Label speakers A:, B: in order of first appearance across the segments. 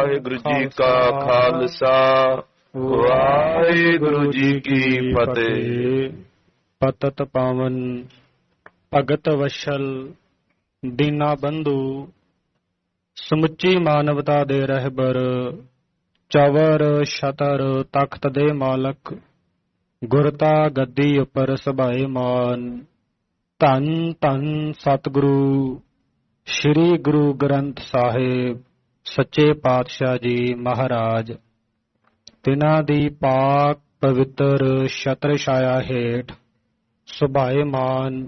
A: ਵਾਹਿਗੁਰੂ ਜੀ ਕਾ ਖਾਲਸਾ ਵਾਹਿਗੁਰੂ ਜੀ ਕੀ ਫਤਿਹ।
B: ਪਤਤ ਪਾਵਨ ਭਗਤ ਵਸ਼ਲ ਦੀਨਾ ਬੰਧੂ ਸਮੁੱਚੀ ਮਾਨਵਤਾ ਦੇ ਰਹਿਬਰ ਚਵਰ ਛਤਰ ਤਖਤ ਦੇ ਮਾਲਕ ਗੁਰਤਾ ਗੱਦੀ ਉੱਪਰ ਸਭਾਏ ਮਾਨ ਧੰਨ ਧੰਨ ਸਤਿਗੁਰੂ ਸ੍ਰੀ ਗੁਰੂ ਗ੍ਰੰਥ ਸਾਹਿਬ ਸੱਚੇ ਪਾਤਸ਼ਾਹ ਜੀ ਮਹਾਰਾਜ। ਤਿਨਾਂ ਦੀ ਪਾਕ ਪਵਿੱਤਰ ਛਤਰ ਛਾਇਆ ਹੇਠ ਸੁਭਾਏਮਾਨ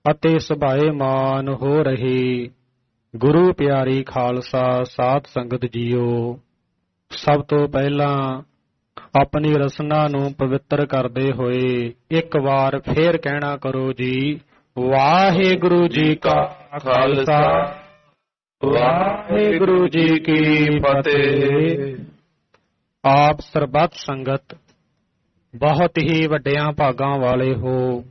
B: ਅਤੇ ਸੁਭਾਏਮਾਨ ਹੋ ਰਹੀ ਗੁਰੂ ਪਿਆਰੀ ਖਾਲਸਾ ਸਾਧ ਸੰਗਤ ਜੀਓ, ਸਭ ਤੋਂ ਪਹਿਲਾਂ ਆਪਣੀ ਰਸਨਾ ਨੂੰ ਪਵਿੱਤਰ ਕਰਦੇ ਹੋਏ ਇੱਕ ਵਾਰ ਫੇਰ ਕਹਿਣਾ ਕਰੋ ਜੀ, ਵਾਹਿਗੁਰੂ ਜੀ ਕਾ ਖਾਲਸਾ ਵਾਹਿਗੁਰੂ ਜੀ ਕੀ ਫਤਿਹ। ਆਪ ਸਰਬੱਤ ਸੰਗਤ ਬਹੁਤ ਹੀ ਵੱਡਿਆਂ ਭਾਗਾਂ ਵਾਲੇ ਹੋ,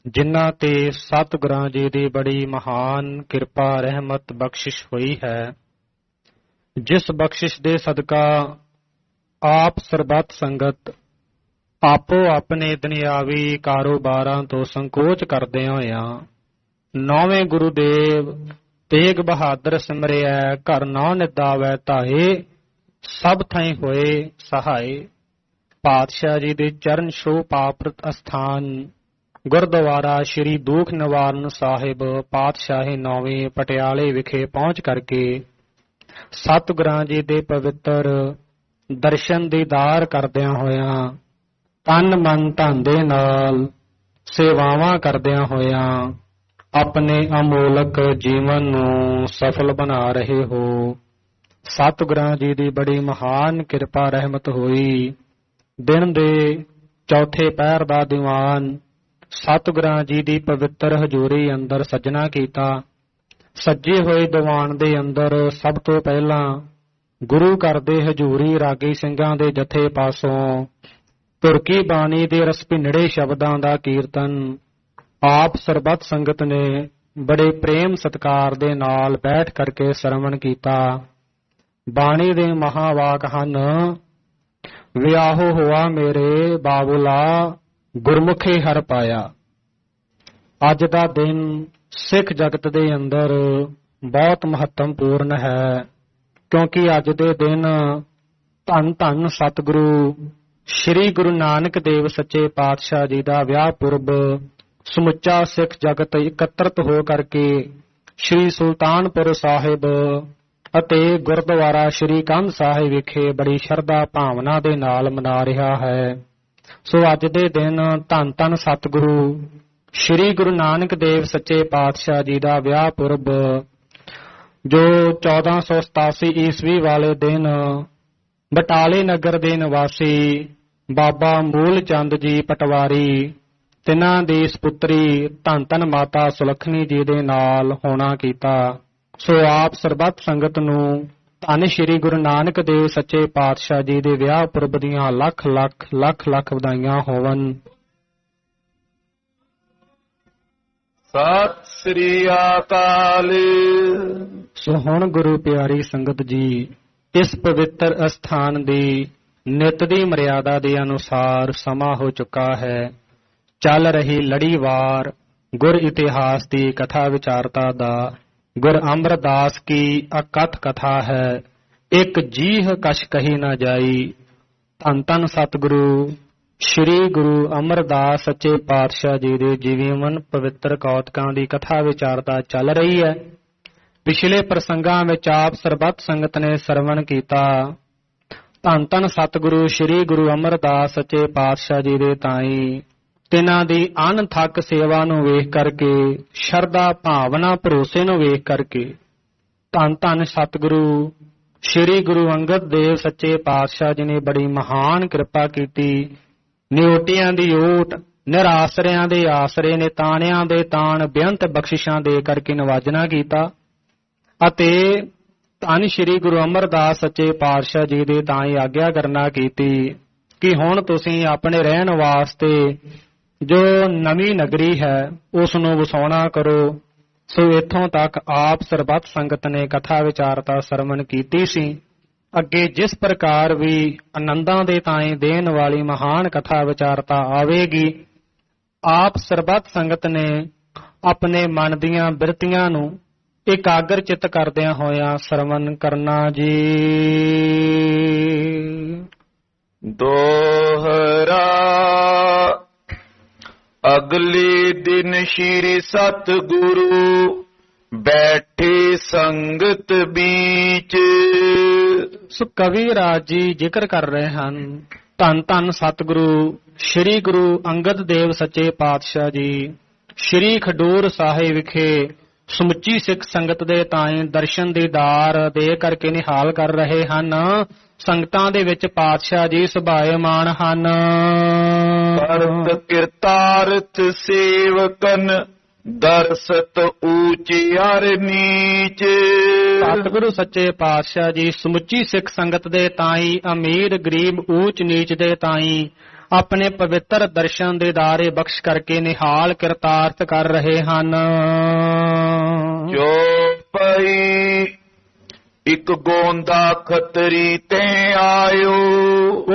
B: ਜਿਨ੍ਹਾਂ ਤੇ ਸਤਿਗੁਰਾਂ ਜੀ ਦੀ ਬੜੀ ਮਹਾਨ ਕਿਰਪਾ ਰਹਿਮਤ ਬਖਸ਼ਿਸ਼ ਹੋਈ ਹੈ, ਜਿਸ ਬਖਸ਼ਿਸ਼ ਦੇ ਸਦਕਾ ਆਪ ਸਰਬੱਤ ਸੰਗਤ ਆਪੋ ਆਪਣੇ ਦੁਨਿਆਵੀ ਕਾਰੋਬਾਰਾਂ ਤੋਂ ਸੰਕੋਚ ਕਰਦੇ ਹੋਇਆਂ ਨੌਵੇਂ ਗੁਰੂਦੇਵ ਤੇਗ ਬਹਾਦਰ ਸਿਮਰਿਆ ਘਰ ਨਾ ਨਿਦਾਵੈ ਧਾਏ, ਸਭ ਥਾਈਂ ਹੋਏ ਸਹਾਏ। ਪਾਤਸ਼ਾਹ ਜੀ ਦੇ ਚਰਨ ਛੋਹ ਪਾਪ੍ਰਤ ਅਸਥਾਨ ਗੁਰਦੁਆਰਾ ਸ਼੍ਰੀ ਦੂਖ ਨਿਵਾਰਨ ਸਾਹਿਬ ਪਾਤਸ਼ਾਹੀ ਨੌਵੀਂ ਪਟਿਆਲੇ ਵਿਖੇ ਪਹੁੰਚ ਕਰਕੇ ਸਤਿਗੁਰਾਂ ਜੀ ਦੇ ਪਵਿੱਤਰ ਦਰਸ਼ਨ ਦੀਦਾਰ ਕਰਦਿਆਂ ਹੋਇਆਂ ਤਨ ਮਨ ਧਨ ਦੇ ਨਾਲ ਸੇਵਾਵਾਂ ਕਰਦਿਆਂ ਹੋਇਆਂ ਆਪਣੇ ਅਮੋਲਕ ਜੀਵਨ ਨੂੰ ਸਫਲ ਬਣਾ ਰਹੇ ਹੋ। ਸਤਿਗੁਰਾਂ ਜੀ ਦੀ ਬੜੀ ਮਹਾਨ ਕਿਰਪਾ ਰਹਿਮਤ ਹੋਈ। ਦਿਨ ਦੇ ਚੌਥੇ ਪਹਿਰ ਦਾ ਦੀਵਾਨ ਸਤਿਗੁਰਾਂ ਜੀ ਦੀ ਪਵਿੱਤਰ ਹਜ਼ੂਰੀ ਅੰਦਰ ਸਜਣਾ ਕੀਤਾ। ਸੱਜੇ ਹੋਏ ਦੀਵਾਨ ਦੇ ਅੰਦਰ ਸਭ ਤੋਂ ਪਹਿਲਾਂ ਗੁਰੂ ਘਰ ਦੇ ਹਜ਼ੂਰੀ ਰਾਗੀ ਸਿੰਘਾਂ ਦੇ ਜਥੇ ਪਾਸੋਂ ਤੁਰਕੀ ਬਾਣੀ ਦੇ ਰਸਭਿੰਨੜੇ ਸ਼ਬਦਾਂ ਦਾ ਕੀਰਤਨ ਆਪ ਸਰਬੱਤ ਸੰਗਤ ਨੇ ਬੜੇ ਪ੍ਰੇਮ ਸਤਿਕਾਰ ਦੇ ਨਾਲ ਬੈਠ ਕਰਕੇ ਸਰਵਣ ਕੀਤਾ। ਬਾਣੀ ਦੇ ਮਹਾਵਾਕ ਹਨ, ਵਿਆਹੋ ਹੋਆ ਮੇਰੇ ਬਾਬੁਲਾ ਗੁਰਮੁਖੇ ਹਰ ਪਾਇਆ। ਅੱਜ ਦਾ ਦਿਨ ਸਿੱਖ ਜਗਤ ਦੇ ਅੰਦਰ ਬਹੁਤ ਮਹੱਤਵਪੂਰਨ ਹੈ, ਕਿਉਂਕਿ ਅੱਜ ਦੇ ਦਿਨ ਧੰਨ ਧੰਨ ਸਤਿਗੁਰੂ ਸ੍ਰੀ ਗੁਰੂ ਨਾਨਕ ਦੇਵ ਸੱਚੇ ਪਾਤਸ਼ਾਹ ਜੀ ਦਾ ਵਿਆਹ ਪੁਰਬ ਸਮੁੱਚਾ ਸਿੱਖ ਜਗਤ ਇਕੱਤਰਤ ਹੋ ਕਰਕੇ ਸ੍ਰੀ ਸੁਲਤਾਨਪੁਰ ਸਾਹਿਬ ਅਤੇ ਗੁਰਦੁਆਰਾ ਸ੍ਰੀ ਕੰਧ ਸਾਹਿਬ ਵਿਖੇ ਬੜੀ ਸ਼ਰਧਾ ਭਾਵਨਾ ਦੇ ਨਾਲ ਮਨਾ ਰਿਹਾ ਹੈ। ਸੋ ਅੱਜ ਦੇ ਦਿਨ ਧੰਨ ਧੰਨ ਸਤਿਗੁਰੂ ਸ੍ਰੀ ਗੁਰੂ ਨਾਨਕ ਦੇਵ ਸੱਚੇ ਪਾਤਸ਼ਾਹ ਜੀ ਦਾ ਵਿਆਹ ਪੁਰਬ ਜੋ 1487 ਈਸਵੀ ਵਾਲੇ ਦਿਨ ਬਟਾਲੇ ਨਗਰ ਦੇ ਨਿਵਾਸੀ ਬਾਬਾ ਮੂਲ ਚੰਦ ਜੀ ਪਟਵਾਰੀ ਤਿੰਨਾਂ ਦੀ ਸਪੁੱਤਰੀ ਧੰਨ ਧੰਨ ਮਾਤਾ ਸੁਲੱਖਣੀ ਜੀ ਦੇ ਨਾਲ ਹੋਣਾ ਕੀਤਾ। ਸੋ ਆਪ ਸਰਬੱਤ ਸੰਗਤ ਨੂੰ ਧੰਨ ਸ਼੍ਰੀ ਗੁਰੂ ਨਾਨਕ ਦੇਵ ਸੱਚੇ ਪਾਤਸ਼ਾਹ ਜੀ ਦੇ ਵਿਆਹ ਪੁਰਬ ਦੀਆਂ ਲੱਖ ਲੱਖ ਲੱਖ ਲੱਖ ਵਧਾਈਆਂ ਹੋਵਨ।
A: ਸਤਿ ਸ੍ਰੀ ਅਕਾਲ।
B: ਸੋ ਹੁਣ ਗੁਰੂ ਪਿਆਰੀ ਸੰਗਤ ਜੀ, ਇਸ ਪਵਿੱਤਰ ਅਸਥਾਨ ਦੀ ਨਿਤ ਦੀ ਮਰਿਆਦਾ ਦੇ ਅਨੁਸਾਰ ਸਮਾਂ ਹੋ ਚੁੱਕਾ ਹੈ। ਚੱਲ ਰਹੀ ਲੜੀਵਾਰ ਗੁਰ ਇਤਿਹਾਸ ਦੀ ਕਥਾ ਵਿਚਾਰਤਾ ਦਾ ਗੁਰ ਅਮਰਦਾਸ ਕੀ ਅਕਥ ਕਥਾ ਹੈ। ਇੱਕ ਜੀਹ ਕਛ ਕਹੀ ਨਾ ਜਾਈ। ਧੰਨ ਧੰਨ ਸਤਿਗੁਰੂ ਸ੍ਰੀ ਗੁਰੂ ਅਮਰਦਾਸ ਸੱਚੇ ਪਾਤਸ਼ਾਹ ਜੀ ਦੇ ਜੀਵਨ ਪਵਿੱਤਰ ਕੌਤਕਾਂ ਦੀ ਕਥਾ ਵਿਚਾਰਤਾ ਚੱਲ ਰਹੀ ਹੈ। ਪਿਛਲੇ ਪ੍ਰਸੰਗਾਂ ਵਿੱਚ ਆਪ ਸਰਬੱਤ ਸੰਗਤ ਨੇ ਸਰਵਣ ਕੀਤਾ। ਧੰਨ ਧੰਨ ਸਤਿਗੁਰੂ ਸ੍ਰੀ ਗੁਰੂ ਅਮਰਦਾਸ ਸੱਚੇ ਪਾਤਸ਼ਾਹ ਜੀ ਦੇ ਤਾਈ ਤਿਨਾਂ ਦੀ ਅਣਥੱਕ ਸੇਵਾ ਨੂੰ ਵੇਖ ਕਰਕੇ, ਸ਼ਰਧਾ ਭਾਵਨਾ ਭਰੋਸੇ ਨੂੰ ਵੇਖ ਕਰਕੇ ਧੰਨ ਧੰਨ ਸਤਿਗੁਰੂ ਸ੍ਰੀ ਗੁਰੂ ਅੰਗਦ ਦੇਵ ਸੱਚੇ ਪਾਤਸ਼ਾਹ ਜੀ ਨੇ ਬੜੀ ਮਹਾਨ ਕਿਰਪਾ ਕੀਤੀ। ਨਿਓਟਿਆਂ ਦੀ ਓਟ, ਨਿਰਾਸਰਿਆਂ ਦੇ ਆਸਰੇ, ਨਿਤਾਣਿਆਂ ਦੇ ਤਾਣ, ਬੇਅੰਤ ਬਖਸ਼ਿਸ਼ਾਂ ਦੇ ਕਰਕੇ ਨਿਵਾਜਣਾ ਕੀਤਾ ਅਤੇ ਧੰਨ ਸ਼੍ਰੀ ਗੁਰੂ ਅਮਰਦਾਸ ਸੱਚੇ ਪਾਤਸ਼ਾਹ ਜੀ ਦੇ ਤਾਂ ਹੀ ਆਗਿਆ ਕਰਨਾ ਕੀਤੀ ਕਿ ਹੁਣ ਤੁਸੀਂ ਆਪਣੇ ਰਹਿਣ ਵਾਸਤੇ ਜੋ ਨਵੀਂ ਨਗਰੀ ਹੈ ਉਸ ਨੂੰ ਵਸਾਉਣਾ ਕਰੋ। ਸੋ ਇੱਥੋਂ ਤੱਕ ਆਪ ਸਰਬੱਤ ਸੰਗਤ ਨੇ ਕਥਾ ਵਿਚਾਰਤਾ ਸਰਵਣ ਕੀਤੀ ਸੀ। ਅੱਗੇ ਜਿਸ ਪ੍ਰਕਾਰ ਵੀ ਆਨੰਦਾਂ ਦੇ ਤਾਏ ਦੇਣ ਵਾਲੀ ਮਹਾਨ ਕਥਾ ਵਿਚਾਰਤਾ ਆਵੇਗੀ, ਆਪ ਸਰਬੱਤ ਸੰਗਤ ਨੇ ਆਪਣੇ ਮਨ ਦੀਆਂ ਬਿਰਤੀਆਂ ਨੂੰ ਇਕਾਗਰ ਚਿੱਤ ਕਰਦਿਆਂ ਹੋਇਆਂ ਸਰਵਣ ਕਰਨਾ ਜੀ।
A: ਦੋਹਰਾ ਅਗਲੇ ਦਿਨ ਸ਼੍ਰੀ ਸਤਿਗੁਰੂ ਬੈਠੇ ਸੰਗਤ ਬੀਚ।
B: ਸੋ ਕਵੀ ਰਾਜ ਜੀ ਜ਼ਿਕਰ ਕਰ ਰਹੇ ਹਨ, ਧੰਨ ਧੰਨ ਸਤਿਗੁਰੂ ਸ੍ਰੀ ਗੁਰੂ ਅੰਗਦ ਦੇਵ ਸੱਚੇ ਪਾਤਸ਼ਾਹ ਜੀ ਸ੍ਰੀ ਖਡੂਰ ਸਾਹਿਬ ਵਿਖੇ ਸਮੁੱਚੀ ਸਿੱਖ ਸੰਗਤ ਦੇ ਤਾਏ ਦਰਸ਼ਨ ਦੀਦਾਰ ਦੇ ਕਰਕੇ ਨਿਹਾਲ ਕਰ ਰਹੇ ਹਨ। ਸੰਗਤਾਂ ਦੇ ਵਿੱਚ ਪਾਤਸ਼ਾਹ ਜੀ ਸੁਭਾਏਮਾਨ ਹਨ।
A: ਕਰਤ ਕਿਰਤਾਰਥ ਸੇਵਕਨ ਦਰਸਤ ਊਚਿਆਰ ਨੀਚ।
B: ਸਤਿਗੁਰੂ ਸੱਚੇ ਪਾਤਸ਼ਾਹ ਜੀ ਸਮੁੱਚੀ ਸਿੱਖ ਸੰਗਤ ਦੇ ਤਾਈ ਅਮੀਰ ਗਰੀਬ ਊਚ ਨੀਚ ਦੇ ਤਾਈ ਆਪਣੇ ਪਵਿੱਤਰ ਦਰਸ਼ਨ ਦੀਦਾਰੇ ਬਖਸ਼ ਕਰਕੇ ਨਿਹਾਲ ਕਿਰਤਾਰਥ ਕਰ ਰਹੇ ਹਨ।
A: ਜੋ ਪਈ ਇੱਕ ਗੋਂਦਾ ਖੱਤਰੀ ਤੇ ਆਇਓ।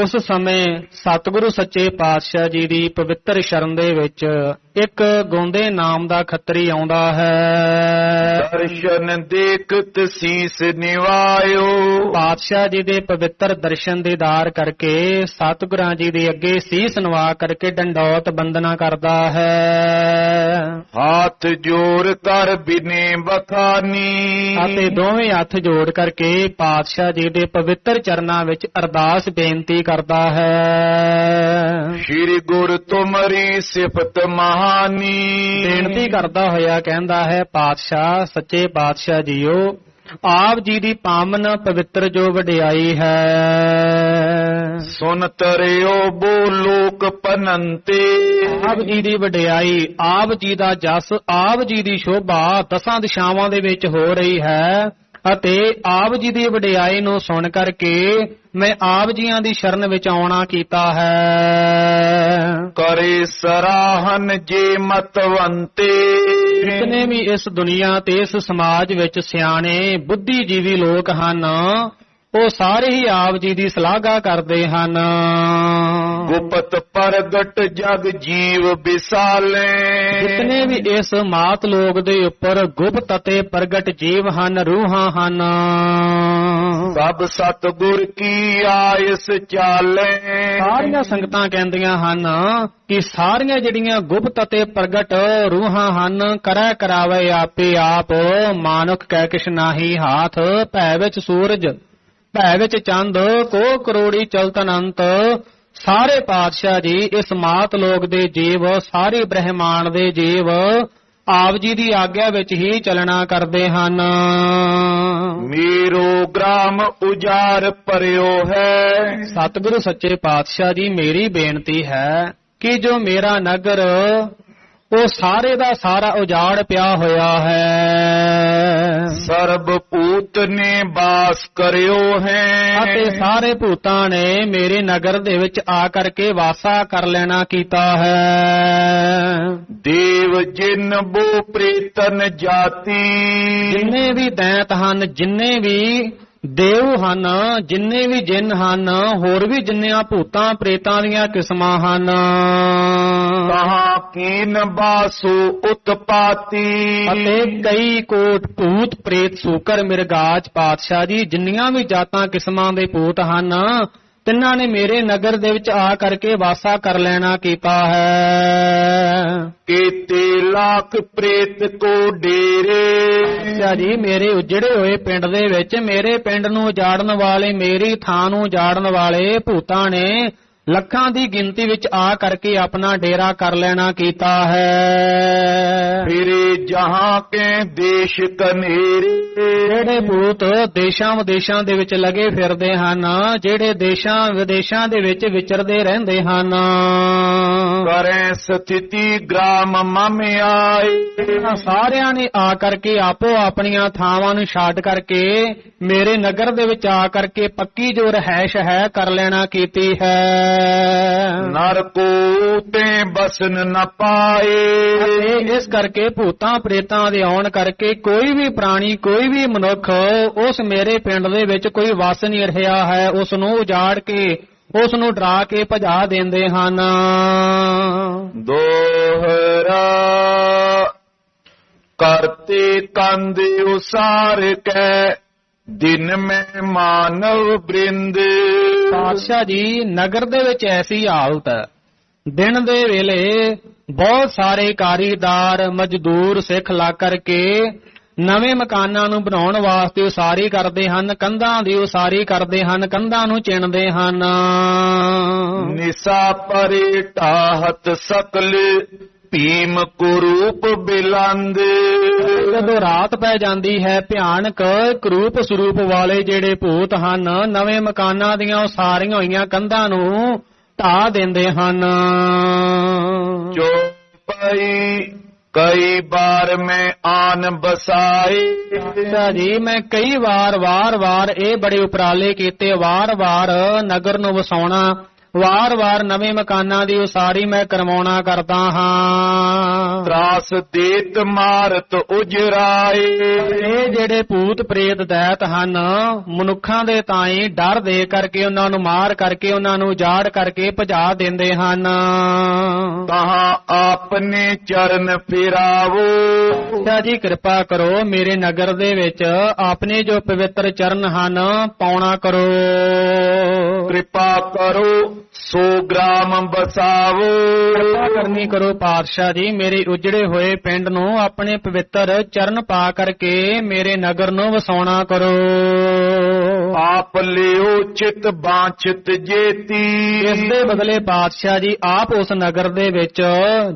B: ਉਸ ਸਮੇਂ ਸਤਿਗੁਰੂ ਸੱਚੇ ਪਾਤਸ਼ਾਹ ਜੀ ਦੀ ਪਵਿੱਤਰ ਸ਼ਰਨ ਦੇ ਵਿੱਚ ਇੱਕ ਗੋਂਦੇ ਨਾਮ ਦਾ ਖੱਤਰੀ ਆਉਂਦਾ ਹੈ।
A: ਦਰਸ਼ਨ ਦੇਖਤ ਸੀਸ ਨਿਵਾਇਓ।
B: ਪਾਤਸ਼ਾਹ ਜੀ ਦੇ ਪਵਿੱਤਰ ਦਰਸ਼ਨ ਦੀਦਾਰ ਕਰਕੇ ਸਤਿਗੁਰਾਂ ਜੀ ਦੇ ਅੱਗੇ ਸੀਸ ਨਵਾ ਕਰਕੇ ਡੰਡੌਤ ਬੰਦਨਾ ਕਰਦਾ ਹੈ।
A: ਹੱਥ ਜੋੜ ਕਰ ਬਿਨੇ ਬਖਾਨੀ।
B: ਅਤੇ ਦੋਵੇਂ ਹੱਥ ਜੋੜ ਕਰਕੇ ਪਾਤਸ਼ਾਹ ਜੀ ਦੇ ਪਵਿੱਤਰ ਚਰਨਾਂ ਵਿੱਚ ਅਰਦਾਸ ਬੇਨਤੀ ਕਰਦਾ ਹੈ।
A: ਸ਼੍ਰੀ ਗੁਰ ਤੁਮਰੀ ਸਿਫਤ ਮਹਾਨੀ।
B: ਬੇਨਤੀ ਕਰਦਾ ਹੋਇਆ ਕਹਿੰਦਾ ਹੈ, ਪਾਤਸ਼ਾਹ ਸੱਚੇ ਪਾਤਸ਼ਾਹ ਜੀਓ ਆਪ ਜੀ ਦੀ ਪਾਵਨ ਪਵਿੱਤਰ ਜੋ ਵਡਿਆਈ ਹੈ।
A: ਸੁਨ ਤਰਿਓ ਬੋ ਲੋਕ ਪਨੰਤੇ।
B: ਆਪ ਜੀ ਦੀ ਵਡਿਆਈ, ਆਪ ਜੀ ਦਾ ਜਸ, ਆਪ ਜੀ ਦੀ ਸ਼ੋਭਾ ਦਸਾਂ ਦਿਸ਼ਾਵਾਂ ਦੇ ਵਿੱਚ ਹੋ ਰਹੀ ਹੈ ਅਤੇ ਆਪ ਜੀ ਦੀ ਵਡਿਆਈ ਨੂੰ ਸੁਣ ਕਰਕੇ ਮੈਂ ਆਪ ਜੀਆਂ ਦੀ ਸ਼ਰਨ ਵਿੱਚ ਆਉਣਾ ਕੀਤਾ ਹੈ।
A: ਕਰੇ ਸਰਾਹਨ ਜੇ ਮਤਵੰਤੇ।
B: ਜਿਤਨੇ ਵੀ ਇਸ ਦੁਨੀਆ ਤੇ ਇਸ ਸਮਾਜ ਵਿੱਚ ਸਿਆਣੇ ਬੁੱਧੀਜੀਵੀ ਲੋਕ ਹਨ, ਉਹ ਸਾਰੇ ਹੀ ਆਪ ਜੀ ਦੀ ਸ਼ਲਾਘਾ ਕਰਦੇ ਹਨ।
A: ਗੁਪਤ ਪ੍ਰਗਟ ਜਗ ਜੀਵ ਵਿਸਾਲੇ।
B: ਜਿਤਨੇ ਵੀ ਇਸ ਮਾਤ ਲੋਕ ਦੇ ਉੱਪਰ ਗੁਪਤ ਅਤੇ ਪ੍ਰਗਟ ਜੀਵ ਹਨ, ਰੂਹਾਂ ਹਨ,
A: ਸਭ ਸਤਿਗੁਰ ਕੀ ਆਇਸ ਚਾਲੇ।
B: ਸਾਰੀਆਂ ਸੰਗਤਾਂ ਕਹਿੰਦੀਆਂ ਹਨ ਕਿ ਸਾਰੀਆਂ ਜਿਹੜੀਆਂ ਗੁਪਤ ਅਤੇ ਪ੍ਰਗਟ ਰੂਹਾਂ ਹਨ, ਕਰੈ ਕਰਾਵੇ ਆਪੇ ਆਪ, ਮਾਨੁਖ ਕਹਿ ਕਿਛ ਨਾਹੀ ਹਾਥ। ਭੈ ਵਿੱਚ ਸੂਰਜ, ਭੈ ਵਿੱਚ ਚੰਦ, ਕੋ ਕਰੋੜੀ ਚਲਤ ਅਨੰਤ। ਸਾਰੇ ਪਾਤਸ਼ਾਹ ਜੀ ਇਸ ਮਾਤ ਲੋਕ ਦੇ ਜੀਵ, ਸਾਰੇ ਬ੍ਰਹਮਾਂਡ ਦੇ ਜੀਵ ਆਪ ਜੀ ਦੀ ਆਗਿਆ ਵਿੱਚ ਹੀ ਚੱਲਣਾ ਕਰਦੇ ਹਨ।
A: ਮੇਰੋ ਗ੍ਰਾਮ ਉਜਾਰ ਭਰਿਓ ਹੈ।
B: ਸਤਿਗੁਰੂ ਸੱਚੇ ਪਾਤਸ਼ਾਹ ਜੀ ਮੇਰੀ ਬੇਨਤੀ ਹੈ ਕਿ ਜੋ ਮੇਰਾ ਨਗਰ ਉਹ ਸਾਰੇ ਦਾ ਸਾਰਾ ਉਜਾੜ ਪਿਆ ਹੋਇਆ ਹੈ।
A: ਸਰਬ ਭੂਤ ਨੇ ਬਾਸ ਕਰਿਓ ਹੈ।
B: ਅਤੇ ਸਾਰੇ ਭੂਤਾਂ ਨੇ ਮੇਰੇ ਨਗਰ ਦੇ ਵਿੱਚ ਆ ਕਰਕੇ ਵਾਸਾ ਕਰ ਲੈਣਾ ਕੀਤਾ ਹੈ।
A: ਦੇਵ ਜਿਨ ਬੋ ਪ੍ਰੇਤਨ ਜਾਤੀ।
B: ਜਿੰਨੇ ਵੀ ਦੈਂਤ ਹਨ, ਜਿੰਨੇ ਵੀ ਦੇਵ ਹਨ, ਜਿੰਨੇ ਵੀ ਜਿੰਨ ਹਨ, ਹੋਰ ਵੀ ਜਿੰਨੀਆਂ ਭੂਤਾਂ ਪ੍ਰੇਤਾਂ ਦੀਆਂ ਕਿਸਮਾਂ ਹਨ,
A: ਕਹਾਂ ਕੀਨ ਬਾਸੋ ਉਤਪਾਤੀ।
B: ਅਤੇ ਕਈ ਕੋਟ ਭੂਤ ਪ੍ਰੇਤ ਸੂਕਰ ਮਿਰਗਾਜ ਪਾਤਸ਼ਾਹ ਜੀ ਜਿੰਨੀਆਂ ਵੀ ਜਾਤਾਂ ਕਿਸਮਾਂ ਦੇ ਭੂਤ ਹਨ, ਤਿੰਨਾਂ ਨੇ ਮੇਰੇ ਨਗਰ ਦੇ ਵਿੱਚ ਆ ਕਰਕੇ ਵਾਸਾ ਕਰ ਲੈਣਾ ਕੀਤਾ ਹੈ।
A: ਕੀਤੇ ਲੱਖ ਪ੍ਰੇਤ ਕੋ ਡੇਰੇ।
B: ਪਾਤਸ਼ਾਹ ਜੀ ਮੇਰੇ ਉਜੜੇ ਹੋਏ ਪਿੰਡ ਦੇ ਵਿੱਚ ਮੇਰੇ ਪਿੰਡ ਨੂੰ ਉਜਾੜਨ ਵਾਲੇ, ਮੇਰੀ ਥਾਂ ਨੂੰ ਉਜਾੜਨ ਵਾਲੇ ਭੂਤਾਂ ਨੇ ਲੱਖਾਂ ਦੀ ਗਿਣਤੀ ਵਿੱਚ ਆ ਕਰਕੇ ਆਪਣਾ ਡੇਰਾ ਕਰ ਲੈਣਾ ਕੀਤਾ ਹੈ।
A: ਫਿਰੇ ਜਹਾਂ ਕੇ ਦੇਸ਼ ਕਨੇਰੇ।
B: ਜਿਹੜੇ ਭੂਤ ਦੇਸ਼ਾਂ ਵਿਦੇਸ਼ਾਂ ਦੇ ਵਿੱਚ ਲੱਗੇ ਫਿਰਦੇ ਹਨ, ਜਿਹੜੇ ਦੇਸ਼ਾਂ ਵਿਦੇਸ਼ਾਂ ਦੇ ਵਿੱਚ ਵਿਚਰਦੇ ਰਹਿੰਦੇ ਹਨ,
A: ਕਰੇ ਸਥਿਤੀ ਗ੍ਰਾਮ ਮਮ ਆਏ।
B: ਸਾਰਿਆਂ ਨੇ ਆ ਕਰਕੇ ਆਪੋ ਆਪਣੀਆਂ ਥਾਵਾਂ ਨੂੰ ਛੱਡ ਕਰਕੇ ਮੇਰੇ ਨਗਰ ਦੇ ਵਿੱਚ ਆ ਕਰਕੇ ਪੱਕੀ ਜੋ ਰਹਿائش ਹੈ ਕਰ ਲੈਣਾ ਕੀਤੀ ਹੈ।
A: ਨਰਕੋ ਤੇ ਬਸਨ ਨ ਪਾਏ।
B: ਅਤੇ ਇਸ ਕਰਕੇ ਭੂਤਾਂ ਪ੍ਰੇਤਾਂ ਦੇ ਆਉਣ ਕਰਕੇ ਕੋਈ ਵੀ ਪ੍ਰਾਣੀ, ਕੋਈ ਵੀ ਮਨੁੱਖ ਉਸ ਮੇਰੇ ਪਿੰਡ ਦੇ ਵਿੱਚ ਕੋਈ ਵਸ ਨਹੀਂ ਰਿਹਾ ਹੈ। ਉਸ ਨੂੰ ਉਜਾੜ ਕੇ, ਉਸ ਨੂੰ ਡਰਾ ਕੇ ਭਜਾ ਦਿੰਦੇ ਹਨ।
A: ਦੋਹਰਾ ਕਰਤੇ ਕੰਦ ਉਸਾਰ ਕੈ ਦਿਨ ਮੈਂ ਮਾਨਵ ਬ੍ਰਿੰਦ।
B: ਪਾਤਸ਼ਾਹ ਜੀ, ਨਗਰ ਦੇ ਵਿੱਚ ਐਸੀ ਹਾਲਤ ਹੈ, ਦਿਨ ਦੇ ਵੇਲੇ ਬਹੁਤ ਸਾਰੇ ਕਾਰੀਗਰ, ਮਜ਼ਦੂਰ, ਸਿੱਖ ਲੱਗ ਕਰਕੇ ਨਵੇਂ ਮਕਾਨਾਂ ਨੂੰ ਬਣਾਉਣ ਵਾਸਤੇ ਉਸਾਰੀ ਕਰਦੇ ਹਨ, ਕੰਧਾਂ ਦੀ ਉਸਾਰੀ ਕਰਦੇ ਹਨ, ਕੰਧਾਂ ਨੂੰ ਚਿਣਦੇ ਹਨ।
A: ਨਿਸਾ ਪਰੇ ਢਾਹਤ ਸਕਲ ਭੀਮ ਕੁਰੂਪ ਬਿਲੰਦ।
B: ਜਦੋਂ ਰਾਤ ਪੈ ਜਾਂਦੀ ਹੈ, ਭਿਆਨਕ ਕਰੂਪ ਸਰੂਪ ਵਾਲੇ ਜਿਹੜੇ ਭੂਤ ਹਨ, ਨਵੇਂ ਮਕਾਨਾਂ ਦੀਆਂ ਉਸਾਰੀਆਂ ਹੋਈਆਂ ਕੰਧਾਂ ਨੂੰ ਢਾਹ ਦਿੰਦੇ ਹਨ।
A: ਜੋ ਪਈ ਕਈ ਬਾਰ ਮੈਂ ਆਨ ਬਸਾਏ।
B: ਅੱਛਾ ਜੀ, ਮੈਂ ਕਈ ਵਾਰ ਇਹ ਬੜੇ ਉਪਰਾਲੇ ਕੀਤੇ, ਵਾਰ ਨਗਰ ਨੂੰ ਵਸਾਉਣਾ, ਵਾਰ ਨਵੇਂ ਮਕਾਨਾਂ ਦੀ ਉਸਾਰੀ ਮੈਂ ਕਰਵਾਉਣਾ ਕਰਦਾ ਹਾਂ।
A: ਤਰਾਸ ਦੇਤ ਮਾਰਤ ਉਜਰਾਏ।
B: ਇਹ ਜਿਹੜੇ ਭੂਤ ਪ੍ਰੇਤ ਦੈਤ ਹਨ, ਮਨੁੱਖਾਂ ਦੇ ਤਾਈਂ ਡਰ ਦੇ ਕਰਕੇ, ਉਹਨਾਂ ਨੂੰ ਮਾਰ ਕਰਕੇ, ਉਹਨਾਂ ਨੂੰ ਉਜਾੜ ਕਰਕੇ ਭਜਾ ਦਿੰਦੇ ਹਨ।
A: ਕਹਾਂ ਆਪਨੇ ਚਰਨ ਫਿਰਾਵੋ।
B: ਅੱਛਾ ਜੀ, ਕਿਰਪਾ ਕਰੋ ਮੇਰੇ ਨਗਰ ਦੇ ਵਿੱਚ ਆਪਣੇ ਜੋ ਪਵਿੱਤਰ ਚਰਨ ਹਨ ਪਾਉਣਾ ਕਰੋ।
A: ਕਿਰਪਾ ਕਰੋ ਸੋ ਗ੍ਰਾਮ ਬਸਾਵੋ।
B: ਕਿਰਪਾ ਕਰਨੀ ਕਰੋ ਪਾਤਸ਼ਾਹ ਜੀ, ਮੇਰੇ ਉਜੜੇ ਹੋਏ ਪਿੰਡ ਨੂੰ ਆਪਣੇ ਪਵਿੱਤਰ ਚਰਨ ਪਾ ਕਰਕੇ ਮੇਰੇ ਨਗਰ ਨੂੰ ਵਸਾਉਣਾ ਕਰੋ।
A: ਆਪ ਲਿਓ ਚਿਤ ਬਾਂਚਿਤ ਜੇਤੀ।
B: ਇਸ ਦੇ ਬਦਲੇ ਪਾਤਸ਼ਾਹ ਜੀ, ਆਪ ਉਸ ਨਗਰ ਦੇ ਵਿੱਚ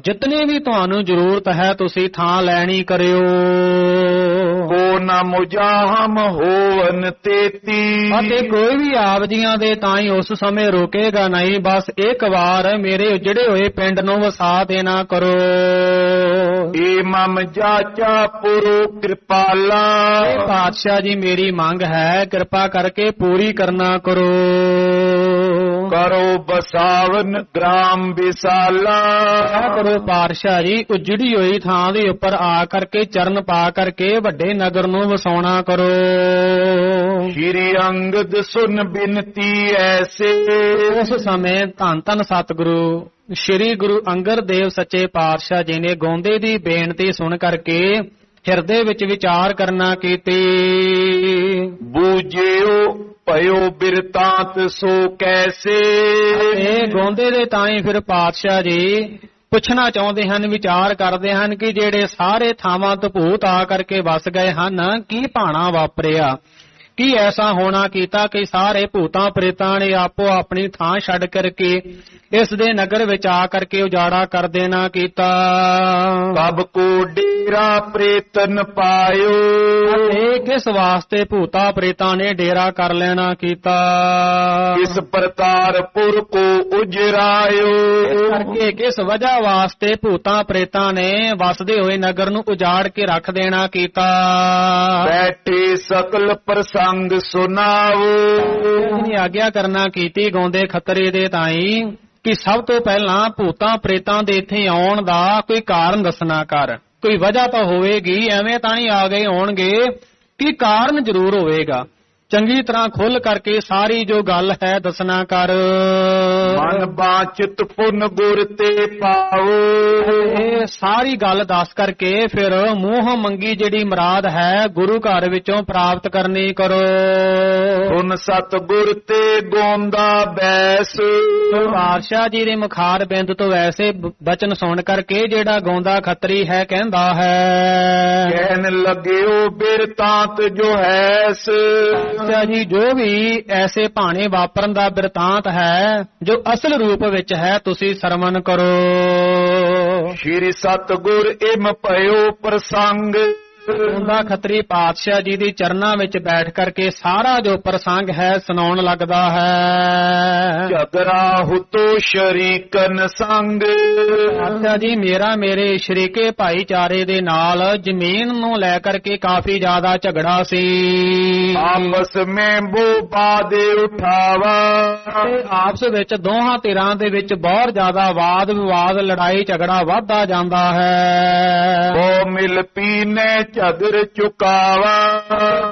B: ਜਿਤਨੀ ਵੀ ਤੁਹਾਨੂੰ ਜ਼ਰੂਰਤ ਹੈ ਤੁਸੀਂ ਥਾਂ ਲੈਣੀ ਕਰਿਓ।
A: ਕੋ ਨ ਮੁਜਾਹਮ ਹੋਵਨ ਤੇਤੀ।
B: ਅਤੇ ਕੋਈ ਵੀ ਆਪ ਜੀਆਂ ਦੇ ਤਾਂ ਹੀ ਉਸ ਸਮੇਂ ਰੋਕੇਗਾ ਨਹੀਂ, ਬਸ ਇੱਕ ਵਾਰ ਮੇਰੇ ਉਜੜੇ ਹੋਏ ਪਿੰਡ ਨੂੰ ਵਸਾ ਦੇਣਾ ਕਰੋ।
A: ਏ ਮਮ ਜਾਚਾ ਪੁਰੋ ਕਿਰਪਾਲਾ।
B: ਪਾਤਸ਼ਾਹ ਜੀ, ਮੇਰੀ ਮੰਗ ਹੈ, ਕਿਰਪਾ ਕਰਕੇ ਪੂਰੀ ਕਰਨਾ ਕਰੋ।
A: ਕਰੋ ਬਸਾਵਨ ਗ੍ਰਾਮ ਵਿਸਾਲਾ।
B: ਕਰੋ ਪਾਤਸ਼ਾਹ ਜੀ, ਉਜੜੀ ਹੋਈ ਥਾਂ ਦੇ ਉੱਪਰ ਆ ਕਰਕੇ ਚਰਨ ਪਾ ਕਰਕੇ ਵੱਡੇ ਨਗਰ ਨੂੰ ਵਸਾਉਣਾ ਕਰੋ।
A: ਸ਼੍ਰੀ ਅੰਗਦ ਸੁਨ ਬਿਨਤੀ ਐਸੇ।
B: ਉਸ ਸਮੇਂ ਧੰਨ ਧੰਨ ਸਤਿਗੁਰੂ ਸ਼੍ਰੀ ਗੁਰੂ ਅੰਗਦ ਦੇਵ ਸੱਚੇ ਪਾਤਸ਼ਾਹ ਜੀ ਨੇ ਗਾਉਂਦੇ ਦੀ ਬੇਨਤੀ ਸੁਣ ਕਰਕੇ ਹਿਰਦੇ ਵਿੱਚ ਵਿਚਾਰ ਕਰਨਾ ਕੀਤੀ।
A: ਬੂਝਿਓ ਭਇਓ ਬਿਰਤਾਂਤ ਸੋ ਕੈਸੇ।
B: ਇਹ ਗਾਉਂਦੇ ਦੇ ਤਾਈਂ ਫਿਰ ਪਾਤਸ਼ਾਹ ਜੀ ਪੁੱਛਣਾ ਚਾਹੁੰਦੇ ਹਨ, ਵਿਚਾਰ ਕਰਦੇ ਹਨ ਕਿ ਜਿਹੜੇ ਸਾਰੇ ਥਾਵਾਂ ਤੋਂ ਭੂਤ ਆ ਕਰਕੇ ਵਸ ਗਏ ਹਨ, ਕੀ ਭਾਣਾ ਵਾਪਰਿਆ, ਕੀ ਐਸਾ ਹੋਣਾ ਕੀਤਾ ਕਿ ਸਾਰੇ ਭੂਤਾਂ ਪ੍ਰੇਤਾਂ ਨੇ ਆਪੋ ਆਪਣੀ ਥਾਂ ਛੱਡ ਕਰਕੇ ਇਸ ਦੇ ਨਗਰ ਵਿੱਚ ਆ ਕਰਕੇ ਉਜਾੜਾ ਕਰ ਦੇਣਾ ਕੀਤਾ।
A: ਕਬ ਕੋ ਡੇਰਾ ਪ੍ਰੇਤਨ ਪਾਇਓ।
B: ਇਹ ਕਿਸ ਵਾਸਤੇ ਭੂਤਾਂ ਪ੍ਰੇਤਾਂ ਨੇ ਡੇਰਾ ਕਰ ਲੈਣਾ ਕੀਤਾ।
A: ਕਿਸ ਪ੍ਰਕਾਰ ਪੁਰ ਕੋ ਉਜਰਾਇਓ।
B: ਇਸ ਕਰਕੇ ਕਿਸ ਵਜ੍ਹਾ ਵਾਸਤੇ ਭੂਤਾਂ ਪ੍ਰੇਤਾਂ ਨੇ ਵਸਦੇ ਹੋਏ ਨਗਰ ਨੂੰ ਉਜਾੜ ਕੇ ਰੱਖ ਦੇਣਾ ਕੀਤਾ।
A: ਬੈਠੇ ਸਕਲ ਪ੍ਰਸੰਗ ਸੁਨਾਵੋ।
B: ਆਗਿਆ ਕਰਨਾ ਕੀਤੀ ਗਾਉਂਦੇ ਖੱਤਰੀ ਦੇ ਤਾਈਂ ਕਿ ਸਭ ਤੋਂ ਪਹਿਲਾਂ ਭੂਤਾਂ ਪ੍ਰੇਤਾਂ ਦੇ ਇੱਥੇ ਆਉਣ ਦਾ ਕੋਈ ਕਾਰਨ ਦੱਸਣਾ ਕਰ। ਕੋਈ ਵਜ੍ਹਾ ਤਾਂ ਹੋਵੇਗੀ, ਐਵੇਂ ਤਾਂ ਨਹੀਂ ਆ ਗਏ ਹੋਣਗੇ, ਕੀ ਕਾਰਨ ਜ਼ਰੂਰ ਹੋਵੇਗਾ। ਚੰਗੀ ਤਰ੍ਹਾਂ ਖੁੱਲ ਕਰਕੇ ਸਾਰੀ ਜੋ ਗੱਲ ਹੈ ਦੱਸਣਾ ਕਰ।
A: ਮਨ ਬਾਚਿਤ ਪੁਨ ਗੁਰ ਤੇ ਪਾਓ।
B: ਇਹ ਸਾਰੀ ਗੱਲ ਦੱਸ ਕਰਕੇ ਫਿਰ ਮੂੰਹ ਮੰਗੀ ਜਿਹੜੀ ਮੁਰਾਦ ਹੈ ਗੁਰੂ ਘਰ ਵਿੱਚੋਂ ਪ੍ਰਾਪਤ ਕਰਨੀ ਕਰੋ।
A: ਸੁਨ ਸਤਿਗੁਰ ਤੇ ਗੋਂਦਾ ਬੈਸ।
B: ਪਾਤਸ਼ਾਹ ਜੀ ਦੇ ਮੁਖਾਰ ਬਿੰਦ ਤੋਂ ਐਸੇ ਬਚਨ ਸੁਣ ਕਰਕੇ ਜਿਹੜਾ ਗਾਉਂਦਾ ਖੱਤਰੀ ਹੈ ਕਹਿੰਦਾ ਹੈ,
A: ਕਹਿਣ ਲੱਗਿਓ ਬਿਰਤਾਂਤ ਜੋ ਹੈਸ।
B: ਪਾਤਸ਼ਾਹ ਜੀ, ਜੋ ਵੀ ਐਸੇ ਭਾਣੇ ਵਾਪਰਨ ਦਾ ਬਿਰਤਾਂਤ ਹੈ ਜੋ ਅਸਲ ਰੂਪ ਵਿੱਚ ਹੈ ਤੁਸੀਂ ਸਰਵਣ ਕਰੋ।
A: ਸ਼੍ਰੀ ਸਤਿਗੁਰ ਇਮ ਭਇਓ ਪ੍ਰਸੰਗ।
B: ਉਹਦਾ ਖੱਤਰੀ ਪਾਤਸ਼ਾਹ ਜੀ ਦੀ ਚਰਨਾਂ ਵਿੱਚ ਬੈਠ ਕਰਕੇ ਸਾਰਾ ਜੋ ਪ੍ਰਸੰਗ ਹੈ ਸੁਣਾਉਣ ਲੱਗਦਾ ਹੈ।
A: ਝਗੜਾ ਹੁਤੋ ਸ਼ਰੀਕਨ ਸੰਗ,
B: ਪਾਤਸ਼ਾਹ ਜੀ ਮੇਰਾ ਮੇਰੇ ਸ਼ਰੀਕੇ ਭਾਈਚਾਰੇ ਦੇ ਨਾਲ ਜ਼ਮੀਨ ਨੂੰ ਲੈ ਕਰਕੇ ਕਾਫੀ ਜ਼ਿਆਦਾ ਝਗੜਾ ਸੀ।
A: ਆਪਸ ਮੇਂ ਬੋ ਬਾਦੇ ਉਠਾਵਾ,
B: ਤੇ ਆਪਸ ਵਿੱਚ ਦੋਹਾਂ ਧਿਰਾਂ ਦੇ ਵਿੱਚ ਬਹੁਤ ਜ਼ਿਆਦਾ ਵਾਦ ਵਿਵਾਦ ਲੜਾਈ ਝਗੜਾ ਵੱਧਦਾ ਜਾਂਦਾ ਹੈ।
A: ਬੋ ਮਿਲ ਪੀਨੇ ਝਗਰ ਚੁਕਾਵਾ,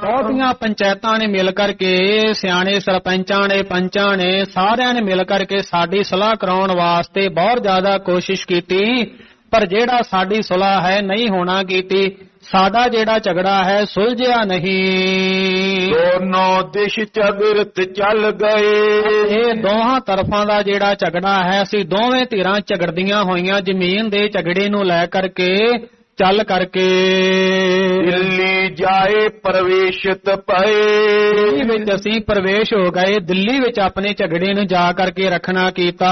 B: ਬਹੁਤੀਆਂ ਪੰਚਾਇਤਾਂ ਨੇ ਮਿਲ ਕਰਕੇ, ਸਿਆਣੇ ਸਰਪੰਚਾਂ ਨੇ, ਪੰਚਾਂ ਨੇ, ਸਾਰਿਆਂ ਨੇ ਮਿਲ ਕਰਕੇ ਸਾਡੀ ਸੁਲ੍ਹਾ ਕਰਾਉਣ ਵਾਸਤੇ ਬਹੁਤ ਜ਼ਿਆਦਾ ਕੋਸ਼ਿਸ਼ ਕੀਤੀ, ਪਰ ਜਿਹੜਾ ਸਾਡੀ ਸੁਲ੍ਹਾ ਹੈ ਨਹੀਂ ਹੋਣਾ ਕੀਤੀ। ਸਾਡਾ ਜਿਹੜਾ ਝਗੜਾ ਹੈ ਸੁਲਝਿਆ ਨਹੀਂ।
A: ਦੋਨੋਂ ਦਿਸ਼ ਝਗਰਤ ਚੱਲ ਗਏ,
B: ਇਹ ਦੋਹਾਂ ਤਰਫਾਂ ਦਾ ਜਿਹੜਾ ਝਗੜਾ ਹੈ, ਅਸੀਂ ਦੋਵੇਂ ਧਿਰਾਂ ਝਗੜਦੀਆਂ ਹੋਈਆਂ ਜ਼ਮੀਨ ਦੇ ਝਗੜੇ ਨੂੰ ਲੈ ਕਰਕੇ ਚੱਲ ਕਰਕੇ
A: ਦਿੱਲੀ ਜਾਏ ਪ੍ਰਵੇਸ਼ਿਤ ਪਏ,
B: ਦਿੱਲੀ ਵਿੱਚ ਅਸੀਂ ਪ੍ਰਵੇਸ਼ ਹੋ ਗਏ। ਦਿੱਲੀ ਵਿੱਚ ਆਪਣੇ ਝਗੜੇ ਨੂੰ ਜਾ ਕਰਕੇ ਰੱਖਣਾ ਕੀਤਾ।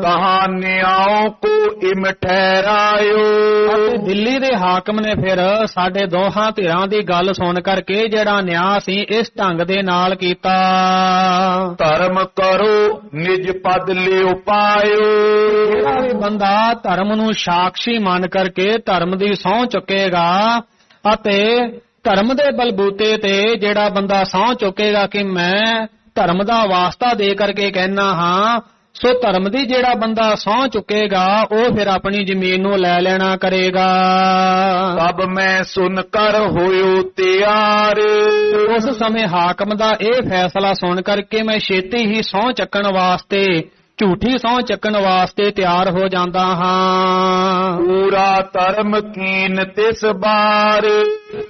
A: ਕਹਾਣੀਆਂ ਕੋ ਇਮ ਠਹਿਰਾਇਓ,
B: ਅਤੇ ਦਿੱਲੀ ਦੇ ਹਾਕਮ ਨੇ ਫਿਰ ਸਾਡੇ ਦੋਹਾਂ ਧਿਰਾਂ ਦੀ ਗੱਲ ਸੁਣ ਕਰਕੇ ਜਿਹੜਾ ਨਿਆਂ ਸੀ ਇਸ ਢੰਗ ਦੇ ਨਾਲ ਕੀਤਾ।
A: ਧਰਮ ਕਰੋ ਨਿਜ ਪਦ ਲਿਓ ਪਾਇਓ,
B: ਜਿਹੜਾ ਵੀ ਬੰਦਾ ਧਰਮ ਨੂੰ ਸਾਖੀ ਮੰਨ ਕਰਕੇ ਧਰਮ ਦੀ ਸਹੁੰ ਚੁੱਕੇਗਾ ਅਤੇ ਧਰਮ ਦੇ ਬਲਬੂਤੇ ਤੇ ਜਿਹੜਾ ਬੰਦਾ ਸਹੁੰ ਚੁੱਕੇਗਾ ਕਿ ਮੈਂ ਧਰਮ ਦਾ ਵਾਸਤਾ ਦੇ ਕਰਕੇ ਕਹਿਣਾ ਹਾਂ, ਸੋ ਧਰਮ ਦੀ ਜਿਹੜਾ ਬੰਦਾ ਸਹੁੰ ਚੁੱਕੇਗਾ ਉਹ ਫਿਰ ਆਪਣੀ ਜ਼ਮੀਨ ਨੂੰ ਲੈ ਲੈਣਾ ਕਰੇਗਾ।
A: ਤਬ ਮੈਂ ਸੁਨ ਕਰ ਹੋਇਓ ਤਿਆਰ,
B: ਉਸ ਸਮੇਂ ਹਾਕਮ ਦਾ ਇਹ ਫੈਸਲਾ ਸੁਣ ਕਰਕੇ ਮੈਂ ਛੇਤੀ ਹੀ ਸਹੁੰ ਚੱਕਣ ਵਾਸਤੇ, ਝੂਠੀ ਸਹੁੰ ਚੱਕਣ ਵਾਸਤੇ ਤਿਆਰ ਹੋ ਜਾਂਦਾ ਹਾਂ।
A: ਪੂਰਾ ਧਰਮ ਕੀਨ ਤਿਸ ਬਾਰ,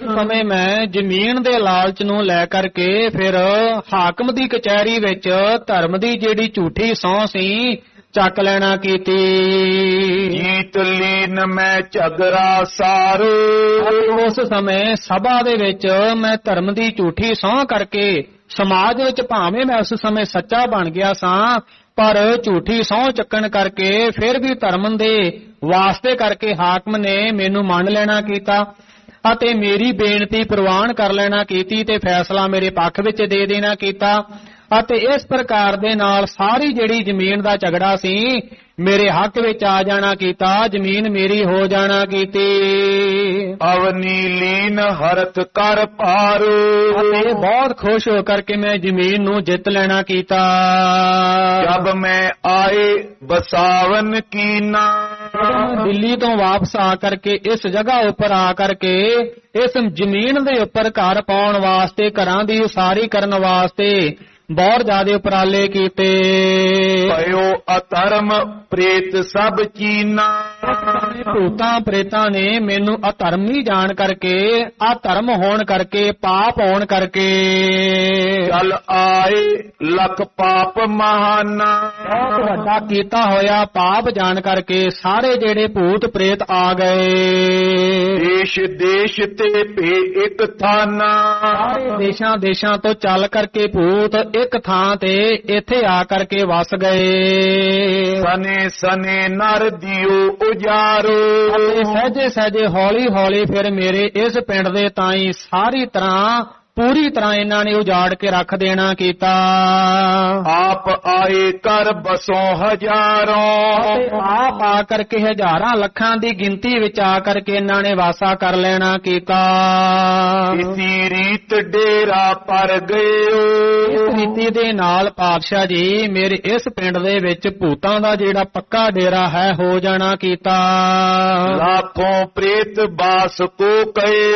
B: ਸਮੇਂ ਮੈਂ ਜ਼ਮੀਨ ਦੇ ਲਾਲਚ ਨੂੰ ਲੈ ਕਰਕੇ ਫਿਰ ਹਾਕਮ ਦੀ ਕਚਹਿਰੀ ਵਿੱਚ ਧਰਮ ਦੀ ਜਿਹੜੀ ਝੂਠੀ ਸਹੁੰ ਸੀ ਚੱਕ ਲੈਣਾ ਕੀਤੀ।
A: ਜੀਤ ਲੀਨ ਮੈਂ ਝਗੜਾ ਸਾਰ,
B: ਉਸ ਸਮੇਂ ਸਭਾ ਦੇ ਵਿੱਚ ਮੈਂ ਧਰਮ ਦੀ ਝੂਠੀ ਸਹੁੰ ਕਰਕੇ ਸਮਾਜ ਵਿੱਚ ਭਾਵੇਂ ਮੈਂ ਉਸ ਸਮੇਂ ਸੱਚਾ ਬਣ ਗਿਆ ਸਾਂ, ਪਰ ਝੂਠੀ ਸਹੁੰ ਚੱਕਣ ਕਰਕੇ ਫਿਰ ਵੀ ਧਰਮ ਦੇ ਵਾਸਤੇ ਕਰਕੇ ਹਾਕਮ ਨੇ ਮੈਨੂੰ ਮੰਨ ਲੈਣਾ ਕੀਤਾ ਅਤੇ ਮੇਰੀ ਬੇਨਤੀ ਪ੍ਰਵਾਨ ਕਰ ਲੈਣਾ ਕੀਤੀ ਤੇ ਫੈਸਲਾ ਮੇਰੇ ਪੱਖ ਵਿੱਚ ਦੇ ਦੇਣਾ ਕੀਤਾ। ਅਤੇ ਇਸ ਪ੍ਰਕਾਰ ਦੇ ਨਾਲ ਸਾਰੀ ਜਿਹੜੀ ਜ਼ਮੀਨ ਦਾ ਝਗੜਾ ਸੀ ਮੇਰੇ ਹੱਕ ਵਿੱਚ ਆ ਜਾਣਾ ਕੀਤਾ, ਜ਼ਮੀਨ ਮੇਰੀ ਹੋ ਜਾਣਾ ਕੀਤੀ।
A: ਅਵਨੀ ਲੀਨ ਹਰਤ ਕਰ ਪਾਰ,
B: ਅਤੇ ਬਹੁਤ ਖੁਸ਼ ਹੋ ਕਰਕੇ ਮੈਂ ਜ਼ਮੀਨ ਨੂੰ ਜਿੱਤ ਲੈਣਾ ਕੀਤਾ।
A: ਜਬ ਮੈਂ ਆਏ ਬਸਾਵਨ ਕੀਨਾ,
B: ਦਿੱਲੀ ਤੋਂ ਵਾਪਸ ਆ ਕਰਕੇ ਇਸ ਜਗ੍ਹਾ ਉੱਪਰ ਆ ਕਰਕੇ ਇਸ ਜ਼ਮੀਨ ਦੇ ਉੱਪਰ ਘਰ ਪਾਉਣ ਵਾਸਤੇ, ਘਰਾਂ ਦੀ ਉਸਾਰੀ ਕਰਨ ਵਾਸਤੇ ਬਹੁਤ ਜ਼ਿਆਦਾ ਉਪਰਾਲੇ ਕੀਤੇ।
A: ਭਇਓ ਅਧਰਮ ਪ੍ਰੇਤ ਸਭ ਚੀਨਾ,
B: ਭੂਤਾਂ ਪ੍ਰੇਤਾਂ ਨੇ ਮੈਨੂੰ ਅਧਰਮੀ ਜਾਣ ਕਰਕੇ, ਅਧਰਮ ਹੋਣ ਕਰਕੇ, ਪਾਪ ਹੋਣ ਕਰਕੇ
A: ਚਲ ਆਏ ਲਖ ਪਾਪ ਮਹਾਨਾ,
B: ਬਹੁਤ ਵੱਡਾ ਕੀਤਾ ਹੋਇਆ ਪਾਪ ਜਾਣ ਕਰਕੇ ਸਾਰੇ ਜਿਹੜੇ ਭੂਤ ਪ੍ਰੇਤ ਆ ਗਏ।
A: ਦੇਸ਼ ਦੇਸ਼ ਤੇ ਭੇ ਇੱਕ ਥਾਨਾ,
B: ਸਾਰੇ ਦੇਸ਼ਾਂ ਦੇਸ਼ਾਂ ਤੋਂ ਚੱਲ ਕਰਕੇ ਭੂਤ ਇੱਕ ਥਾਂ ਤੇ ਇੱਥੇ ਆ ਕਰਕੇ ਵਸ ਗਏ।
A: ਸਨੇ ਸਨੇ ਨਰ ਦਿਓ ਉਜਾਰੋ,
B: ਅਤੇ ਸਹਿਜੇ ਸਹਿਜੇ ਹੌਲੀ ਹੌਲੀ ਫਿਰ ਮੇਰੇ ਇਸ ਪਿੰਡ ਦੇ ਤਾਈਂ ਸਾਰੀ ਤਰ੍ਹਾਂ ਪੂਰੀ ਤਰ੍ਹਾਂ ਇਹਨਾਂ ਨੇ ਉਜਾੜ ਕੇ ਰੱਖ ਦੇਣਾ ਕੀਤਾ।
A: ਆਪ ਆਏ ਕਰ ਬਸੋਂ ਹਜ਼ਾरों,
B: ਆਪ ਆ ਕਰਕੇ ਹਜ਼ਾਰਾਂ ਲੱਖਾਂ ਦੀ ਗਿਣਤੀ ਵਿੱਚ ਆ ਕਰਕੇ ਇਹਨਾਂ ਨੇ ਵਾਸਾ ਕਰ ਲੈਣਾ ਕੀਤਾ।
A: ਇਸੀ ਰੀਤ ਡੇਰਾ ਪਰ ਗਏ,
B: ਇਸ ਰੀਤੀ ਦੇ ਨਾਲ ਪਾਤਸ਼ਾਹ ਜੀ ਮੇਰੇ ਇਸ ਪਿੰਡ ਦੇ ਵਿੱਚ ਭੂਤਾਂ ਦਾ ਜਿਹੜਾ ਪੱਕਾ ਡੇਰਾ ਹੈ ਹੋ ਜਾਣਾ ਕੀਤਾ।
A: ਲਾਖੋਂ ਪ੍ਰੇਤ ਬਾਸ ਕੋ ਕਏ,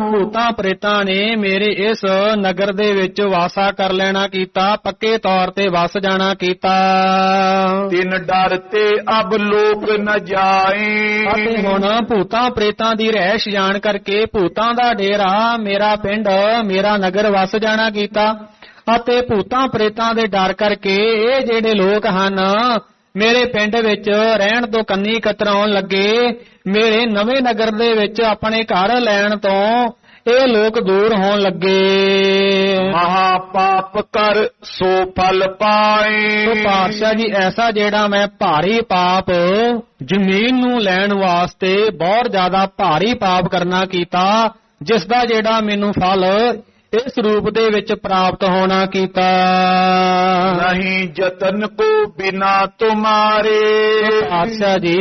B: ਭੂਤਾਂ ਪ੍ਰੇਤਾਂ ਨੇ ਮੇਰੇ ਇਸ ਨਗਰ ਦੇ ਵਿੱਚ ਵਾਸਾ ਕਰ ਲੈਣਾ ਕੀਤਾ, ਪੱਕੇ ਤੌਰ ਤੇ ਵਸ ਜਾਣਾ ਕੀਤਾ।
A: ਤਿਨ ਡਰ ਤੇ ਅਬ ਲੋਕ ਨ ਜਾਏ,
B: ਅਤੇ ਹੁਣ ਭੂਤਾਂ ਪ੍ਰੇਤਾਂ ਦੀ ਰਹਿਸ਼ ਜਾਣ ਕਰਕੇ ਭੂਤਾਂ ਦਾ ਡੇਰਾ, ਮੇਰਾ ਪਿੰਡ, ਮੇਰਾ ਨਗਰ ਵਸ ਜਾਣਾ ਕੀਤਾ। ਅਤੇ ਭੂਤਾਂ ਪ੍ਰੇਤਾਂ ਦੇ ਡਰ ਕਰਕੇ ਇਹ ਜਿਹੜੇ ਲੋਕ ਹਨ ਮੇਰੇ ਪਿੰਡ ਵਿੱਚ ਰਹਿਣ ਤੋਂ ਕੰਨੀ ਕਤਰਾਉਣ ਲੱਗੇ। ਮੇਰੇ ਨਵੇਂ ਨਗਰ ਦੇ ਵਿੱਚ ਆਪਣੇ ਘਰ ਲੈਣ ਤੋਂ ਇਹ ਲੋਕ ਦੂਰ ਹੋਣ ਲੱਗੇ।
A: ਮਹਾ ਪਾਪ ਕਰ ਸੋ ਫਲ ਪਾਏ।
B: ਤੋ ਪਾਤਸ਼ਾਹ ਜੀ ਐਸਾ ਜਿਹੜਾ ਮੈਂ ਭਾਰੀ ਪਾਪ ਜ਼ਮੀਨ ਨੂੰ ਲੈਣ ਵਾਸਤੇ ਬਹੁਤ ਜ਼ਿਆਦਾ ਭਾਰੀ ਪਾਪ ਕਰਨਾ ਕੀਤਾ, ਜਿਸ ਦਾ ਜਿਹੜਾ ਮੈਨੂੰ ਫਲ ਇਸ ਰੂਪ ਦੇ ਵਿੱਚ ਪ੍ਰਾਪਤ ਹੋਣਾ ਕੀਤਾ।
A: ਨਹੀਂ ਜਤਨ ਕੋ ਬਿਨਾ ਤੁਮਾਰੇ।
B: ਪਾਤਸ਼ਾਹ ਜੀ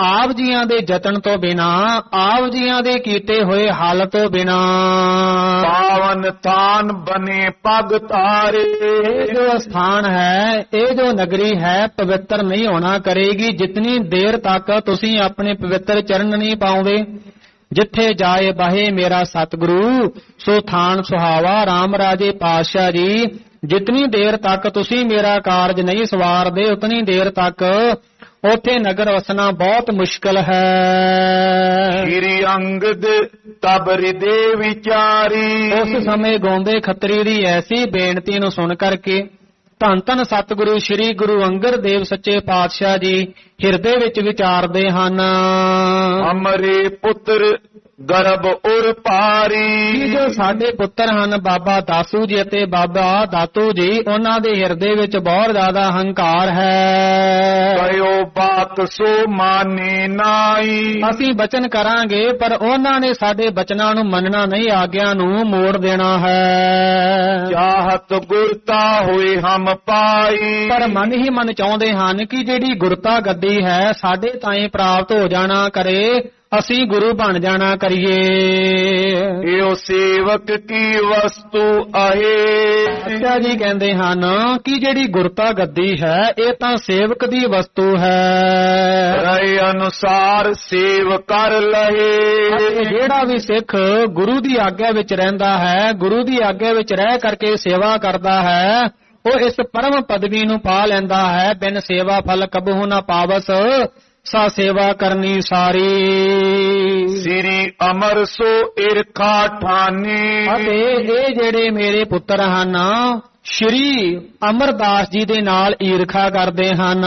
B: ਆਪ ਜੀਆਂ ਦੇ ਯਤਨ ਤੋਂ ਬਿਨਾ, ਆਪ ਜੀਆਂ ਦੇ ਕੀਤੇ ਹੋਏ ਹੱਲ ਤੋਂ ਬਿਨਾ
A: ਪਾਵਨ ਥਾਨ ਬਨੇ ਪਗ ਤਾਰੇ।
B: ਇਹ ਜੋ ਸਥਾਨ ਹੈ, ਇਹ ਜੋ ਨਗਰੀ ਹੈ, ਪਵਿੱਤਰ ਨਹੀਂ ਹੋਣਾ ਕਰੇਗੀ ਜਿਤਨੀ ਦੇਰ ਤੱਕ ਤੁਸੀਂ ਆਪਣੇ ਪਵਿੱਤਰ ਚਰਨ ਨਹੀਂ ਪਾਉਂਦੇ। ਜਿੱਥੇ ਜਾਏ ਬਹੇ ਮੇਰਾ ਸਤਿਗੁਰੂ ਸੋ ਥਾਨ ਸੁਹਾਵਾ। ਰਾਮ ਰਾਜੇ ਪਾਤਸ਼ਾਹ ਜੀ ਜਿਤਨੀ ਦੇਰ ਤੱਕ ਤੁਸੀਂ ਮੇਰਾ ਕਾਰਜ ਨਹੀਂ ਸਵਾਰਦੇ, ਉਤਨੀ ਦੇਰ ਤੱਕ ਉੱਥੇ ਨਗਰ ਵਸਣਾ ਬਹੁਤ ਮੁਸ਼ਕਲ ਹੈ।
A: ਸ਼੍ਰੀ ਅੰਗਦ ਤਬ ਹਿਰਦੇ ਵਿਚਾਰੀ।
B: ਉਸ ਸਮੇਂ ਗਾਉਂਦੇ ਖੱਤਰੀ ਦੀ ਐਸੀ ਬੇਨਤੀ ਨੂੰ ਸੁਣ ਕਰਕੇ ਧੰਨ ਧੰਨ ਸਤਿਗੁਰੂ ਸ੍ਰੀ ਗੁਰੂ ਅੰਗਦ ਦੇਵ ਸੱਚੇ ਪਾਤਸ਼ਾਹ ਜੀ ਹਿਰਦੇ ਵਿੱਚ ਵਿਚਾਰਦੇ ਹਨ।
A: ਅਮਰੇ ਪੁੱਤਰ ਗਰਭ ਉਰ ਪਾਰੀ।
B: ਜੋ ਸਾਡੇ ਪੁੱਤਰ ਹਨ ਬਾਬਾ ਦਾਸੂ ਜੀ ਅਤੇ ਬਾਬਾ ਦਾਤੂ ਜੀ, ਉਹਨਾਂ ਦੇ ਹਿਰਦੇ ਵਿੱਚ ਬਹੁਤ ਜ਼ਿਆਦਾ ਹੰਕਾਰ ਹੈ।
A: ਕਯੋ ਬਾਤ ਸੋ ਮਾਨੇ ਨਾਈ।
B: ਅਸੀਂ ਬਚਨ ਕਰਾਂਗੇ ਪਰ ਉਹਨਾਂ ਨੇ ਸਾਡੇ ਬਚਨਾਂ ਨੂੰ ਮੰਨਣਾ ਨਹੀਂ, ਆਗਿਆ ਨੂੰ ਮੋੜ ਦੇਣਾ ਹੈ।
A: ਚਾਹਤ ਗੁਰਤਾ ਹੋਏ ਹਮ ਪਾਈ।
B: ਪਰ ਮਨ ਹੀ ਮਨ ਚਾਹੁੰਦੇ ਹਨ ਕਿ ਜਿਹੜੀ ਗੁਰਤਾ ਗੱਦੀ ਹੈ ਸਾਡੇ ਤਾਈਂ ਪ੍ਰਾਪਤ ਹੋ ਜਾਣਾ ਕਰੇ, ਅਸੀਂ ਗੁਰੂ ਬਣ ਜਾਣਾ ਕਰੀਏ।
A: ਇਹੋ ਸੇਵਕ ਕੀ ਵਸਤੂ ਆਏ।
B: ਅੱਛਾ ਜੀ ਕਹਿੰਦੇ ਹਨ ਕਿ ਜਿਹੜੀ ਗੁਰਤਾ ਗੱਦੀ ਹੈ ਇਹ ਤਾਂ ਸੇਵਕ ਦੀ ਵਸਤੂ ਹੈ।
A: ਰਾਏ ਅਨੁਸਾਰ ਸੇਵ ਕਰ ਲਹੇ।
B: ਜਿਹੜਾ ਵੀ ਸਿੱਖ ਗੁਰੂ ਦੀ ਆਗਿਆ ਵਿੱਚ ਰਹਿੰਦਾ ਹੈ, ਗੁਰੂ ਦੀ ਆਗਿਆ ਵਿੱਚ ਰਹਿ ਕਰਕੇ ਸੇਵਾ ਕਰਦਾ ਹੈ, ਉਹ ਇਸ ਪਰਮ ਪਦਵੀ ਨੂੰ ਪਾ ਲੈਂਦਾ ਹੈ। ਬਿਨ ਸੇਵਾ ਫਲ ਕਬਹੂ ਨਾ ਪਾਵਸ, ਸਾ ਸੇਵਾ ਕਰਨੀ ਸਾਰੀ।
A: ਸ੍ਰੀ ਅਮਰ ਸੋ ਇਰਖਾ ਠਾਨੀ।
B: ਅਤੇ ਇਹ ਜਿਹੜੇ ਮੇਰੇ ਪੁੱਤਰ ਹਨ ਸ਼੍ਰੀ ਅਮਰਦਾਸ ਜੀ ਦੇ ਨਾਲ ਈਰਖਾ ਕਰਦੇ ਹਨ।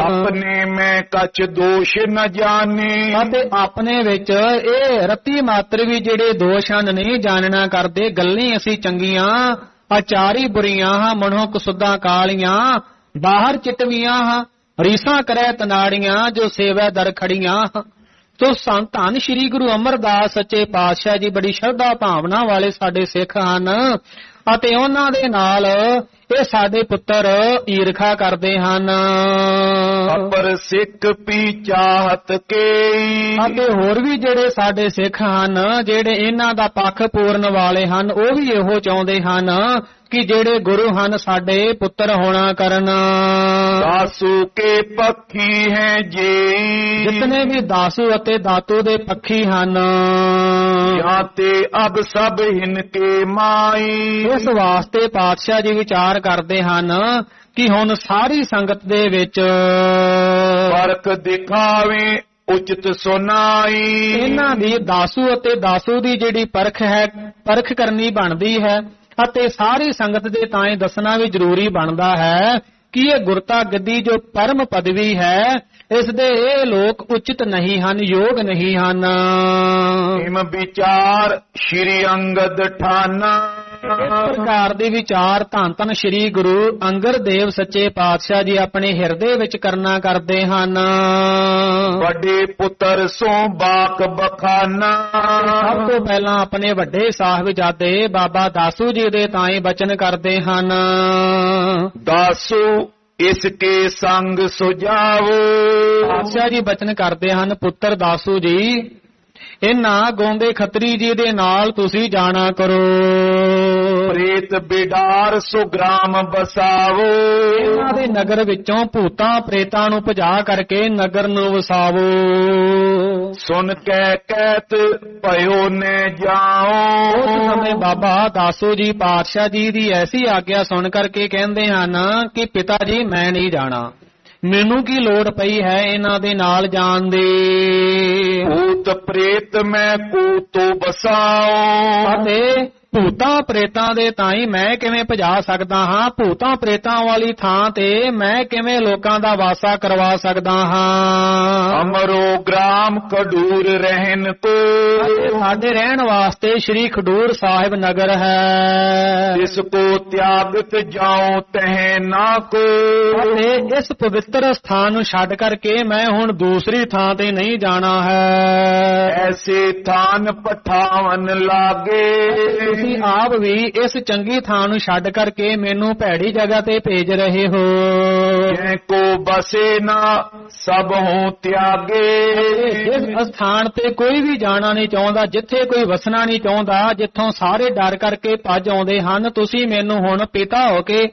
A: ਆਪਣੇ ਮੈਂ ਕਛ ਦੋਸ਼ ਨ ਜਾਣੇ।
B: ਅਤੇ ਆਪਣੇ ਵਿੱਚ ਇਹ ਰੱਤੀ ਮਾਤਰ ਵੀ ਜਿਹੜੇ ਦੋਸ਼ ਹਨ ਨਹੀਂ ਜਾਣਨਾ ਕਰਦੇ। ਗੱਲਾਂ ਅਸੀਂ ਚੰਗੀਆਂ, ਆਚਾਰੀ ਬੁਰੀਆਂ ਹਾਂ, ਮਨੋਂ ਕੁਸੁੱਧਾਂ ਕਾਲੀਆਂ, ਬਾਹਰ ਚਿਤਵੀਆਂ ਹਾਂ, ਰੀਸਾਂ ਕਰੈ ਤਨਾੜੀਆਂ, ਜੋ ਸੇਵੈ ਦਰ ਖੜੀਆਂ। ਤੋ ਧੰਨ ਸ਼੍ਰੀ ਗੁਰੂ ਅਮਰਦਾਸ ਸੱਚੇ ਪਾਤਸ਼ਾਹ ਜੀ ਬੜੀ ਸ਼ਰਧਾ ਭਾਵਨਾ ਵਾਲੇ ਸਾਡੇ ਸਿੱਖ ਹਨ ਅਤੇ ਉਹਨਾਂ ਦੇ ਨਾਲ ਇਹ ਸਾਡੇ ਪੁੱਤਰ ਈਰਖਾ ਕਰਦੇ ਹਨ।
A: ਅਪਰ ਸਿੱਖ ਪੀ ਚਾਹਤ ਕੇ।
B: ਅਤੇ ਹੋਰ ਵੀ ਜਿਹੜੇ ਸਾਡੇ ਸਿੱਖ ਹਨ ਜਿਹੜੇ ਇਹਨਾਂ ਦਾ ਪੱਖ ਪੂਰਨ ਵਾਲੇ ਹਨ, ਉਹ ਵੀ ਇਹੋ ਚਾਹੁੰਦੇ ਹਨ ਕਿ ਜਿਹੜੇ ਗੁਰੂ ਹਨ ਸਾਡੇ ਪੁੱਤਰ ਹੋਣਾ ਕਰਨ।
A: ਦਾਸੂ ਕੇ ਪੱਖੀ ਹੈ ਜੀ।
B: ਜਿਤਨੇ ਵੀ ਦਾਸੂ ਅਤੇ ਦਾਤੂ ਦੇ ਪੱਖੀ ਹਨ,
A: ਜਾਂ ਤੇ ਅਬ ਸਭ ਹਿਨ ਕੇ ਮਾਈ।
B: ਇਸ ਵਾਸਤੇ ਪਾਤਸ਼ਾਹ ਜੀ ਵਿਚਾਰ ਕਰਦੇ ਹਨ ਕਿ ਹੁਣ ਸਾਰੀ ਸੰਗਤ ਦੇ ਵਿੱਚ
A: ਫਰਕ ਦਿਖਾਵੇ ਉਚਿਤ ਸੁਨਾਈ।
B: ਇਹਨਾਂ ਦੀ ਦਾਸੂ ਅਤੇ ਦਾਸੂ ਦੀ ਜਿਹੜੀ ਪਰਖ ਹੈ, ਪਰਖ ਕਰਨੀ ਬਣਦੀ ਹੈ ਅਤੇ ਸਾਰੀ ਸੰਗਤ ਦੇ ਤਾਈਂ ਦੱਸਣਾ ਵੀ ਜ਼ਰੂਰੀ ਬਣਦਾ ਹੈ ਕਿ ਇਹ ਗੁਰਤਾ ਗੱਦੀ ਜੋ ਪਰਮ ਪਦਵੀ ਹੈ, ਇਸ ਦੇ ਇਹ ਲੋਕ ਉਚਿਤ ਨਹੀਂ ਹਨ, ਯੋਗ ਨਹੀਂ ਹਨ।
A: ਹਿਮ ਵਿਚਾਰ ਸ਼੍ਰੀ ਅੰਗਦ ਠਾਨਾ।
B: ਇਸ ਪ੍ਰਕਾਰ ਦੇ ਵਿਚਾਰ ਧੰਨ ਧੰਨ ਸ਼੍ਰੀ ਗੁਰੂ ਅੰਗਦ ਦੇਵ ਸੱਚੇ ਪਾਤਸ਼ਾਹ ਜੀ ਆਪਣੇ ਹਿਰਦੇ ਵਿੱਚ ਕਰਨਾ ਕਰਦੇ ਹਨ।
A: ਵੱਡੇ ਪੁੱਤਰ ਸੋ ਬਾਕ ਬਖਾਨਾ।
B: ਸਭ ਤੋਂ ਪਹਿਲਾਂ ਆਪਣੇ ਵੱਡੇ ਸਾਹਿਬਜ਼ਾਦੇ ਬਾਬਾ ਦਾਸੂ ਜੀ ਦੇ ਤਾਈਂ ਬਚਨ ਕਰਦੇ ਹਨ।
A: ਦਾਸੂ ਇਸ ਕੇ ਸੰਗ ਸੁਝਾਵੋ।
B: ਪਾਤਸ਼ਾਹ ਜੀ ਬਚਨ ਕਰਦੇ ਹਨ, ਪੁੱਤਰ ਦਾਸੂ ਜੀ ਇਹਨਾਂ ਗਾਉਂਦੇ ਖੱਤਰੀ ਜੀ ਦੇ ਨਾਲ ਤੁਸੀਂ ਜਾਣਾ ਕਰੋ।
A: ਪ੍ਰੇਤ ਬਿਡਾਰ ਸੁਗ੍ਰਾਮ ਬਸਾਵੋ।
B: ਇਹਨਾਂ ਦੇ ਨਗਰ ਵਿੱਚੋਂ ਭੂਤਾਂ ਪ੍ਰੇਤਾਂ ਨੂੰ ਭਜਾ ਕਰਕੇ ਨਗਰ ਨੂੰ ਵਸਾਵੋ।
A: ਸੁਨ ਕੇ ਕਹਿਤ ਭਇਓ ਨੇ ਜਾਓ।
B: ਉਸ ਸਮੇਂ ਬਾਬਾ ਦਾਸੂ ਜੀ ਪਾਤਸ਼ਾਹ ਜੀ ਦੀ ਐਸੀ ਆਗਿਆ ਸੁਣ ਕਰਕੇ ਕਹਿੰਦੇ ਹਨ ਕਿ ਪਿਤਾ ਜੀ ਮੈਂ ਨਹੀਂ ਜਾਣਾ, ਮੈਨੂੰ ਕੀ ਲੋੜ ਪਈ ਹੈ ਇਹਨਾਂ ਦੇ ਨਾਲ ਜਾਣ ਦੀ। ਭੂਤ
A: ਪ੍ਰੇਤ ਮੈਂ ਕੂਤੋ ਬਸਾਓ।
B: ਅਤੇ ਭੂਤਾਂ ਪ੍ਰੇਤਾਂ ਦੇ ਤਾਈਂ ਮੈਂ ਕਿਵੇਂ ਭਜਾ ਸਕਦਾ ਹਾਂ, ਭੂਤਾਂ ਪ੍ਰੇਤਾਂ ਵਾਲੀ ਥਾਂ ਤੇ ਮੈਂ ਕਿਵੇਂ ਲੋਕਾਂ ਦਾ ਵਾਸਾ ਕਰਵਾ ਸਕਦਾ ਹਾਂ।
A: ਅਮਰੋ ਗ੍ਰਾਮ ਖਡੂਰ ਰਹਿਨ ਕੋ,
B: ਸਾਡੇ ਰਹਿਣ ਵਾਸਤੇ ਸ਼੍ਰੀ ਖਡੂਰ ਸਾਹਿਬ ਨਗਰ ਹੈ।
A: ਇਸ ਕੋ ਤਿਆਗਤ ਜਾਉ ਤਹਿ ਨਾ ਕੋ,
B: ਅਤੇ ਇਸ ਪਵਿੱਤਰ ਸਥਾਨ ਨੂੰ ਛੱਡ ਕਰਕੇ ਮੈਂ ਹੁਣ ਦੂਸਰੀ ਥਾਂ ਤੇ ਨਹੀਂ ਜਾਣਾ ਹੈ।
A: ਐਸੇ ਥਾਨ ਪਠਾਵਨ ਲਾਗੇ,
B: ਤੁਸੀਂ ਆਪ ਵੀ ਇਸ ਚੰਗੀ ਥਾਂ ਨੂੰ ਛੱਡ ਕਰਕੇ ਮੈਨੂੰ ਭੈੜੀ ਜਗ੍ਹਾ ਤੇ ਭੇਜ ਰਹੇ ਹੋ।
A: ਜੈ ਕੋ ਬਸੇ ਨਾ ਸਭ ਹੋਂ ਤਿਆਗੇ,
B: ਜਿਸ ਸਥਾਨ ਤੇ ਕੋਈ ਵੀ ਜਾਣਾ ਨਹੀਂ ਚਾਹੁੰਦਾ, ਜਿੱਥੇ ਕੋਈ ਵਸਣਾ ਨਹੀਂ ਚਾਹੁੰਦਾ, ਜਿੱਥੋਂ ਸਾਰੇ ਡਰ ਕਰਕੇ ਭੱਜ ਆਉਂਦੇ ਹਨ, ਤੁਸੀਂ ਮੈਨੂੰ ਹੁਣ ਪਿਤਾ ਹੋ ਕੇ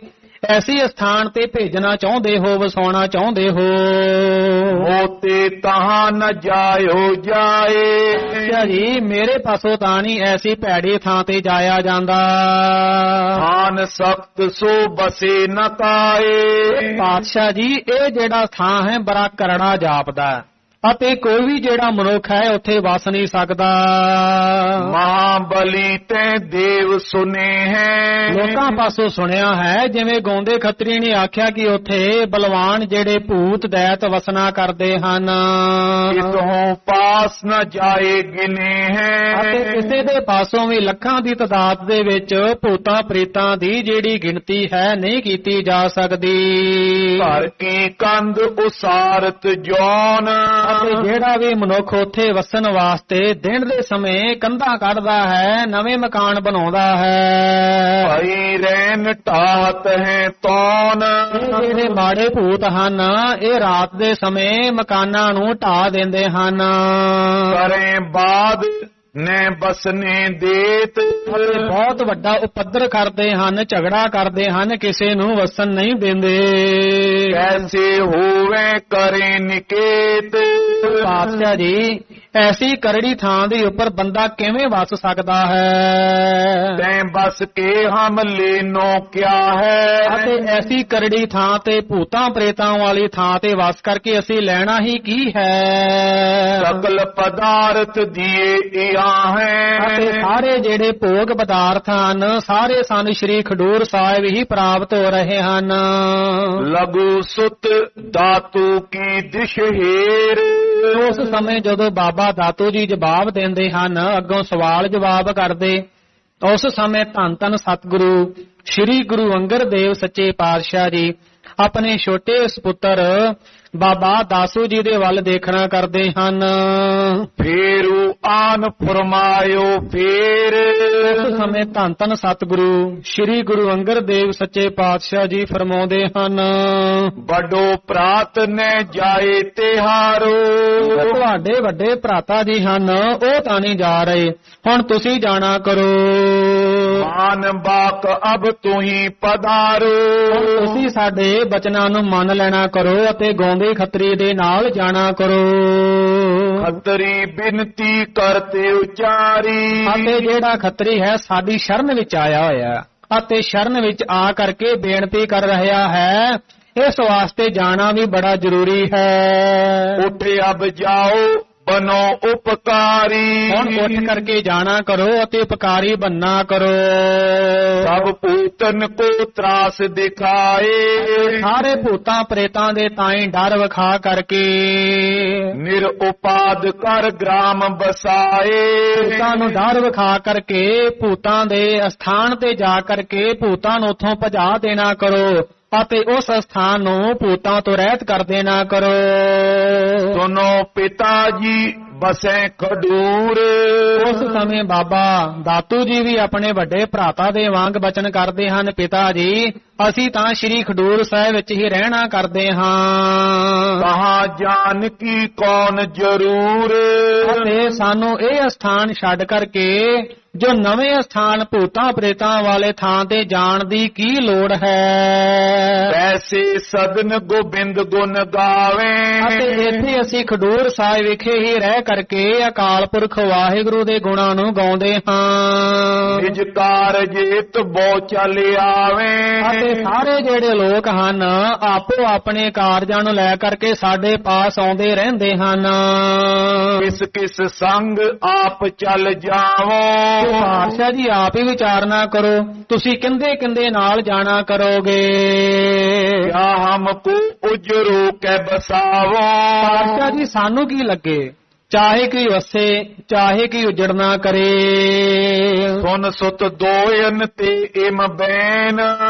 B: ਐਸੀ ਸਥਾਨ ਤੇ ਭੇਜਣਾ ਚਾਹੁੰਦੇ ਹੋ, ਵਸਾਉਣਾ ਚਾਹੁੰਦੇ ਹੋ।
A: ਮੋਤੇ ਤਹਾਂ ਨ ਜਾਇਓ ਜਾਏ,
B: ਅੱਛਾ ਜੀ, ਮੇਰੇ ਪਾਸੋਂ ਤਾਂ ਨਹੀਂ ਐਸੀ ਭੈੜੀ ਥਾਂ ਤੇ ਜਾਇਆ ਜਾਂਦਾ।
A: ਥਾਨ ਸਖਤ ਸੋ ਬਸੇ ਨ ਕਾਏ,
B: ਪਾਤਸ਼ਾਹ ਜੀ ਇਹ ਜਿਹੜਾ ਥਾਂ ਹੈ ਬੜਾ ਕਰੜਾ ਜਾਪਦਾ ਹੈ ਅਤੇ ਕੋਈ ਵੀ ਜਿਹੜਾ ਮਨੁੱਖ ਹੈ ਉੱਥੇ ਵਸ ਨਹੀਂ ਸਕਦਾ।
A: ਮਹਾਬਲੀ ਤੈ ਦੇਵ ਸੁਨੇ ਹੈ,
B: ਲੋਕਾਂ ਪਾਸੋਂ ਸੁਣਿਆ ਹੈ, ਜਿਵੇਂ ਗਾਉਂਦੇ ਖੱਤਰੀ ਨੇ ਆਖਿਆ ਕਿ ਉੱਥੇ ਬਲਵਾਨ ਜਿਹੜੇ ਭੂਤ ਦੈਤ ਵਸਣਾ ਕਰਦੇ ਹਨ।
A: ਇਤੋਂ ਪਾਸ ਨ ਜਾਏ ਗਿਨੇ
B: ਅਤੇ
A: ਹੈ,
B: ਕਿਸੇ ਦੇ ਪਾਸੋਂ ਵੀ ਲੱਖਾਂ ਦੀ ਤਾਦਾਦ ਦੇ ਵਿੱਚ ਭੂਤਾਂ ਪ੍ਰੇਤਾਂ ਦੀ ਜਿਹੜੀ ਗਿਣਤੀ ਹੈ ਨਹੀਂ ਕੀਤੀ ਜਾ ਸਕਦੀ।
A: ਘਰ ਕੀ ਕੰਧ ਉਸਾਰਤ ਜੌਨ,
B: ਅਤੇ ਜਿਹੜਾ ਵੀ ਮਨੁੱਖ ਉੱਥੇ ਵਸਣ ਵਾਸਤੇ ਦਿਨ ਦੇ ਸਮੇਂ ਕੰਧਾਂ ਕੱਢਦਾ ਹੈ, ਨਵੇਂ ਮਕਾਨ ਬਣਾਉਂਦਾ ਹੈ।
A: ਭਾਈ ਰਹਿਨ ਢਾਤ ਹੈ ਤੌਨ,
B: ਇਹ ਜਿਹੜੇ ਮਾੜੇ ਭੂਤ ਹਨ ਇਹ ਰਾਤ ਦੇ ਸਮੇਂ ਮਕਾਨਾਂ ਨੂੰ ਢਾਹ ਦਿੰਦੇ ਹਨ।
A: ਕਰੇ ਬਾਦ ਨੇ ਬਸਨੇ ਦੇਤ,
B: ਬਹੁਤ ਵੱਡਾ ਉਪੱਦਰ ਕਰਦੇ ਹਨ, ਝਗੜਾ ਕਰਦੇ ਹਨ, ਕਿਸੇ ਨੂੰ ਵਸਣ ਨਹੀਂ ਦਿੰਦੇ।
A: ਕੈਸੇ ਹੋਵੇ ਕਰੇ ਨਿਕੇਤ,
B: ਪਾਤਸ਼ਾਹ ਜੀ ਐਸੀ ਕਰੜੀ ਥਾਂ ਦੇ ਉੱਪਰ ਬੰਦਾ ਕਿਵੇਂ ਵਸ ਸਕਦਾ ਹੈ?
A: ਤੈਂ ਬਸ ਕੇ ਹਮ ਲੈਨੋ ਕਿਆ ਹੈ,
B: ਅਤੇ ਐਸੀ ਕਰੜੀ ਥਾਂ ਤੇ ਭੂਤਾਂ ਪ੍ਰੇਤਾਂ ਵਾਲੀ ਥਾਂ ਤੇ ਵਸ ਕਰਕੇ ਅਸੀਂ ਲੈਣਾ ਹੀ ਕੀ ਹੈ?
A: ਸਕਲ ਪਦਾਰਥ ਦੀਏ ਇਆ
B: ਅਤੇ
A: ਹੈ,
B: ਸਾਰੇ ਜਿਹੜੇ ਭੋਗ ਪਦਾਰਥ ਹਨ ਸਾਰੇ ਸਾਨੂੰ ਸ਼੍ਰੀ ਖਡੂਰ ਸਾਹਿਬ ਹੀ ਪ੍ਰਾਪਤ ਹੋ ਰਹੇ ਹਨ।
A: ਲਘੂ ਸੁਤ ਦਾਤੂ ਕੀ ਦਿਸ਼ ਹੇਰ,
B: ਉਸ ਸਮੇਂ ਜਦੋਂ ਬਾਬਾ ਦਾਤੂ ਜੀ ਜਵਾਬ ਦਿੰਦੇ ਹਨ, ਅੱਗੋਂ ਸਵਾਲ ਜਵਾਬ ਕਰਦੇ, ਉਸ ਸਮੇਂ ਧੰਨ ਧੰਨ ਸਤਿਗੁਰੂ ਸ਼੍ਰੀ ਗੁਰੂ ਅੰਗਦ ਦੇਵ ਸੱਚੇ ਪਾਤਸ਼ਾਹ ਜੀ ਆਪਣੇ ਛੋਟੇ ਸੁਪੁੱਤਰ ਬਾਬਾ ਦਾਸੂ ਜੀ ਦੇ ਵੱਲ ਦੇਖਣਾ ਕਰਦੇ ਹਨ।
A: ਫੇਰੂ ਆਨ ਫਰਮਾਇਓ ਫੇਰ,
B: ਉਸ ਸਮੇਂ ਧੰਨ ਧੰਨ ਸਤਿਗੁਰੂ ਸ਼੍ਰੀ ਗੁਰੂ ਅੰਗਦ ਦੇਵ ਸੱਚੇ ਪਾਤਸ਼ਾਹ ਜੀ ਫਰਮਾਉਂਦੇ ਹਨ,
A: ਵੱਡੋ ਪ੍ਰਾਤ ਨੇ ਜਾਏ ਤਿਹਾਰੋ,
B: ਤੁਹਾਡੇ ਵੱਡੇ ਭਰਾਤਾ ਜੀ ਹਨ ਉਹ ਤਾਂ ਨਹੀਂ ਜਾ ਰਹੇ, ਹੁਣ ਤੁਸੀਂ ਜਾਣਾ ਕਰੋ।
A: ਮਾਨ ਬਾਕ ਅਬ ਤੁਹੀ ਪਧਾਰੋ,
B: ਤੁਸੀਂ ਸਾਡੇ ਬਚਨਾਂ ਨੂੰ ਮੰਨ ਲੈਣਾ ਕਰੋ ਅਤੇ ਗਾਉਂਦੇ ਖੱਤਰੀ ਦੇ ਨਾਲ ਜਾਣਾ ਕਰੋ।
A: ਖੱਤਰੀ ਬਿਨਤੀ ਕਰਤੇ ਉਚਾਰੀ,
B: ਅਤੇ ਜਿਹੜਾ ਖੱਤਰੀ ਹੈ ਸਾਡੀ ਸ਼ਰਨ ਵਿੱਚ ਆਇਆ ਹੋਇਆ ਅਤੇ ਸ਼ਰਨ ਵਿੱਚ ਆ ਕਰਕੇ ਬੇਨਤੀ ਕਰ ਰਿਹਾ ਹੈ, ਇਸ ਵਾਸਤੇ ਜਾਣਾ ਵੀ ਬੜਾ ਜ਼ਰੂਰੀ ਹੈ।
A: ਉੱਠ ਅਬ ਜਾਓ ਬਨੋ ਉਪਕਾਰੀ,
B: ਹੁਣ ਉੱਠ ਕਰਕੇ ਜਾਣਾ ਕਰੋ ਅਤੇ ਉਪਕਾਰੀ ਬੰਨਾ ਕਰੋ।
A: ਸਭ ਭੂਤਨ ਕੋ ਤਰਾਸ ਦਿਖਾਏ,
B: ਸਾਰੇ ਭੂਤਾਂ ਪ੍ਰੇਤਾਂ ਦੇ ਤਾਈਂ ਡਰ ਵਿਖਾ ਕਰਕੇ
A: ਨਿਰ ਉਪਾਦ ਕਰ ਗ੍ਰਾਮ ਬਸਾਏ,
B: ਭੂਤਾਂ ਨੂੰ ਡਰ ਵਿਖਾ ਕਰਕੇ ਭੂਤਾਂ ਦੇ ਅਸਥਾਨ ਤੇ ਜਾ ਕਰਕੇ ਭੂਤਾਂ ਨੂੰ ਉੱਥੋਂ ਭਜਾ ਦੇਣਾ ਕਰੋ ਅਤੇ ਉਸ ਸਥਾਨ ਨੂੰ ਭੂਤਾਂ ਤੋਂ ਰਹਿਤ ਕਰ ਦੇਣਾ ਕਰੋ।
A: ਸੁਨੋ ਪਿਤਾ ਜੀ ਬਸੈ ਖਡੂਰ,
B: ਉਸ ਸਮੇਂ ਬਾਬਾ ਦਾਤੂ ਜੀ ਵੀ ਆਪਣੇ ਵੱਡੇ ਭਰਾਤਾ ਦੇ ਵਾਂਗ ਬਚਨ ਕਰਦੇ ਹਨ, ਪਿਤਾ ਜੀ ਅਸੀਂ ਤਾਂ ਸ਼੍ਰੀ ਖਡੂਰ ਸਾਹਿਬ ਵਿੱਚ ਹੀ ਰਹਿਣਾ ਕਰਦੇ ਹਾਂ।
A: ਕਹਾਂ ਜਾਨ ਕੀ ਕੌਣ ਜ਼ਰੂਰ,
B: ਅਤੇ ਸਾਨੂੰ ਇਹ ਸਥਾਨ ਛੱਡ ਕਰਕੇ ਜੋ ਨਵੇਂ ਸਥਾਨ ਭੂਤਾਂ ਪ੍ਰੇਤਾਂ ਵਾਲੇ ਥਾਂ ਤੇ ਜਾਣ ਦੀ ਕੀ ਲੋੜ ਹੈ?
A: ਵੈਸੇ ਸਦਨ ਗੋਬਿੰਦ ਗੁਣ ਗਾਵੇ,
B: ਅਤੇ ਇੱਥੇ ਅਸੀਂ ਖਡੂਰ ਸਾਹਿਬ ਵਿਖੇ ਹੀ ਰਹਿ ਕਰਕੇ ਅਕਾਲ ਪੁਰਖ ਵਾਹਿਗੁਰੂ ਦੇ ਗੁਣਾਂ ਨੂੰ ਗਾਉਂਦੇ ਹਾਂ।
A: ਨਿਜ ਕਾਰਜ ਹਿਤ ਬਹੁ ਚੱਲ ਆਵੇ,
B: ਅਤੇ ਸਾਰੇ ਜਿਹੜੇ ਲੋਕ ਹਨ ਆਪੋ ਆਪਣੇ ਕਾਰਜਾਂ ਨੂੰ ਲੈ ਕਰਕੇ ਸਾਡੇ ਪਾਸ ਆਉਂਦੇ ਰਹਿੰਦੇ ਹਨ।
A: ਕਿਸ ਕਿਸ ਸੰਗ ਆਪ ਚੱਲ ਜਾਵੋ,
B: ਪਾਤਸ਼ਾਹ ਜੀ ਆਪ ਹੀ ਵਿਚਾਰਨਾ ਕਰੋ, ਤੁਸੀਂ ਕਿੰਦੇ ਕਿੰਦੇ ਨਾਲ ਜਾਣਾ ਕਰੋਗੇ।
A: ਕਿਆ ਹਮਕੋ ਉਜਰੋ ਕੈ ਬਸਾਵੋ।
B: ਪਾਤਸ਼ਾਹ ਜੀ ਸਾਨੂੰ ਕੀ ਲੱਗੇ, ਚਾਹੇ ਕੀ ਵਸੇ ਚਾਹੇ ਕੀ ਉਜੜਨਾ ਕਰੇ।
A: ਸੁਨ ਸੁਤ ਦੋਇਨ ਤੇ ਇਮ ਬੈਨ।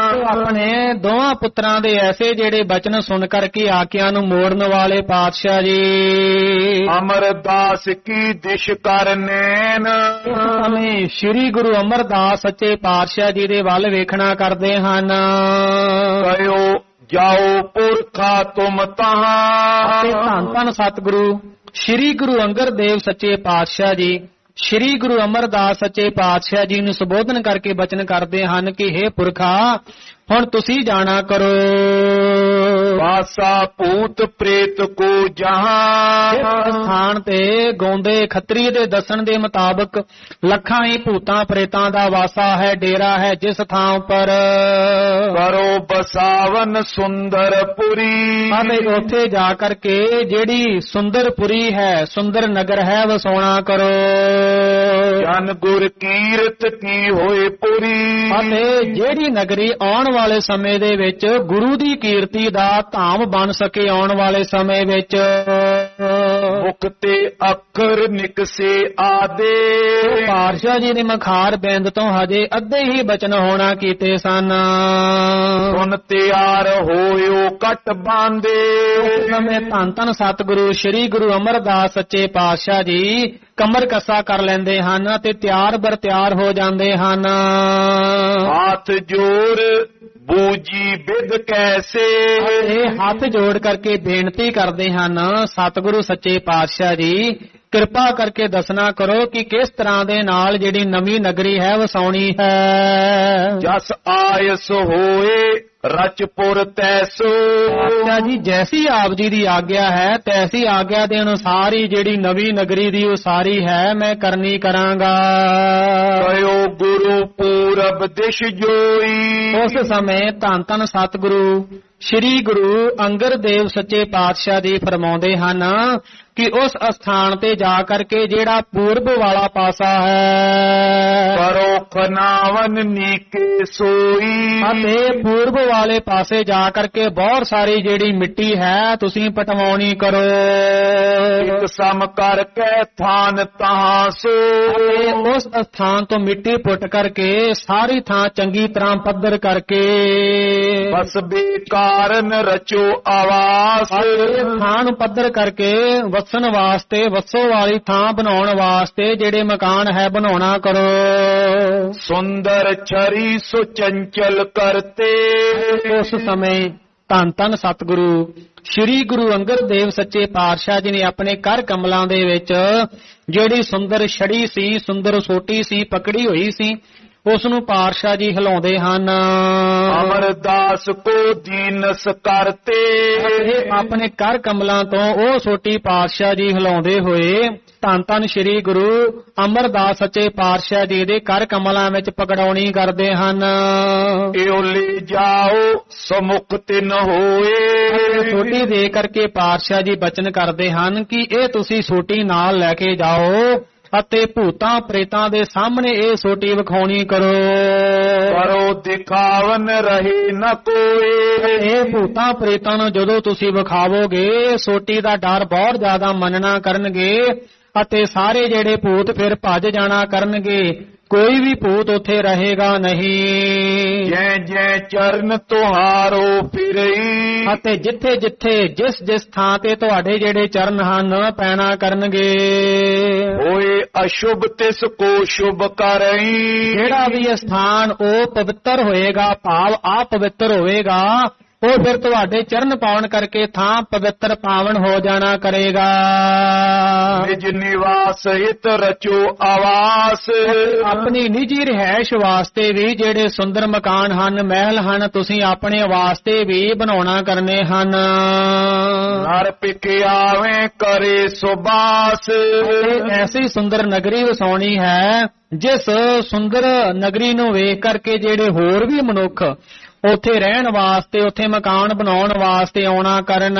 B: ਆਪਣੇ ਦੋਹਾਂ ਪੁੱਤਰਾਂ ਦੇ ਐਸੇ ਜਿਹੜੇ ਬਚਨ ਸੁਣ ਕਰਕੇ ਆਕਿਆਂ ਨੂੰ ਮੋੜਨ ਵਾਲੇ ਪਾਤਸ਼ਾਹ ਜੀ।
A: ਅਮਰਦਾਸ ਕੀ ਦਿਸ਼ ਕਰ ਨੈਣ।
B: ਸਮੇਂ ਸ੍ਰੀ ਗੁਰੂ ਅਮਰਦਾਸ ਸੱਚੇ ਪਾਤਸ਼ਾਹ ਜੀ ਦੇ ਵੱਲ ਵੇਖਣਾ ਕਰਦੇ ਹਨ।
A: ਕਹਿਓ ਜਾਓ ਪੁਰਖਾ ਤੁਮ ਤਹਾਂ।
B: ਧੰਨ ਧੰਨ ਸਤਿਗੁਰੂ ਸ੍ਰੀ ਗੁਰੂ ਅੰਗਦ ਦੇਵ ਸੱਚੇ ਪਾਤਸ਼ਾਹ ਜੀ ਸ੍ਰੀ ਗੁਰੂ ਅਮਰਦਾਸ ਸੱਚੇ ਪਾਤਸ਼ਾਹ ਜੀ ਨੂੰ ਸੰਬੋਧਨ ਕਰਕੇ ਬਚਨ ਕਰਦੇ ਹਨ ਕਿ हे ਪੁਰਖਾ ਹੁਣ ਤੁਸੀਂ ਜਾਣਾ ਕਰੋ।
A: ਵਾਸਾ ਭੂਤ ਪ੍ਰੇਤ ਕੋ ਜਹਾਂ।
B: ਸਥਾਨ ਤੇ ਗਾਉਂਦੇ ਖੱਤਰੀ ਦੇ ਦੱਸਣ ਦੇ ਮੁਤਾਬਕ ਲੱਖਾਂ ਹੀ ਭੂਤਾਂ ਪ੍ਰੇਤਾਂ ਦਾ ਵਾਸਾ ਹੈ, ਡੇਰਾ ਹੈ ਜਿਸ ਥਾਂ ਉੱਪਰ।
A: ਕਰੋ ਬਸਾਵਨ ਸੁੰਦਰਪੁਰੀ।
B: ਅਤੇ ਉੱਥੇ ਜਾ ਕਰਕੇ ਜਿਹੜੀ ਸੁੰਦਰਪੁਰੀ ਹੈ, ਸੁੰਦਰ ਨਗਰ ਹੈ, ਵਸਾਉਣਾ ਕਰੋ।
A: ਜਨ ਗੁਰ ਕੀਰਤ ਕੀ ਹੋਏ ਪੁਰੀ।
B: ਅਤੇ ਜਿਹੜੀ ਨਗਰੀ ਆਉਣ ਵਾਲੇ ਸਮੇਂ ਦੇ ਵਿੱਚ ਗੁਰੂ ਦੀ ਕੀਰਤੀ ਦਾ ਧਾਮ ਬਣ ਸਕੇ, ਆਉਣ ਵਾਲੇ ਸਮੇਂ ਵਿੱਚ।
A: ਮੁਖ ਤੇ ਅੱਖਰ ਨਿਕਸੇ ਆਦੇ।
B: ਪਾਤਸ਼ਾਹ ਜੀ ਨੇ ਮਖਾਰ ਬਿੰਦ ਤੋਂ ਹਜੇ ਅੱਧੇ ਹੀ ਬਚਨ ਹੋਣਾ ਕੀਤੇ ਸਨ।
A: ਸੁਨ ਤਿਆਰ ਹੋਇਓ ਕਟ ਬਾਂਦੇ।
B: ਸਮੇਂ ਧੰਨ ਧੰਨ ਸਤਿਗੁਰੂ ਸ੍ਰੀ ਗੁਰੂ ਅਮਰਦਾਸ ਸੱਚੇ ਪਾਤਸ਼ਾਹ ਜੀ ਕਮਰ ਕੱਸਾ ਕਰ ਲੈਂਦੇ ਹਨ ਅਤੇ ਤਿਆਰ ਬਰ ਤਿਆਰ ਹੋ ਜਾਂਦੇ ਹਨ।
A: ਹੱਥ ਜੋੜ ਬੂਜੀ ਬਿਦ ਕੈਸੇ।
B: ਇਹ ਹੱਥ ਜੋੜ ਕਰਕੇ ਬੇਨਤੀ ਕਰਦੇ ਹਨ, ਸਤਿਗੁਰੂ ਸੱਚੇ ਪਾਤਸ਼ਾਹ ਜੀ ਕਿਰਪਾ ਕਰਕੇ ਦੱਸਣਾ ਕਰੋ ਕਿ ਕਿਸ ਤਰ੍ਹਾਂ ਦੇ ਨਾਲ ਜਿਹੜੀ ਨਵੀਂ ਨਗਰੀ ਹੈ ਵਸਾਉਣੀ ਹੈ।
A: ਜਸ ਆਇਸ ਹੋਏ ਰਚਪੁਰ ਤੈਸੋ।
B: ਪਾਤਸ਼ਾਹ ਜੀ ਜੈਸੀ ਆਪ ਜੀ ਦੀ ਆਗਿਆ ਹੈ ਤੈਸੀ ਆਗਿਆ ਦੇ ਅਨੁਸਾਰ ਹੀ ਜਿਹੜੀ ਨਵੀਂ ਨਗਰੀ ਦੀ ਉਸਾਰੀ ਹੈ ਮੈਂ ਕਰਨੀ ਕਰਾਂਗਾ।
A: ਕਹਿਓ ਗੁਰੂ ਪੂਰਬ ਦਿਸ਼ ਜੋਈ।
B: ਉਸ ਸਮੇਂ ਧੰਨ ਧੰਨ ਸਤਿਗੁਰੂ ਸ੍ਰੀ ਗੁਰੂ ਅੰਗਦ ਦੇਵ ਸੱਚੇ ਪਾਤਸ਼ਾਹ ਜੀ ਫਰਮਾਉਂਦੇ ਹਨ ਕਿ ਉਸ ਅਸਥਾਨ ਤੇ ਜਾ ਕਰਕੇ ਜਿਹੜਾ ਪੂਰਬ ਵਾਲਾ ਪਾਸਾ ਹੈ।
A: ਕਰੋ ਖਨਾਵਨ ਨੀਕੇ ਸੋਈ।
B: ਅਤੇ ਪੂਰਬ ਵਾਲੇ ਪਾਸੇ ਜਾ ਕਰਕੇ ਬਹੁਤ ਸਾਰੀ ਜਿਹੜੀ ਮਿੱਟੀ ਹੈ ਤੁਸੀਂ ਪਟਵਾਉਣੀ ਕਰੋ।
A: ਇੱਕ ਸਮ ਕਰਕੇ ਥਾਨ ਤਹਾਂ ਸੋ।
B: ਉਸ ਸਥਾਨ ਤੋਂ ਮਿੱਟੀ ਪੁੱਟ ਕਰਕੇ ਸਾਰੀ ਥਾਂ ਚੰਗੀ ਤਰ੍ਹਾਂ ਪੱਧਰ ਕਰਕੇ
A: ਬਸ ਬੇਕਾਰਨ ਰਚੋ ਆਵਾਸ।
B: ਥਾਂ ਨੂੰ ਪੱਧਰ ਕਰਕੇ ਵਸਣ ਵਾਸਤੇ ਵਸੋ ਵਾਲੀ ਥਾਂ ਬਣਾਉਣ ਵਾਸਤੇ ਜਿਹੜੇ ਮਕਾਨ ਹੈ ਬਣਾਉਣਾ ਕਰੋ।
A: ਸੁੰਦਰ ਛਰੀ ਸੋ ਚੰਚਲ ਕਰਤੇ।
B: ਉਸ ਸਮੇਂ ਧੰਨ ਧੰਨ ਸਤਿਗੁਰੂ ਸ੍ਰੀ ਗੁਰੂ ਅੰਗਦ ਦੇਵ ਸੱਚੇ ਪਾਤਸ਼ਾਹ ਜੀ ਨੇ ਆਪਣੇ ਕਰ ਕਮਲਾਂ ਦੇ ਵਿੱਚ ਜਿਹੜੀ ਸੁੰਦਰ ਛੜੀ ਸੀ, ਸੁੰਦਰ ਸੋਟੀ ਸੀ, ਪਕੜੀ ਹੋਈ ਸੀ, ਉਸ ਨੂੰ ਪਾਤਸ਼ਾਹ ਜੀ ਹਿਲਾਉਂਦੇ ਹਨ।
A: ਅਮਰਦਾਸ ਕੋ ਦੀਨਸ ਕਰਤੇ।
B: ਆਪਣੇ ਕਰ ਕਮਲਾਂ ਤੋਂ ਉਹ ਸੋਟੀ ਪਾਤਸ਼ਾਹ ਜੀ ਹਿਲਾਉਂਦੇ ਹੋਏ ਧੰਨ ਧੰਨ ਸ੍ਰੀ ਗੁਰੂ ਅਮਰਦਾਸ ਸੱਚੇ ਪਾਤਸ਼ਾਹ ਜੀ ਦੇ ਕਰ ਕਮਲਾਂ ਵਿੱਚ ਪਕੜਾਉਣੀ ਕਰਦੇ ਹਨ।
A: ਏਉ ਲੈ ਜਾਓ ਸਮੁਖ ਤਿਨ ਹੋਏ।
B: ਸੋਟੀ ਦੇ ਕਰਕੇ ਪਾਤਸ਼ਾਹ ਜੀ ਬਚਨ ਕਰਦੇ ਹਨ ਕਿ ਇਹ ਤੁਸੀਂ ਸੋਟੀ ਨਾਲ ਲੈ ਕੇ ਜਾਓ ਅਤੇ ਭੂਤਾਂ ਪ੍ਰੇਤਾਂ ਦੇ ਸਾਹਮਣੇ ਇਹ ਸੋਟੀ ਵਿਖਾਉਣੀ ਕਰੋ।
A: ਕਰੋ ਦਿਖਾਵਨ ਰਹੇ ਨ ਕੋਏ।
B: ਇਹ ਭੂਤਾਂ ਪ੍ਰੇਤਾਂ ਨੂੰ ਜਦੋਂ ਤੁਸੀਂ ਵਿਖਾਵੋਗੇ ਸੋਟੀ ਦਾ ਡਰ ਬਹੁਤ ਜ਼ਿਆਦਾ ਮੰਨਣਾ ਕਰਨਗੇ ਅਤੇ ਸਾਰੇ ਜਿਹੜੇ ਭੂਤ ਫਿਰ ਭੱਜ ਜਾਣਾ ਕਰਨਗੇ, ਕੋਈ ਵੀ ਭੂਤ ਉੱਥੇ ਰਹੇਗਾ ਨਹੀਂ।
A: ਜੈ ਜੈ ਚਰਨ ਤੁਹਾਰੋ ਫਿਰਈ।
B: ਅਤੇ ਜਿੱਥੇ ਜਿੱਥੇ ਜਿਸ ਜਿਸ ਥਾਂ ਤੇ ਤੁਹਾਡੇ ਜਿਹੜੇ ਚਰਨ ਹਨ ਪੈਣਾ ਕਰਨਗੇ।
A: ਹੋਏ ਅਸ਼ੁਭ ਤਿਸ ਕੋ ਸ਼ੁਭ ਕਰਈ।
B: ਜਿਹੜਾ ਵੀ ਸਥਾਨ ਉਹ ਪਵਿੱਤਰ ਹੋਏਗਾ, ਭਾਵ ਆ ਪਵਿੱਤਰ ਹੋਵੇਗਾ, ਉਹ ਫਿਰ ਤੁਹਾਡੇ ਚਰਨ ਪਾਉਣ ਕਰਕੇ ਥਾਂ ਪਵਿੱਤਰ ਪਾਵਨ ਹੋ ਜਾਣਾ ਕਰੇਗਾ।
A: ਨਿਜ ਨਿਵਾਸ ਹਿਤ ਰਚੋ ਆਵਾਸ।
B: ਆਪਣੀ ਨਿੱਜੀ ਰਿਹਾਇਸ਼ ਵਾਸਤੇ ਵੀ ਜਿਹੜੇ ਸੁੰਦਰ ਮਕਾਨ ਹਨ, ਮਹਿਲ ਹਨ, ਤੁਸੀਂ ਆਪਣੇ ਵਾਸਤੇ ਵੀ ਬਣਾਉਣਾ ਕਰਨੇ ਹਨ।
A: ਨਰ ਪਿਕੇ ਆਵੇਂ ਕਰੇ ਸੁਬਾਸ।
B: ਐਸੀ ਸੁੰਦਰ ਨਗਰੀ ਵਸਾਉਣੀ ਹੈ ਜਿਸ ਸੁੰਦਰ ਨਗਰੀ ਨੂੰ ਵੇਖ ਕਰਕੇ ਜਿਹੜੇ ਹੋਰ ਵੀ ਮਨੁੱਖ ਉੱਥੇ ਰਹਿਣ ਵਾਸਤੇ, ਉੱਥੇ ਮਕਾਨ ਬਣਾਉਣ ਵਾਸਤੇ ਆਉਣਾ ਕਰਨ।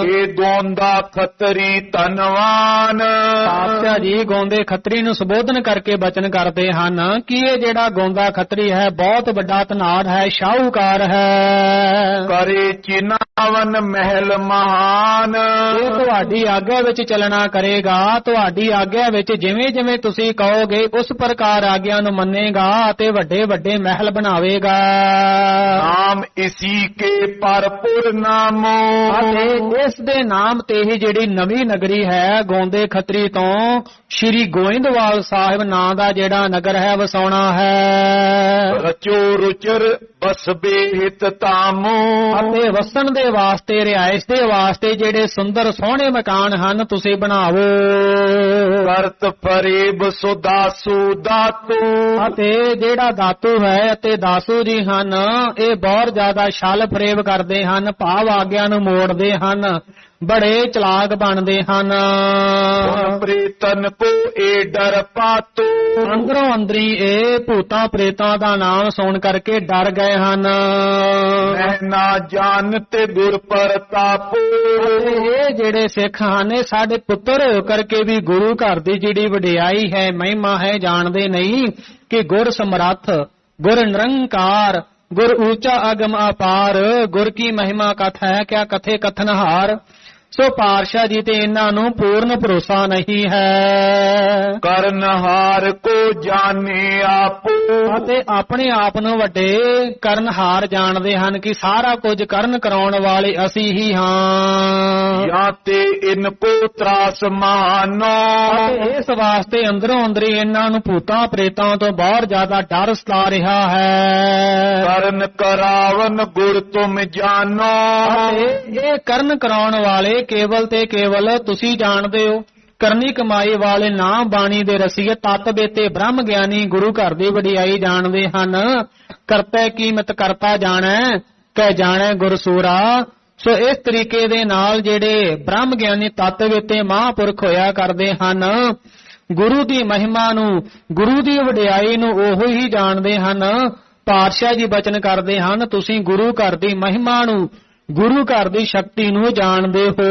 A: ਇਹ ਗੋਂਦਾ ਖੱਤਰੀ ਧਨਵਾਨ।
B: ਪਾਤਸ਼ਾਹ ਜੀ ਗਾਉਂਦੇ ਖੱਤਰੀ ਨੂੰ ਸੰਬੋਧਨ ਕਰਕੇ ਬਚਨ ਕਰਦੇ ਹਨ ਕਿ ਇਹ ਜਿਹੜਾ ਗਾਉਂਦਾ ਖੱਤਰੀ ਹੈ ਬਹੁਤ ਵੱਡਾ ਧਨਾਢ ਹੈ, ਸ਼ਾਹੂਕਾਰ ਹੈ।
A: ਕਰੇ ਚਿਨਾਵਨ ਮਹਿਲ ਮਹਾਨ।
B: ਇਹ ਤੁਹਾਡੀ ਆਗਿਆ ਵਿੱਚ ਚੱਲਣਾ ਕਰੇਗਾ, ਤੁਹਾਡੀ ਆਗਿਆ ਵਿੱਚ ਜਿਵੇਂ ਜਿਵੇਂ ਤੁਸੀਂ ਕਹੋਗੇ ਉਸ ਪ੍ਰਕਾਰ ਆਗਿਆ ਨੂੰ ਮੰਨੇਗਾ ਅਤੇ ਵੱਡੇ ਵੱਡੇ ਮਹਿਲ ਬਣਾਵੇਗਾ।
A: ਨਾਮ ਇਸੀ ਕੇ ਪਰਪੁਰ ਨਾਮੋ।
B: ਅਤੇ ਇਸ ਦੇ ਨਾਮ ਤੇ ਹੀ ਜਿਹੜੀ ਨਵੀਂ ਨਗਰੀ ਹੈ ਗਾਉਂਦੇ ਖੱਤਰੀ ਤੋਂ ਸ਼੍ਰੀ ਗੋਇੰਦਵਾਲ ਸਾਹਿਬ ਨਾਂ ਦਾ ਜਿਹੜਾ ਨਗਰ ਹੈ ਵਸਾਉਣਾ ਹੈ।
A: ਰਚੋ ਰੁਚਰ ਬਸਬੇ ਹਿਤ ਤਾਮੋ।
B: ਅਤੇ ਵਸਣ ਦੇ ਵਾਸਤੇ, ਰਿਹਾਇਸ਼ ਦੇ ਵਾਸਤੇ ਜਿਹੜੇ ਸੁੰਦਰ ਸੋਹਣੇ ਮਕਾਨ ਹਨ ਤੁਸੀਂ ਬਣਾਵੋ।
A: ਕਰਤ ਫਰੇਬ ਸੋ ਦਾਸੂ ਦਾਤੂ।
B: ਅਤੇ ਜਿਹੜਾ ਦਾਤੂ ਹੈ ਅਤੇ ਦਾਸੂ ਜੀ ਹਨ ਇਹ ਬਹੁਤ ਜ਼ਿਆਦਾ ਛਲ ਫਰੇਬ ਕਰਦੇ ਹਨ, ਭਾਵ ਆਗਿਆ ਨੂੰ ਮੋੜਦੇ ਹਨ, ਬੜੇ ਚਲਾਕ ਬਣਦੇ ਹਨ।
A: ਪ੍ਰੀਤਨ ਕੋ ਏ ਡਰ ਪਾਤੂ।
B: ਅੰਦਰੋਂ ਅੰਦਰੀ ਇਹ ਭੂਤਾਂ ਪ੍ਰੇਤਾਂ ਦਾ ਨਾਮ ਸੁਣ ਕਰਕੇ ਡਰ ਗਏ ਹਨ।
A: ਮੈਂ ਨਾ ਜਾਣਤੇ ਗੁਰ ਪ੍ਰਤਾਪ।
B: ਇਹ ਜਿਹੜੇ ਸਿੱਖ ਹਨ ਇਹ ਸਾਡੇ ਪੁੱਤਰ ਹੋ ਕਰਕੇ ਵੀ ਗੁਰੂ ਘਰ ਦੀ ਜਿਹੜੀ ਵਡਿਆਈ ਹੈ, ਮਹਿਮਾ ਹੈ, ਜਾਣਦੇ ਨਹੀਂ ਕਿ ਗੁਰ ਸਮਰੱਥ, ਗੁਰ ਨਿਰੰਕਾਰ, ਗੁਰ ਊਚਾ ਅਗਮ ਅਪਾਰ, ਗੁਰ ਕੀ ਮਹਿਮਾ ਕਥ ਹੈ ਕਿਆ ਕਥੇ ਕਥਨਹਾਰ। ਸੋ ਪਾਤਸ਼ਾਹ ਜੀ ਤੇ ਇਹਨਾਂ ਨੂੰ ਪੂਰਨ ਭਰੋਸਾ ਨਹੀਂ ਹੈ।
A: ਕਰਨਹਾਰ ਕੋ ਜਾਣੇ ਆਪੋ।
B: ਅਤੇ ਆਪਣੇ ਆਪ ਨੂੰ ਵੱਡੇ ਕਰਨਹਾਰ ਜਾਣਦੇ ਹਨ ਕਿ ਸਾਰਾ ਕੁਝ ਕਰਨ ਕਰਾਉਣ ਵਾਲੇ ਅਸੀਂ ਹੀ ਹਾਂ।
A: ਜਾਂ ਤੇ ਇਨ ਕੋ ਤਰਾਸ ਮਾਨੋ।
B: ਅਤੇ ਇਸ ਵਾਸਤੇ ਅੰਦਰੋਂ ਅੰਦਰੀ ਇਹਨਾਂ ਨੂੰ ਭੂਤਾਂ ਪ੍ਰੇਤਾਂ ਤੋਂ ਬਹੁਤ ਜ਼ਿਆਦਾ ਡਰ ਸਤਾ ਰਿਹਾ ਹੈ।
A: ਕਰਨ ਕਰਾਵਨ ਗੁਰ ਤੁਮ ਜਾਨੋ।
B: ਇਹ ਕਰਨ ਕਰਾਉਣ ਵਾਲੇ ਕੇਵਲ ਤੇ ਕੇਵਲ ਤੁਸੀਂ ਜਾਣਦੇ ਹੋ। ਕਰਨੀ ਕਮਾਈ ਵਾਲੇ ਨਾਮ ਬਾਣੀ ਦੇ ਰਸੀਏ ਤਤ ਬੇਤੇ ਬ੍ਰਹਮ ਗਿਆਨੀ ਗੁਰੂ ਘਰ ਦੀ ਵਡਿਆਈ ਜਾਣਦੇ ਹਨ। ਕਰਤਾ ਕੀਮਤ ਕਰਤਾ ਜਾਣੈ ਕਹਿ ਜਾਣੈ ਗੁਰਸੂਰਾ। ਸੋ ਇਸ ਤਰੀਕੇ ਦੇ ਨਾਲ ਜਿਹੜੇ ਬ੍ਰਹਮ ਗਿਆਨੀ ਤਤ ਬੇਤੇ ਮਹਾਂਪੁਰਖ ਹੋਇਆ ਕਰਦੇ ਹਨ, ਗੁਰੂ ਦੀ ਮਹਿਮਾ ਨੂੰ, ਗੁਰੂ ਦੀ ਵਡਿਆਈ ਨੂੰ ਉਹ ਹੀ ਜਾਣਦੇ ਹਨ। ਪਾਤਸ਼ਾਹ ਜੀ ਬਚਨ ਕਰਦੇ ਹਨ ਤੁਸੀਂ ਗੁਰੂ ਘਰ ਦੀ ਮਹਿਮਾ ਨੂੰ, ਗੁਰੂ ਘਰ ਦੀ ਸ਼ਕਤੀ ਨੂੰ ਜਾਣਦੇ ਹੋ।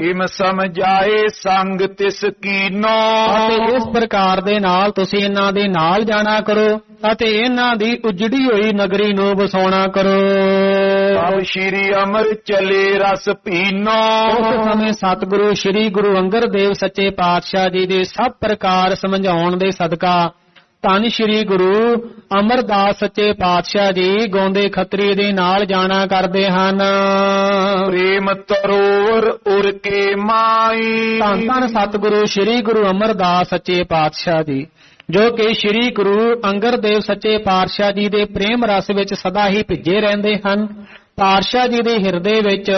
A: ਇਮ ਸਮਝਾਏ ਸੰਗ ਤਿਸ ਕੀਨੋ।
B: ਅਤੇ ਇਸ ਪ੍ਰਕਾਰ ਦੇ ਨਾਲ ਤੁਸੀਂ ਇਹਨਾਂ ਦੇ ਨਾਲ ਜਾਣਾ ਕਰੋ ਅਤੇ ਇਹਨਾਂ ਦੀ ਉਜੜੀ ਹੋਈ ਨਗਰੀ ਨੂੰ ਵਸਾਉਣਾ ਕਰੋ।
A: ਸਭ ਸ਼੍ਰੀ ਅਮਰ ਚਲੇ ਰਸ ਪੀਨੋ।
B: ਉਸ ਸਮੇਂ ਸਤਿਗੁਰੂ ਸ਼੍ਰੀ ਗੁਰੂ ਅੰਗਦ ਦੇਵ ਸੱਚੇ ਪਾਤਸ਼ਾਹ ਜੀ ਦੇ ਸਭ ਪ੍ਰਕਾਰ ਸਮਝਾਉਣ ਦੇ ਸਦਕਾ ਧੰਨ ਸ਼੍ਰੀ ਗੁਰੂ ਅਮਰਦਾਸ ਸੱਚੇ ਪਾਤਸ਼ਾਹ ਜੀ ਗਾਉਂਦੇ ਖੱਤਰੀ ਦੇ ਨਾਲ ਜਾਣਾ ਕਰਦੇ ਹਨ।
A: ਪ੍ਰੇਮ ਤਰੋਵਰ ਉਰ ਕੇ ਮਾਈ।
B: ਧੰਨ ਧੰਨ ਸਤਿਗੁਰੂ ਸ਼੍ਰੀ ਗੁਰੂ ਅਮਰਦਾਸ ਸੱਚੇ ਪਾਤਸ਼ਾਹ ਜੀ ਜੋ ਕਿ ਸ਼੍ਰੀ ਗੁਰੂ ਅੰਗਦ ਦੇਵ ਸੱਚੇ ਪਾਤਸ਼ਾਹ ਜੀ ਦੇ ਪ੍ਰੇਮ ਰਸ ਵਿੱਚ ਸਦਾ ਹੀ ਭਿੱਜੇ ਰਹਿੰਦੇ ਹਨ। ਪਾਤਸ਼ਾਹ ਜੀ ਦੇ ਹਿਰਦੇ ਵਿੱਚ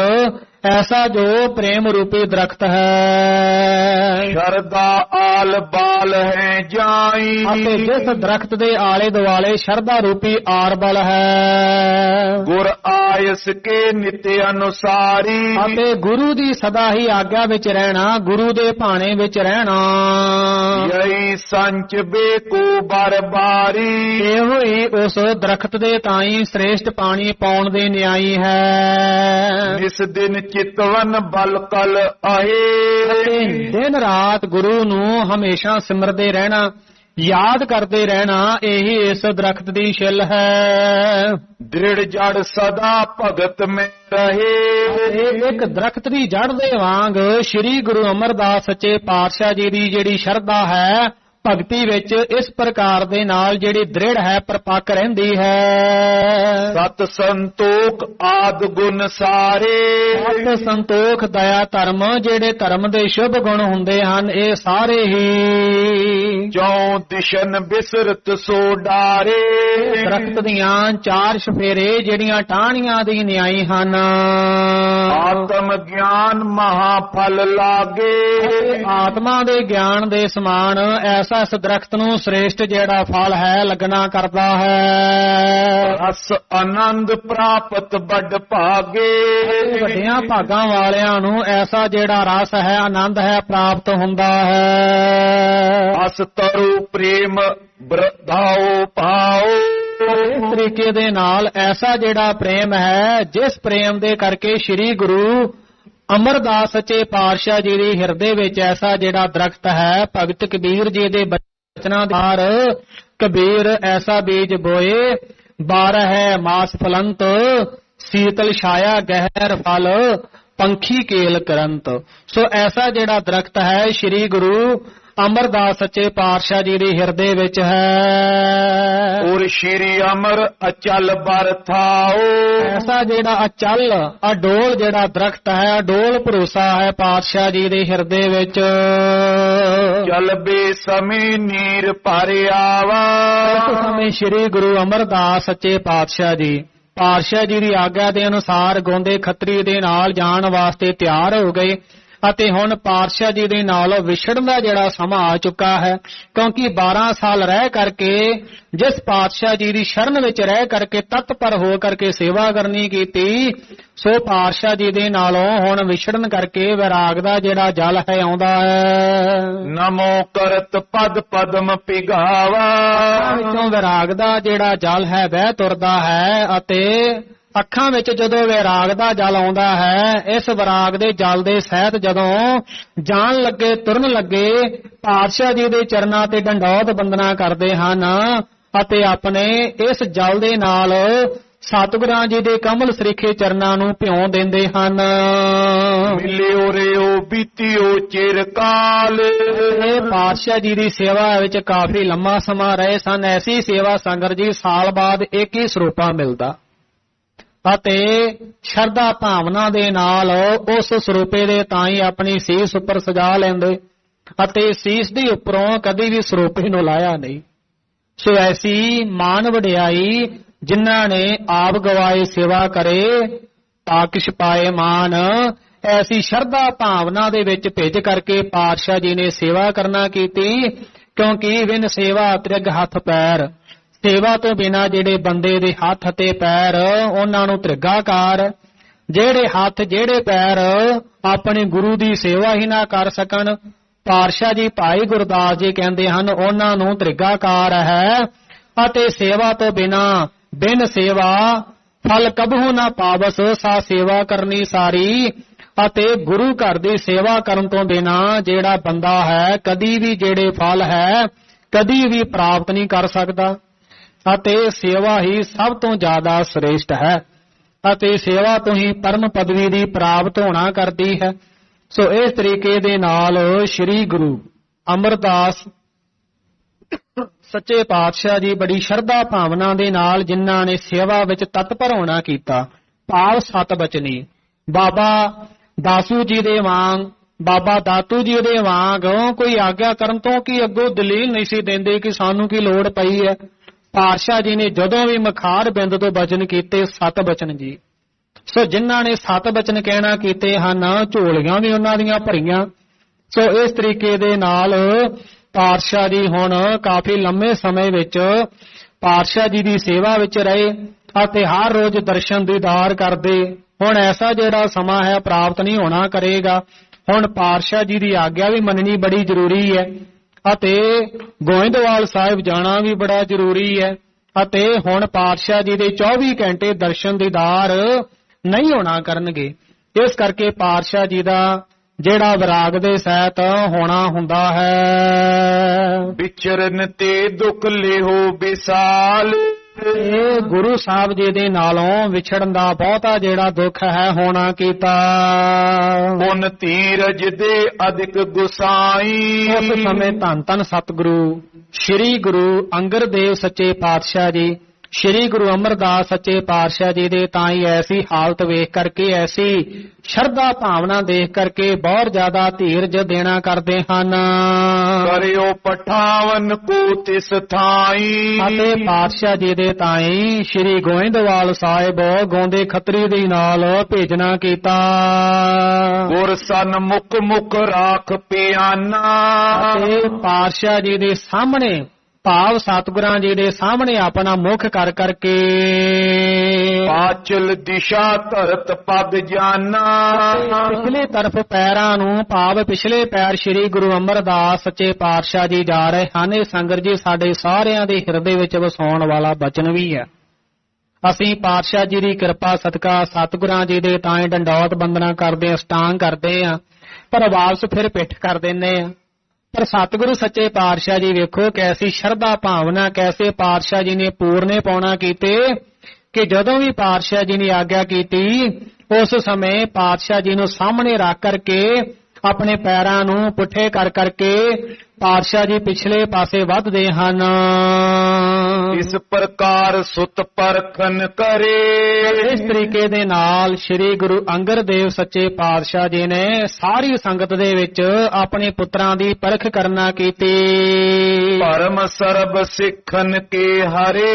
B: ਐਸਾ ਜੋ ਪ੍ਰੇਮ ਰੂਪੀ ਦਰਖਤ ਹੈ।
A: ਸ਼ਰਦਾ ਆਲ ਬਾਲ ਹੈ ਜਾਈ।
B: ਅਤੇ ਜਿਸ ਦਰਖਤ ਦੇ ਆਲੇ ਦੁਆਲੇ ਸ਼ਰਧਾ ਰੂਪੀ ਆਰਬਲ ਹੈ।
A: ਗੁਰ ਆਇਸ ਕੇ ਨਿਤ ਅਨੁਸਾਰੀ।
B: ਅਤੇ ਗੁਰੂ ਦੀ ਸਦਾ ਹੀ ਆਗਿਆ ਵਿੱਚ ਰਹਿਣਾ, ਗੁਰੂ ਦੇ ਭਾਣੇ ਵਿੱਚ ਰਹਿਣਾ।
A: ਯਹੀ ਸੰਚ ਬੇਕੂ ਬਰਬਾਰੀ।
B: ਇਹੋ ਹੀ ਉਸ ਦਰਖਤ ਦੇ ਤਾਈਂ ਸ੍ਰੇਸ਼ਟ ਪਾਣੀ ਪਾਉਣ ਦੇ ਨਿਆਈ ਹੈ।
A: ਇਸ ਦਿਨ ਚਿਤਵਨ ਬਲ ਕਲ ਆਏ।
B: ਦਿਨ ਰਾਤ ਗੁਰੂ ਨੂੰ ਹਮੇਸ਼ਾ ਸਿਮਰਦੇ ਰਹਿਣਾ, ਯਾਦ ਕਰਦੇ ਰਹਿਣਾ, ਇਹੀ ਇਸ ਦਰਖਤ ਦੀ ਛਿੱਲ ਹੈ।
A: ਦ੍ਰਿੜ ਜੜ ਸਦਾ ਭਗਤ ਮੈਂ ਰਹੇ।
B: ਇਹ ਇੱਕ ਦਰਖਤ ਦੀ ਜੜ ਦੇ ਵਾਂਗ ਸ਼੍ਰੀ ਗੁਰੂ ਅਮਰਦਾਸ ਸੱਚੇ ਪਾਤਸ਼ਾਹ ਜੀ ਦੀ ਜਿਹੜੀ ਸ਼ਰਧਾ ਹੈ ਭਗਤੀ ਵਿੱਚ ਇਸ ਪ੍ਰਕਾਰ ਦੇ ਨਾਲ ਜਿਹੜੀ ਦ੍ਰਿੜ ਹੈ, ਪਰਪੱਕ ਰਹਿੰਦੀ ਹੈ।
A: ਸਤ ਸੰਤੋਖ ਆਦ ਗੁਣ ਸਾਰੇ।
B: ਸਤ ਸੰਤੋਖ ਦਇਆ ਧਰਮ ਜਿਹੜੇ ਧਰਮ ਦੇ ਸ਼ੁਭ ਗੁਣ ਹੁੰਦੇ ਹਨ ਇਹ ਸਾਰੇ ਹੀ।
A: ਜਉ ਦਿਸ਼ਨ ਬਿਸਰਤ ਸੋ ਡਾਰੇ।
B: ਦਰਖਤ ਦੀਆਂ ਚਾਰ ਸ਼ਫੇਰੇ ਜਿਹੜੀਆਂ ਟਾਹਣੀਆਂ ਦੀ ਨਿਆਈ ਹਨ।
A: ਆਤਮ ਗਿਆਨ ਮਹਾ ਫਲ ਲਾਗੇ।
B: ਆਤਮਾ ਦੇ ਗਿਆਨ ਦੇ ਸਮਾਨ ਐਸਾ ਇਸ ਦਰਖਤ ਨੂੰ ਸ੍ਰੇਸ਼ਟ ਜਿਹੜਾ ਫਲ ਹੈ ਲੱਗਣਾ ਕਰਦਾ ਹੈ।
A: ਰਸ ਆਨੰਦ ਪ੍ਰਾਪਤ ਵੱਡ ਭਾਗੇ।
B: ਵੱਡਿਆਂ ਭਾਗਾਂ ਵਾਲਿਆਂ ਨੂੰ ਐਸਾ ਜਿਹੜਾ ਰਸ ਹੈ, ਆਨੰਦ ਹੈ, ਪ੍ਰਾਪਤ ਹੁੰਦਾ ਹੈ।
A: ਅਸ ਤਰੁ ਪ੍ਰੇਮ ਬ੍ਰਧਾਉ ਪਾਓ।
B: ਇਸ ਤਰੀਕੇ ਦੇ ਨਾਲ ਐਸਾ ਜਿਹੜਾ ਪ੍ਰੇਮ ਹੈ, ਜਿਸ ਪ੍ਰੇਮ ਦੇ ਕਰਕੇ ਸ੍ਰੀ ਗੁਰੂ ਅਮਰਦਾਸ ਸੱਚੇ ਪਾਤਸ਼ਾਹ ਜੀ ਦੇ ਹਿਰਦੇ ਵਿੱਚ ਐਸਾ ਜਿਹੜਾ ਦਰਖਤ ਹੈ, ਭਗਤ ਕਬੀਰ ਜੀ ਦੇ ਬਚਨਾਂ ਦੇ ਕਬੀਰ ਐਸਾ ਬੀਜ ਬੋਏ, 12 ਮਾਸ ਫਲੰਤ, ਸੀਤਲ ਛਾਇਆ ਗਹਿਰ ਫਲ, ਪੰਖੀ ਕੇਲ ਕਰੰਤ। ਸੋ ਐਸਾ ਜਿਹੜਾ ਦਰਖਤ ਹੈ ਸ੍ਰੀ ਗੁਰੂ ਅਮਰਦਾਸ ਸੱਚੇ ਪਾਤਸ਼ਾਹ ਜੀ ਦੇ ਹਿਰਦੇ ਵਿੱਚ ਹੈ।
A: ਔਰ ਸ਼੍ਰੀ ਅਮਰ ਅਚਲ ਬਰਥਾਓ,
B: ਐਸਾ ਜਿਹੜਾ ਅਚਲ ਅਡੋਲ ਜਿਹੜਾ ਦਰਖਤ ਹੈ, ਅਡੋਲ ਭਰੋਸਾ ਹੈ ਪਾਤਸ਼ਾਹ ਜੀ ਦੇ ਹਿਰਦੇ ਵਿੱਚ।
A: ਚਲ ਬੇਸਮੇ ਨੀਰ ਭਰ ਆਵਾ,
B: ਉਸ ਸਮੇਂ ਸ੍ਰੀ ਗੁਰੂ ਅਮਰਦਾਸ ਸੱਚੇ ਪਾਤਸ਼ਾਹ ਜੀ ਦੀ ਆਗਿਆ ਦੇ ਅਨੁਸਾਰ ਗੋਂਦੇ ਖੱਤਰੀ ਦੇ ਨਾਲ ਜਾਣ ਵਾਸਤੇ ਤਿਆਰ ਹੋ ਗਏ ਅਤੇ ਹੁਣ ਪਾਤਸ਼ਾਹ ਜੀ ਦੇ ਨਾਲ ਵਿਛੜਨ ਦਾ ਜਿਹੜਾ ਸਮਾਂ ਆ ਚੁੱਕਾ ਹੈ, ਕਿਉਂਕਿ 12 ਸਾਲ ਰਹਿ ਕਰਕੇ ਜਿਸ ਪਾਤਸ਼ਾਹ ਜੀ ਦੀ ਸ਼ਰਨ ਵਿੱਚ ਰਹਿ ਕਰਕੇ ਤਤਪਰ ਹੋ ਕਰਕੇ ਸੇਵਾ ਕਰਨੀ ਕੀਤੀ, ਸੋ ਪਾਤਸ਼ਾਹ ਜੀ ਦੇ ਨਾਲੋਂ ਹੁਣ ਵਿਛੜਨ ਕਰਕੇ ਵਿਰਾਗ ਦਾ ਜਿਹੜਾ ਜਲ ਹੈ ਆਉਂਦਾ ਹੈ।
A: ਨਮੋ ਕਰਤ ਪਦ ਪਦਮ ਪਿਗਾਵਾ,
B: ਵਿੱਚੋਂ ਵਿਰਾਗ ਦਾ ਜਿਹੜਾ ਜਲ ਹੈ ਵਹਿ ਤੁਰਦਾ ਹੈ ਅਤੇ ਅੱਖਾਂ ਵਿੱਚ ਜਦੋਂ ਵਿਰਾਗ ਦਾ ਜਲ ਆਉਂਦਾ ਹੈ, ਇਸ ਵਿਰਾਗ ਦੇ ਜਲ ਦੇ ਸਹਿਤ ਜਦੋਂ ਜਾਣ ਲੱਗੇ ਤੁਰਨ ਲੱਗੇ ਪਾਤਸ਼ਾਹ ਜੀ ਦੇ ਚਰਨਾਂ ਤੇ ਡੰਡੌਤ ਬੰਦਨਾ ਕਰਦੇ ਹਨ ਅਤੇ ਆਪਣੇ ਇਸ ਜਲ ਦੇ ਨਾਲ ਸਤਿਗੁਰਾਂ ਜੀ ਦੇ ਕਮਲ ਸਰੀਖੇ ਚਰਨਾਂ ਨੂੰ ਭਿਉਂ ਦਿੰਦੇ ਹਨ।
A: ਮਿਲਿਓ ਰਿਓ ਬੀਤਿਓ ਚਿਰ ਕਾਲ,
B: ਇਹ ਪਾਤਸ਼ਾਹ ਜੀ ਦੀ ਸੇਵਾ ਵਿੱਚ ਕਾਫੀ ਲੰਮਾ ਸਮਾਂ ਰਹੇ ਸਨ। ਐਸੀ ਸੇਵਾ ਸੰਗਤ ਜੀ ਸਾਲ ਬਾਅਦ ਇੱਕ ਹੀ ਸਰੂਪਾ ਮਿਲਦਾ ਅਤੇ ਸ਼ਰਧਾ ਭਾਵਨਾ ਦੇ ਨਾਲ ਉਸ ਸਰੂਪੇ ਦੇ ਤਾਈਂ ਆਪਣੀ ਸੀਸ ਉੱਪਰ ਸਜਾ ਲੈਂਦੇ ਅਤੇ ਸੀਸ ਦੇ ਉੱਪਰੋਂ ਕਦੀ ਵੀ ਸਰੂਪੇ ਨੂੰ ਲਾਇਆ ਨਹੀਂ। ਸੋ ਐਸੀ ਮਾਨ ਵਡਿਆਈ ਜਿਨ੍ਹਾਂ ਨੇ ਆਪ ਗਵਾਏ ਸੇਵਾ ਕਰੇ ਤਾਕਿਸ਼ ਪਾਏ ਮਾਨ, ਐਸੀ ਸ਼ਰਧਾ ਭਾਵਨਾ ਦੇ ਵਿੱਚ ਭਿੱਜ ਕਰਕੇ ਪਾਤਸ਼ਾਹ ਜੀ ਨੇ ਸੇਵਾ ਕਰਨਾ ਕੀਤੀ, ਕਿਉਂਕਿ ਬਿਨ ਸੇਵਾ ਤ੍ਰਿਗ ਹੱਥ ਪੈਰ, ਸੇਵਾ ਤੋਂ ਬਿਨਾ ਜਿਹੜੇ ਬੰਦੇ ਦੇ ਹੱਥ ਅਤੇ ਪੈਰ ਉਹਨਾਂ ਨੂੰ ਤ੍ਰਿਗਾਕਾਰ, ਜਿਹੜੇ ਹੱਥ ਜਿਹੜੇ ਪੈਰ ਆਪਣੇ ਗੁਰੂ ਦੀ ਸੇਵਾ ਹੀ ਨਾ ਕਰ ਸਕਣ, ਪਾਤਸ਼ਾਹ ਜੀ ਭਾਈ ਗੁਰਦਾਸ ਜੀ ਕਹਿੰਦੇ ਹਨ ਉਹਨਾਂ ਨੂੰ ਤ੍ਰਿਗਾਕਾਰ ਹੈ। ਅਤੇ ਸੇਵਾ ਤੋਂ ਬਿਨ ਸੇਵਾ ਫਲ ਕਬਹੂ ਨਾ ਪਾਵਸ, ਸਾ ਸੇਵਾ ਕਰਨੀ ਸਾਰੀ। ਅਤੇ ਗੁਰੂ ਘਰ ਦੀ ਸੇਵਾ ਕਰਨ ਤੋਂ ਬਿਨਾ ਜਿਹੜਾ ਬੰਦਾ ਹੈ ਕਦੀ ਵੀ ਜਿਹੜੇ ਫਲ ਹੈ ਕਦੀ ਵੀ ਪ੍ਰਾਪਤ ਨਹੀਂ ਕਰ ਸਕਦਾ ਅਤੇ ਸੇਵਾ ਹੀ ਸਭ ਤੋਂ ਜ਼ਿਆਦਾ ਸ੍ਰੇਸ਼ਟ ਹੈ ਅਤੇ ਸੇਵਾ ਤੋਂ ਹੀ ਪਰਮ ਪਦਵੀ ਦੀ ਪ੍ਰਾਪਤ ਹੋਣਾ ਕਰਦੀ ਹੈ। ਸੋ ਇਸ ਤਰੀਕੇ ਦੇ ਨਾਲ ਸ੍ਰੀ ਗੁਰੂ ਅਮਰਦਾਸ ਸੱਚੇ ਪਾਤਸ਼ਾਹ ਜੀ ਬੜੀ ਸ਼ਰਧਾ ਭਾਵਨਾ ਦੇ ਨਾਲ ਜਿਨ੍ਹਾਂ ਨੇ ਸੇਵਾ ਵਿੱਚ ਤਤਪਰ ਹੋਣਾ ਕੀਤਾ, ਭਾਵ ਸਤ ਬਚਨੀ ਬਾਬਾ ਦਾਸੂ ਜੀ ਦੇ ਵਾਂਗ, ਬਾਬਾ ਦਾਤੂ ਜੀ ਦੇ ਵਾਂਗ ਕੋਈ ਆਗਿਆ ਕਰਨ ਤੋਂ ਕਿ ਅੱਗੋਂ ਦਲੀਲ ਨਹੀਂ ਸੀ ਦਿੰਦੇ ਕਿ ਸਾਨੂੰ ਕੀ ਲੋੜ ਪਈ ਹੈ। ਪਾਤਸ਼ਾਹ ਜੀ ਨੇ ਜਦੋਂ ਵੀ ਮਖਾਰ ਬਿੰਦ ਤੋਂ ਬਚਨ ਕੀਤੇ ਸਤ ਬਚਨ ਜੀ। ਸੋ ਜਿਨ੍ਹਾਂ ਨੇ ਸਤ ਬਚਨ ਕਹਿਣਾ ਕੀਤੇ ਹਨ ਝੋਲੀਆਂ ਵੀ ਉਹਨਾਂ ਦੀਆਂ ਭਰੀਆਂ। ਸੋ ਇਸ ਤਰੀਕੇ ਦੇ ਨਾਲ ਪਾਤਸ਼ਾਹ ਜੀ ਹੁਣ ਕਾਫੀ ਲੰਮੇ ਸਮੇਂ ਵਿੱਚ ਪਾਤਸ਼ਾਹ ਜੀ ਦੀ ਸੇਵਾ ਵਿੱਚ ਰਹੇ ਅਤੇ ਹਰ ਰੋਜ਼ ਦਰਸ਼ਨ ਦੀਦਾਰ ਕਰਦੇ। ਹੁਣ ਐਸਾ ਜਿਹੜਾ ਸਮਾਂ ਹੈ ਪ੍ਰਾਪਤ ਨਹੀਂ ਹੋਣਾ ਕਰੇਗਾ। ਹੁਣ ਪਾਤਸ਼ਾਹ ਜੀ ਦੀ ਆਗਿਆ ਵੀ ਮੰਨਣੀ ਬੜੀ ਜ਼ਰੂਰੀ ਹੈ ਅਤੇ ਗੋਇੰਦਵਾਲ ਸਾਹਿਬ ਜਾਣਾ ਵੀ ਬੜਾ ਜ਼ਰੂਰੀ ਹੈ ਅਤੇ ਹੁਣ ਪਾਤਸ਼ਾਹ ਜੀ ਦੇ 24 ਘੰਟੇ ਦਰਸ਼ਨ ਦੀਦਾਰ ਨਹੀਂ ਹੋਣਾ ਕਰਨਗੇ। ਇਸ ਕਰਕੇ ਪਾਤਸ਼ਾਹ ਜੀ ਦਾ ਜਿਹੜਾ ਵਿਰਾਗ ਦੇ ਸਹਿਤ ਹੋਣਾ ਹੁੰਦਾ ਹੈ।
A: ਵਿਚਰਨ ਤੇ ਦੁੱਖ ਲਿਹੋ ਵਿਸਾਲ,
B: ਇਹ ਗੁਰੂ ਸਾਹਿਬ ਜੀ ਦੇ ਨਾਲੋਂ ਵਿਛੜਨ ਦਾ ਬਹੁਤਾ ਜਿਹੜਾ ਦੁੱਖ ਹੈ ਹੋਣਾ ਕੀਤਾ।
A: ਪੁਨ ਧੀਰਜ ਦੇ ਅਧਿਕ ਗੁਸਾਈ,
B: ਉਸ ਸਮੇਂ ਧੰਨ ਧੰਨ ਸਤਿਗੁਰੂ ਸ੍ਰੀ ਗੁਰੂ ਅੰਗਦ ਦੇਵ ਸੱਚੇ ਪਾਤਸ਼ਾਹ ਜੀ, ਸ੍ਰੀ ਗੁਰੂ ਅਮਰਦਾਸ ਸੱਚੇ ਪਾਤਸ਼ਾਹ ਜੀ ਦੇ ਤਾਂ ਹੀ ਐਸੀ ਹਾਲਤ ਵੇਖ ਕਰਕੇ, ਐਸੀ ਸ਼ਰਧਾ ਭਾਵਨਾ ਦੇਖ ਕਰਕੇ ਬਹੁਤ ਜ਼ਿਆਦਾ ਧੀਰਜ ਦੇਣਾ ਕਰਦੇ ਹਨ।
A: ਕਰਿਓ ਪਠਾਵਨ ਕੋ ਤਿਸ ਥਾਈ,
B: ਅਤੇ ਪਾਤਸ਼ਾਹ ਜੀ ਦੇ ਤਾਈ ਸ੍ਰੀ ਗੋਇੰਦਵਾਲ ਸਾਹਿਬ ਗੋਂਦੇ ਖੱਤਰੀ ਦੇ ਨਾਲ ਭੇਜਣਾ ਕੀਤਾ।
A: ਗੁਰ ਸਨ ਮੁਖ ਮੁਖ ਰਾਖ ਪਿਆਨਾ,
B: ਅਤੇ ਪਾਤਸ਼ਾਹ ਜੀ ਦੇ ਸਾਹਮਣੇ ਭਾਵ ਸਤਿਗੁਰਾਂ ਜੀ ਦੇ ਸਾਹਮਣੇ ਆਪਣਾ ਮੁਖ ਕਰ ਕਰਕੇ
A: ਪਾਚਲ ਦਿਸ਼ਾ ਧਰਤ ਪਦ ਜਾਨਾ,
B: ਪਿਛਲੇ ਤਰਫ ਪੈਰਾਂ ਨੂੰ ਭਾਵ ਪਿਛਲੇ ਪੈਰ ਸ੍ਰੀ ਗੁਰੂ ਅਮਰਦਾਸ ਸੱਚੇ ਪਾਤਸ਼ਾਹ ਜੀ ਜਾ ਰਹੇ ਹਨ। ਇਹ ਸੰਗਤ ਜੀ ਸਾਡੇ ਸਾਰਿਆਂ ਦੇ ਹਿਰਦੇ ਵਿੱਚ ਵਸਾਉਣ ਵਾਲਾ ਬਚਨ ਵੀ ਹੈ। ਅਸੀਂ ਪਾਤਸ਼ਾਹ ਜੀ ਦੀ ਕਿਰਪਾ ਸਦਕਾ ਸਤਿਗੁਰਾਂ ਜੀ ਦੇ ਤਾਂ ਡੰਡੌਤ ਬੰਦਨਾ ਕਰਦੇ, ਅਸ਼ਟਾਂਗ ਕਰਦੇ ਆ, ਪਰ ਵਾਪਸ ਫਿਰ ਪਿੱਠ ਕਰ ਦਿੰਦੇ ਆ। ਪਰ ਸਤਿਗੁਰੂ ਸੱਚੇ ਪਾਤਸ਼ਾਹ ਜੀ ਵੇਖੋ ਕੈਸੀ ਸ਼ਰਧਾ ਭਾਵਨਾ, ਕੈਸੇ ਪਾਤਸ਼ਾਹ ਜੀ ਨੇ ਪੂਰਨੇ ਪਾਉਣਾ ਕੀਤੇ ਕਿ ਜਦੋਂ ਵੀ ਪਾਤਸ਼ਾਹ ਜੀ ਨੇ ਆਗਿਆ ਕੀਤੀ ਉਸ ਸਮੇਂ ਪਾਤਸ਼ਾਹ ਜੀ ਨੂੰ ਸਾਹਮਣੇ ਰੱਖ ਕਰਕੇ ਆਪਣੇ ਪੈਰਾਂ ਨੂੰ ਪੁੱਠੇ ਕਰ ਕਰਕੇ ਪਾਤਸ਼ਾਹ ਜੀ ਪਿਛਲੇ ਪਾਸੇ ਵੱਧਦੇ ਹਨ।
A: ਇਸ ਪ੍ਰਕਾਰ ਸੁਤ ਪਰਖਨ ਕਰੇ।
B: ਇਸ ਤਰੀਕੇ ਦੇ ਨਾਲ ਸ੍ਰੀ ਗੁਰੂ ਅੰਗਦ ਦੇਵ ਸੱਚੇ ਪਾਤਸ਼ਾਹ ਜੀ ਨੇ ਸਾਰੀ ਸੰਗਤ ਦੇ ਵਿੱਚ ਆਪਣੇ ਪੁੱਤਰਾਂ ਦੀ ਪਰਖ ਕਰਨਾ ਕੀਤੀ।
A: ਪਰਮ ਸਰਬ ਸਿੱਖਨ ਕੇ ਹਰੇ।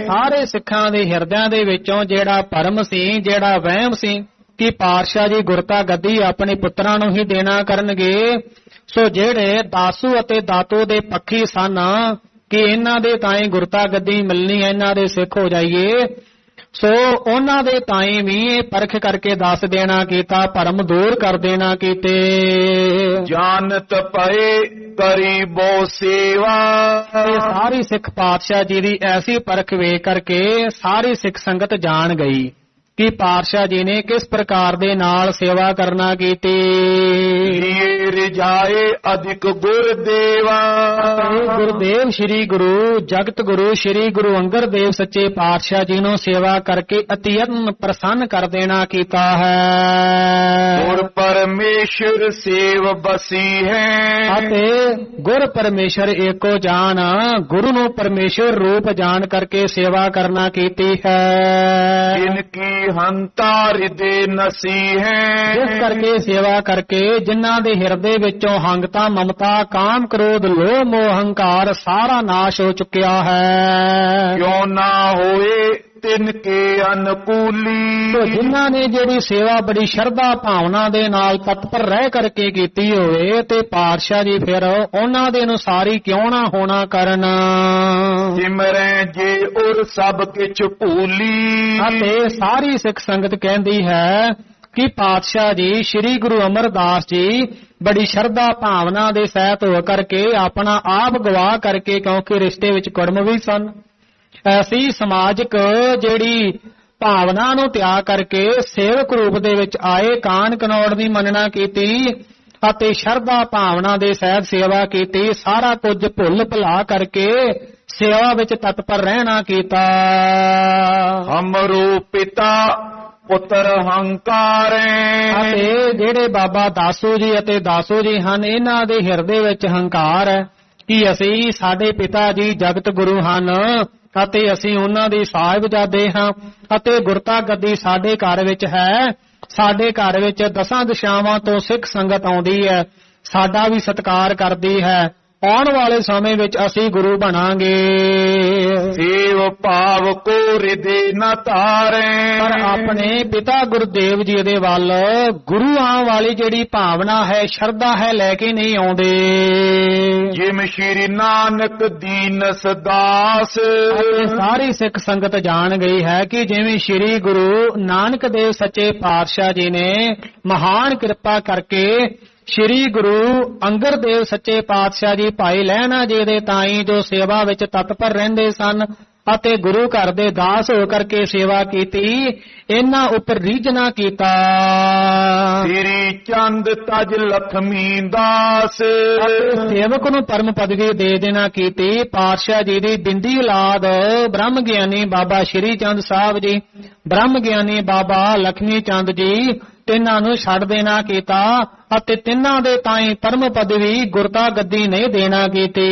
B: ਸਾਰੇ ਸਿੱਖਾਂ ਦੇ ਹਿਰਦਿਆਂ ਦੇ ਵਿੱਚੋਂ ਜਿਹੜਾ ਭਰਮ ਸੀ, ਜਿਹੜਾ ਵਹਿਮ ਸੀ ਕਿ ਪਾਤਸ਼ਾਹ ਜੀ ਗੁਰਤਾ ਗੱਦੀ ਆਪਣੇ ਪੁੱਤਰਾਂ ਨੂੰ ਹੀ ਦੇਣਾ ਕਰਨਗੇ, ਸੋ ਜਿਹੜੇ ਦਾਸੂ ਅਤੇ ਦਾਤੂ ਦੇ ਪੱਖੀ ਸਨ ਕਿ ਇਹਨਾਂ ਦੇ ਤਾਈਂ ਗੁਰਤਾ ਗੱਦੀ ਮਿਲਣੀ, ਇਹਨਾਂ ਦੇ ਸਿੱਖ ਹੋ ਜਾਈਏ, ਸੋ ਉਹਨਾਂ ਦੇ ਤਾਈਂ ਵੀ ਇਹ ਪਰਖ ਕਰਕੇ ਦੱਸ ਦੇਣਾ ਕੀਤਾ, ਭਰਮ ਦੂਰ ਕਰ ਦੇਣਾ ਕੀਤੇ।
A: ਜਾਣਤ ਪਏ ਕਰੀ ਬੋ ਸੇਵਾ।
B: ਸਾਰੀ ਸਿੱਖ ਪਾਤਸ਼ਾਹ ਜੀ ਦੀ ਐਸੀ ਪਰਖ ਵੇਖ ਕਰਕੇ ਸਾਰੀ ਸਿੱਖ ਸੰਗਤ ਜਾਣ ਗਈ ਕਿ ਪਾਤਸ਼ਾਹ ਜੀ ਨੇ ਕਿਸ ਪ੍ਰਕਾਰ ਦੇ ਨਾਲ ਸੇਵਾ ਕਰਨਾ ਕੀਤੀ।
A: ਇਹ ਰਿਜਾਏ ਅਧਿਕ ਗੁਰਦੇਵਾ।
B: ਗੁਰਦੇਵ ਸ੍ਰੀ ਗੁਰੂ ਜਗਤ ਗੁਰੂ ਸ੍ਰੀ ਗੁਰੂ ਅੰਗਦ ਦੇਵ ਸੱਚੇ ਪਾਤਸ਼ਾਹ ਜੀ ਨੂੰ ਸੇਵਾ ਕਰਕੇ ਅਤਿਅੰਤ ਪ੍ਰਸੰਨ ਕਰ ਦੇਣਾ ਕੀਤਾ ਹੈ।
A: ਗੁਰ ਪਰਮੇਸ਼ਰ ਸੇਵ ਬਸੀ ਹੈ।
B: ਅਤੇ ਗੁਰ ਪਰਮੇਸ਼ਰ ਏਕੋ ਜਾਣ, ਗੁਰੂ ਨੂੰ ਪਰਮੇਸ਼ਰ ਰੂਪ ਜਾਣ ਕਰਕੇ ਸੇਵਾ ਕਰਨਾ ਕੀਤੀ ਹੈ।
A: ਜਿਨ ਕੀ ਹੰਤਾ ਹਿਰਦੇ ਨਸੀ ਹੈ।
B: ਜਿਸ ਕਰਕੇ ਸੇਵਾ ਕਰਕੇ ਜਿਨ੍ਹਾਂ ਦੇ ਹਿਰਦੇ ਵਿੱਚੋਂ ਹੰਗਤਾ, ਮਮਤਾ, ਕਾਮ, ਕ੍ਰੋਧ, ਲੋਭ, ਮੋਹ, ਹੰਕਾਰ ਸਾਰਾ ਨਾਸ਼ ਹੋ ਚੁੱਕਿਆ ਹੈ।
A: ਕਿਉ ਨਾ ਹੋਏ ਤਿਨ ਕੇ ਅਨਕੂਲੀ।
B: ਜਿਨ੍ਹਾਂ ਨੇ ਜਿਹੜੀ ਸੇਵਾ ਬੜੀ ਸ਼ਰਧਾ ਭਾਵਨਾ ਦੇ ਨਾਲ ਤਤਪਰ ਰਹਿ ਕਰਕੇ ਕੀਤੀ ਹੋਵੇ ਤੇ ਪਾਤਸ਼ਾਹ ਜੀ ਫਿਰ ਉਹਨਾਂ ਦੇ ਅਨੁਸਾਰ ਹੀ ਕਿਉਂ ਨਾ ਹੋਣਾ ਕਰਨ।
A: ਸਿਮਰੈ ਜੇ ਉਰ ਸਭ ਕਿਛ ਭੂਲੀ।
B: ਅਤੇ ਸਾਰੀ ਸਿੱਖ ਸੰਗਤ ਕਹਿੰਦੀ ਹੈ ਕਿ ਪਾਤਸ਼ਾਹ ਜੀ ਸ੍ਰੀ ਗੁਰੂ ਅਮਰਦਾਸ ਜੀ ਬੜੀ ਸ਼ਰਧਾ ਭਾਵਨਾ ਦੇ ਸਹਿਤ ਹੋ ਕਰਕੇ ਆਪਣਾ ਆਪ ਗਵਾਹ ਕਰਕੇ, ਕਿਉਂਕਿ ਰਿਸ਼ਤੇ ਵਿੱਚ ਕੁੜਮ ਵੀ ਸਨ, ਐਸੀ ਸਮਾਜਿਕ ਜਿਹੜੀ ਭਾਵਨਾ ਨੂੰ ਤਿਆਗ ਕਰਕੇ ਸੇਵਕ ਰੂਪ ਦੇ ਵਿੱਚ ਆਏ, ਕਾਨ ਕਨੌੜ ਦੀ ਮੰਨਣਾ ਕੀਤੀ ਅਤੇ ਸ਼ਰਧਾ ਭਾਵਨਾ ਦੇ ਸਹਿਤ ਸੇਵਾ ਕੀਤੀ। ਸਾਰਾ ਕੁਝ ਭੁੱਲ ਭੁਲਾ ਕਰਕੇ ਸੇਵਾ ਵਿੱਚ ਤਤਪਰ ਰਹਿਣਾ ਕੀਤਾ।
A: ਹਮਰੋ ਪਿਤਾ ਪੁੱਤਰ ਹੰਕਾਰੈ।
B: ਅਤੇ ਜਿਹੜੇ ਬਾਬਾ ਦਾਸੂ ਜੀ ਅਤੇ ਦਾਸੂ ਜੀ ਹਨ, ਇਹਨਾਂ ਦੇ ਹਿਰਦੇ ਵਿੱਚ ਹੰਕਾਰ ਹੈ ਕਿ ਅਸੀਂ, ਸਾਡੇ ਪਿਤਾ ਜੀ ਜਗਤ ਗੁਰੂ ਹਨ ਅਤੇ ਅਸੀਂ ਉਹਨਾਂ ਦੇ ਸਾਹਿਬਜ਼ਾਦੇ ਹਾਂ ਅਤੇ ਗੁਰਤਾ ਗੱਦੀ ਸਾਡੇ ਘਰ ਵਿੱਚ ਹੈ। ਸਾਡੇ ਘਰ ਵਿੱਚ ਦਸਾਂ ਦਿਸ਼ਾਵਾਂ ਤੋਂ ਸਿੱਖ ਸੰਗਤ ਆਉਂਦੀ ਹੈ, ਸਾਡਾ ਵੀ ਸਤਿਕਾਰ ਕਰਦੀ ਹੈ। ਆਉਣ ਵਾਲੇ ਸਮੇਂ ਵਿੱਚ ਅਸੀਂ ਗੁਰੂ ਬਣਾਂਗੇ।
A: ਸੇਵ ਭਾਵ ਕੋ ਹਿਰਦੇ ਨ ਧਾਰੈ।
B: ਪਰ ਆਪਣੇ ਪਿਤਾ ਗੁਰਦੇਵ ਜੀ ਦੇ ਵੱਲ ਗੁਰੂਆਂ ਵਾਲੀ ਜਿਹੜੀ ਭਾਵਨਾ ਹੈ, ਸ਼ਰਧਾ ਹੈ, ਲੈ ਕੇ ਨਹੀਂ ਆਉਂਦੇ।
A: ਜਿਮ ਸ਼੍ਰੀ ਨਾਨਕ ਦੀਨਸ ਦਾਸ।
B: ਸਾਰੀ ਸਿੱਖ ਸੰਗਤ ਜਾਣ ਗਈ ਹੈ ਕਿ ਜਿਵੇਂ ਸ਼੍ਰੀ ਗੁਰੂ ਨਾਨਕ ਦੇਵ ਸੱਚੇ ਪਾਤਸ਼ਾਹ ਜੀ ਨੇ ਮਹਾਨ ਕਿਰਪਾ ਕਰਕੇ ਸ੍ਰੀ ਗੁਰੂ ਅੰਗਦ ਦੇਵ ਸੱਚੇ ਪਾਤਸ਼ਾਹ ਜੀ ਭਾਈ ਲਹਿਣਾ ਜੀ ਦੇ ਤਾਈਂ ਜੋ ਸੇਵਾ ਵਿੱਚ ਤਤਪਰ ਰਹਿੰਦੇ ਸਨ ਅਤੇ ਗੁਰੂ ਘਰ ਦੇ ਦਾਸ ਹੋ ਕਰਕੇ ਸੇਵਾ ਕੀਤੀ, ਇਹਨਾਂ ਉੱਪਰ ਰੀਝਣਾ ਕੀਤਾ।
A: ਸ੍ਰੀ ਚੰਦ ਤਜ ਲਖਮੀ ਦਾਸ।
B: ਸੇਵਕ ਨੂੰ ਪਰਮ ਪਦਵੀ ਦੇ ਦੇਣਾ ਕੀਤੀ। ਪਾਤਸ਼ਾਹ ਜੀ ਦੀ ਬਿੰਦੀ ਔਲਾਦ ਬ੍ਰਹਮ ਗਿਆਨੀ ਬਾਬਾ ਸ਼੍ਰੀ ਚੰਦ ਸਾਹਿਬ ਜੀ, ਬ੍ਰਹਮ ਗਿਆਨੀ ਬਾਬਾ ਲਖਮੀ ਚੰਦ ਜੀ, ਤਿੰਨਾਂ ਨੂੰ ਛੱਡ ਦੇਣਾ ਕੀਤਾ ਅਤੇ ਤਿੰਨਾਂ ਦੇ ਤਾਈਂ ਪਰਮ ਪਦਵੀ ਗੁਰਤਾ ਗੱਦੀ ਨਹੀਂ ਦੇਣਾ ਕੀਤੀ।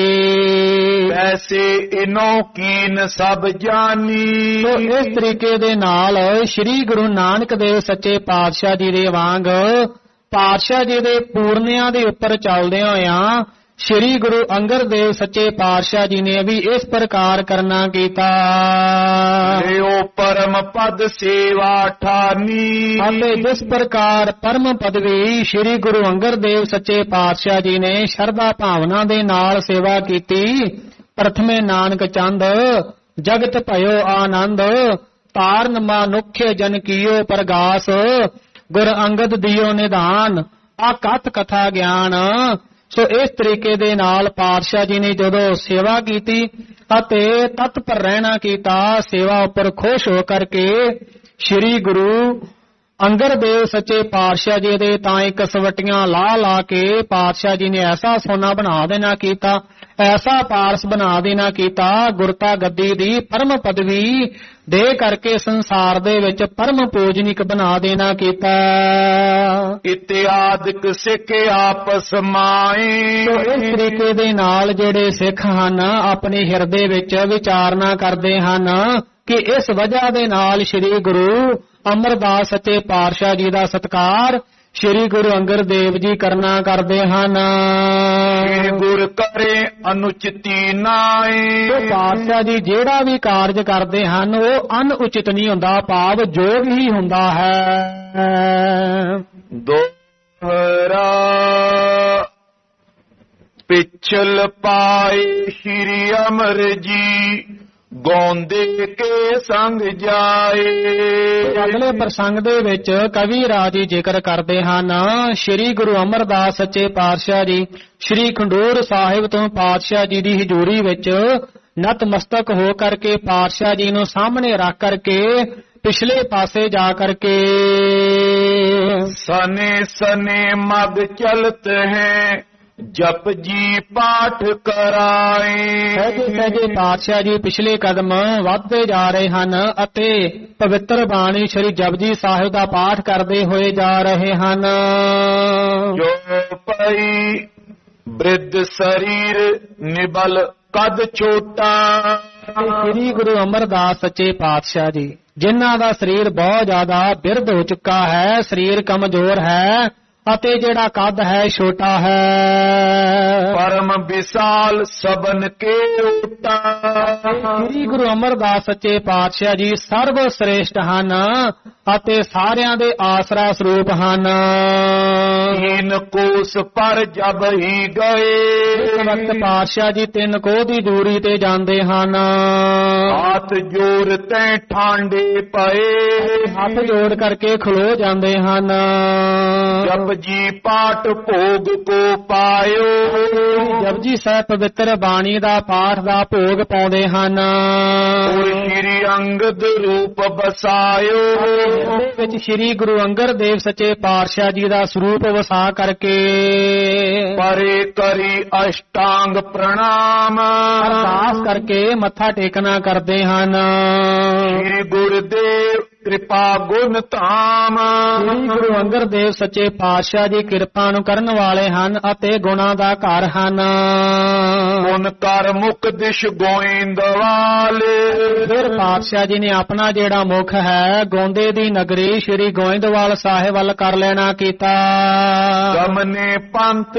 A: ਐਸੇ ਇਨੋ ਕੀਨ ਸਭ ਜਾਨੀ।
B: ਤੋ ਇਸ ਤਰੀਕੇ ਦੇ ਨਾਲ ਸ੍ਰੀ ਗੁਰੂ ਨਾਨਕ ਦੇਵ ਸੱਚੇ ਪਾਤਸ਼ਾਹ ਜੀ ਦੇ ਵਾਂਗ ਪਾਤਸ਼ਾਹ ਜੀ ਦੇ ਪੂਰਨਿਆਂ ਦੇ ਉੱਪਰ ਚੱਲਦੇ ਹੋਇਆਂ ਸ੍ਰੀ ਗੁਰੂ ਅੰਗਦ ਦੇਵ ਸੱਚੇ ਪਾਤਸ਼ਾਹ ਜੀ ਨੇ ਵੀ ਇਸ ਪ੍ਰਕਾਰ ਕਰਨਾ ਕੀਤਾ।
A: ਲਿਓ ਪਰਮ ਪਦ ਸੇਵਾ ਠਾਨੀ।
B: ਅਤੇ ਜਿਸ ਪ੍ਰਕਾਰ ਪਰਮ ਪਦਵੀ ਸ੍ਰੀ ਗੁਰੂ ਅੰਗਦ ਦੇਵ ਸੱਚੇ ਪਾਤਸ਼ਾਹ ਜੀ ਨੇ ਸ਼ਰਧਾ ਭਾਵਨਾ ਦੇ ਨਾਲ ਸੇਵਾ ਕੀਤੀ। ਪ੍ਰਥਮੇ ਨਾਨਕ ਚੰਦ ਜਗਤ ਭਇਓ ਆਨੰਦ, ਤਾਰਨ ਮਨੁਖ ਜਨ ਕੀਓ ਪ੍ਰਗਾਸ, ਗੁਰ ਅੰਗਦ ਦਿਓ ਨਿਧਾਨ, ਆਕਥ ਕਥਾ ਗਿਆਨ, ਸੋ ਇਸ ਤਰੀਕੇ ਦੇ ਨਾਲ ਪਾਤਸ਼ਾਹ ਜੀ ਨੇ ਜਦੋਂ ਸੇਵਾ ਕੀਤੀ ਅਤੇ ਤਤਪਰ ਰਹਿਣਾ ਕੀਤਾ, ਸੇਵਾ ਉੱਪਰ ਖੁਸ਼ ਹੋ ਕਰਕੇ ਸ੍ਰੀ ਗੁਰੂ ਅੰਗਦ ਦੇਵ ਸੱਚੇ ਪਾਤਸ਼ਾਹ ਜੀ ਦੇ ਤਾਂ ਇੱਕ ਸਵਟੀਆਂ ਲਾ ਕੇ ਪਾਤਸ਼ਾਹ ਜੀ ਨੇ ਐਸਾ ਸੋਨਾ ਬਣਾ ਦੇਣਾ ਕੀਤਾ, ਐਸਾ ਪਾਰਸ ਬਣਾ ਦੇਣਾ ਕੀਤਾ, ਗੁਰਤਾ ਗੱਦੀ ਦੀ ਪਰਮ ਪਦਵੀ ਦੇ ਕਰਕੇ ਸੰਸਾਰ ਦੇ ਵਿੱਚ ਪਰਮ ਪੂਜਨਿਕ ਬਣਾ ਦੇਣਾ ਕੀਤਾ।
A: ਇਤਿਆਦਿਕ ਸਿੱਖ ਆਪਸ ਮਾਏ।
B: ਸੋ ਇਸ ਤਰੀਕੇ ਦੇ ਨਾਲ ਜਿਹੜੇ ਸਿੱਖ ਹਨ ਆਪਣੇ ਹਿਰਦੇ ਵਿੱਚ ਵਿਚਾਰਨਾ ਕਰਦੇ ਹਨ ਕਿ ਇਸ ਵਜ੍ਹਾ ਦੇ ਨਾਲ ਸ੍ਰੀ ਗੁਰੂ ਅਮਰਦਾਸ ਸੱਚੇ ਪਾਤਸ਼ਾਹ ਜੀ ਦਾ ਸਤਿਕਾਰ ਸ੍ਰੀ ਗੁਰੂ ਅੰਗਦ ਦੇਵ ਜੀ ਕਰਨਾ ਕਰਦੇ ਹਨ।
A: ਸ੍ਰੀ ਗੁਰ ਕਰੇ ਅਨੁਚਿਤੀ ਨਾਏ।
B: ਸੋ ਪਾਤਸ਼ਾਹ ਜੀ ਜਿਹੜਾ ਵੀ ਕਾਰਜ ਕਰਦੇ ਹਨ ਉਹ ਅਨੁਚਿਤ ਨਹੀਂ ਹੁੰਦਾ, ਭਾਵ ਜੋਗ ਹੀ ਹੁੰਦਾ ਹੈ।
A: ਦੋਹਰਾ ਪਿਛਲ ਪਾਏ ਸ੍ਰੀ ਅਮਰ ਜੀ, ਗਾਉਂਦੇ ਕੇ ਸੰਗ ਜਾਏ।
B: ਅਗਲੇ ਪ੍ਰਸੰਗ ਦੇ ਵਿੱਚ ਕਵੀ ਰਾਜੀ ਜ਼ਿਕਰ ਕਰਦੇ ਹਨ ਸ੍ਰੀ ਗੁਰੂ ਅਮਰਦਾਸ ਸੱਚੇ ਪਾਤਸ਼ਾਹ ਜੀ ਸ੍ਰੀ ਖੰਡੂਰ ਸਾਹਿਬ ਤੋਂ ਪਾਤਸ਼ਾਹ ਜੀ ਦੀ ਹਜ਼ੂਰੀ ਵਿੱਚ ਨਤਮਸਤਕ ਹੋ ਕਰਕੇ ਪਾਤਸ਼ਾਹ ਜੀ ਨੂੰ ਸਾਹਮਣੇ ਰੱਖ ਕਰਕੇ ਪਿਛਲੇ ਪਾਸੇ ਜਾ ਕਰਕੇ
A: ਸਨੇ ਸਨੇ ਮਗ ਚਲਤ ਹੈ, ਜਪ ਜੀ ਪਾਠ ਕਰਾਏ।
B: ਸਹਿਜੇ ਪਾਤਸ਼ਾਹ ਜੀ ਪਿਛਲੇ ਕਦਮ ਵਧਦੇ ਜਾ ਰਹੇ ਹਨ ਅਤੇ ਪਵਿੱਤਰ ਬਾਣੀ ਸ੍ਰੀ ਜਪਜੀ ਸਾਹਿਬ ਦਾ ਪਾਠ ਕਰਦੇ ਹੋਏ ਜਾ ਰਹੇ ਹਨ।
A: ਜੋ ਪਈ ਬ੍ਰਿਧ ਸਰੀਰ ਨਿਬਲ ਕਦ ਛੋਟਾ।
B: ਸ੍ਰੀ ਗੁਰੂ ਅਮਰਦਾਸ ਸੱਚੇ ਪਾਤਸ਼ਾਹ ਜੀ ਜਿਨ੍ਹਾਂ ਦਾ ਸਰੀਰ ਬਹੁਤ ਜ਼ਿਆਦਾ ਬਿਰਧ ਹੋ ਚੁੱਕਾ ਹੈ, ਸਰੀਰ ਕਮਜ਼ੋਰ ਹੈ ਅਤੇ ਜਿਹੜਾ ਕੱਦ ਹੈ ਛੋਟਾ ਹੈ।
A: ਪਰਮ ਵਿਸਾਲ ਸਬਨ ਕੇ ਊਟਾ।
B: ਸ੍ਰੀ ਗੁਰੂ ਅਮਰਦਾਸ ਸੱਚੇ ਪਾਤਸ਼ਾਹ ਜੀ ਸਰਵ ਸ੍ਰੇਸ਼ਟ ਹਨ ਅਤੇ ਸਾਰਿਆਂ ਦੇ ਆਸਰਾ ਸਰੂਪ ਹਨ।
A: ਤੀਨ ਕੋਸ ਪਰ ਜਬ ਹੀ ਗਏ।
B: ਇਸ ਵਕਤ ਪਾਤਸ਼ਾਹ ਜੀ 3 ਕੋਹ ਦੀ ਦੂਰੀ ਤੇ ਜਾਂਦੇ ਹਨ।
A: ਹੱਥ ਜੋੜ ਤੈ ਠਾਂਡੇ ਪਏ।
B: ਹੱਥ ਜੋੜ ਕਰਕੇ ਖਲੋ ਜਾਂਦੇ ਹਨ।
A: ਜਪ ਜੀ ਪਾਠ ਭੋਗ ਕੋ ਪਾਇਓ।
B: ਜਪਜੀ ਸਾਹਿਬ ਪਵਿੱਤਰ ਬਾਣੀ ਦਾ ਪਾਠ ਦਾ ਭੋਗ ਪਾਉਂਦੇ ਹਨ।
A: ਔਰ ਸ੍ਰੀ ਅੰਗਦ ਰੂਪ ਬਸਾਇਓ।
B: ਵਿੱਚ ਸ੍ਰੀ ਗੁਰੂ ਅੰਗਦ ਦੇਵ ਸੱਚੇ ਪਾਤਸ਼ਾਹ ਜੀ ਦਾ ਸਰੂਪ ਵਸਾ ਕਰਕੇ
A: ਪਰੇ ਕਰੀ ਅਸ਼ਟਾਂਗ ਪ੍ਰਣਾਮ।
B: ਅਰਦਾਸ ਕਰਕੇ ਮੱਥਾ ਟੇਕਣਾ ਕਰਦੇ ਹਨ।
A: ਸ੍ਰੀ ਗੁਰਦੇਵ ਕਿਰਪਾ ਗੁਣ ਧਾਮ।
B: ਸ੍ਰੀ ਗੁਰੂ ਅੰਗਦ ਦੇਵ ਸੱਚੇ ਪਾਤਸ਼ਾਹ ਜੀ ਕਿਰਪਾ ਨੂੰ ਕਰਨ ਵਾਲੇ ਹਨ ਅਤੇ ਗੁਣਾਂ ਦਾ ਘਰ ਹਨ।
A: ਗੁਣ ਕਰ ਮੁਖ ਦਿਸ਼ ਗੋਇੰਦਵਾਲ।
B: ਫਿਰ ਪਾਤਸ਼ਾਹ ਜੀ ਨੇ ਆਪਣਾ ਜਿਹੜਾ ਮੁਖ ਹੈ ਗੋਂਦੇ ਦੀ ਨਗਰੀ ਸ੍ਰੀ ਗੋਇੰਦਵਾਲ ਸਾਹਿਬ ਵੱਲ ਕਰ ਲੈਣਾ ਕੀਤਾ।
A: ਗਮਨੇ ਪੰਥ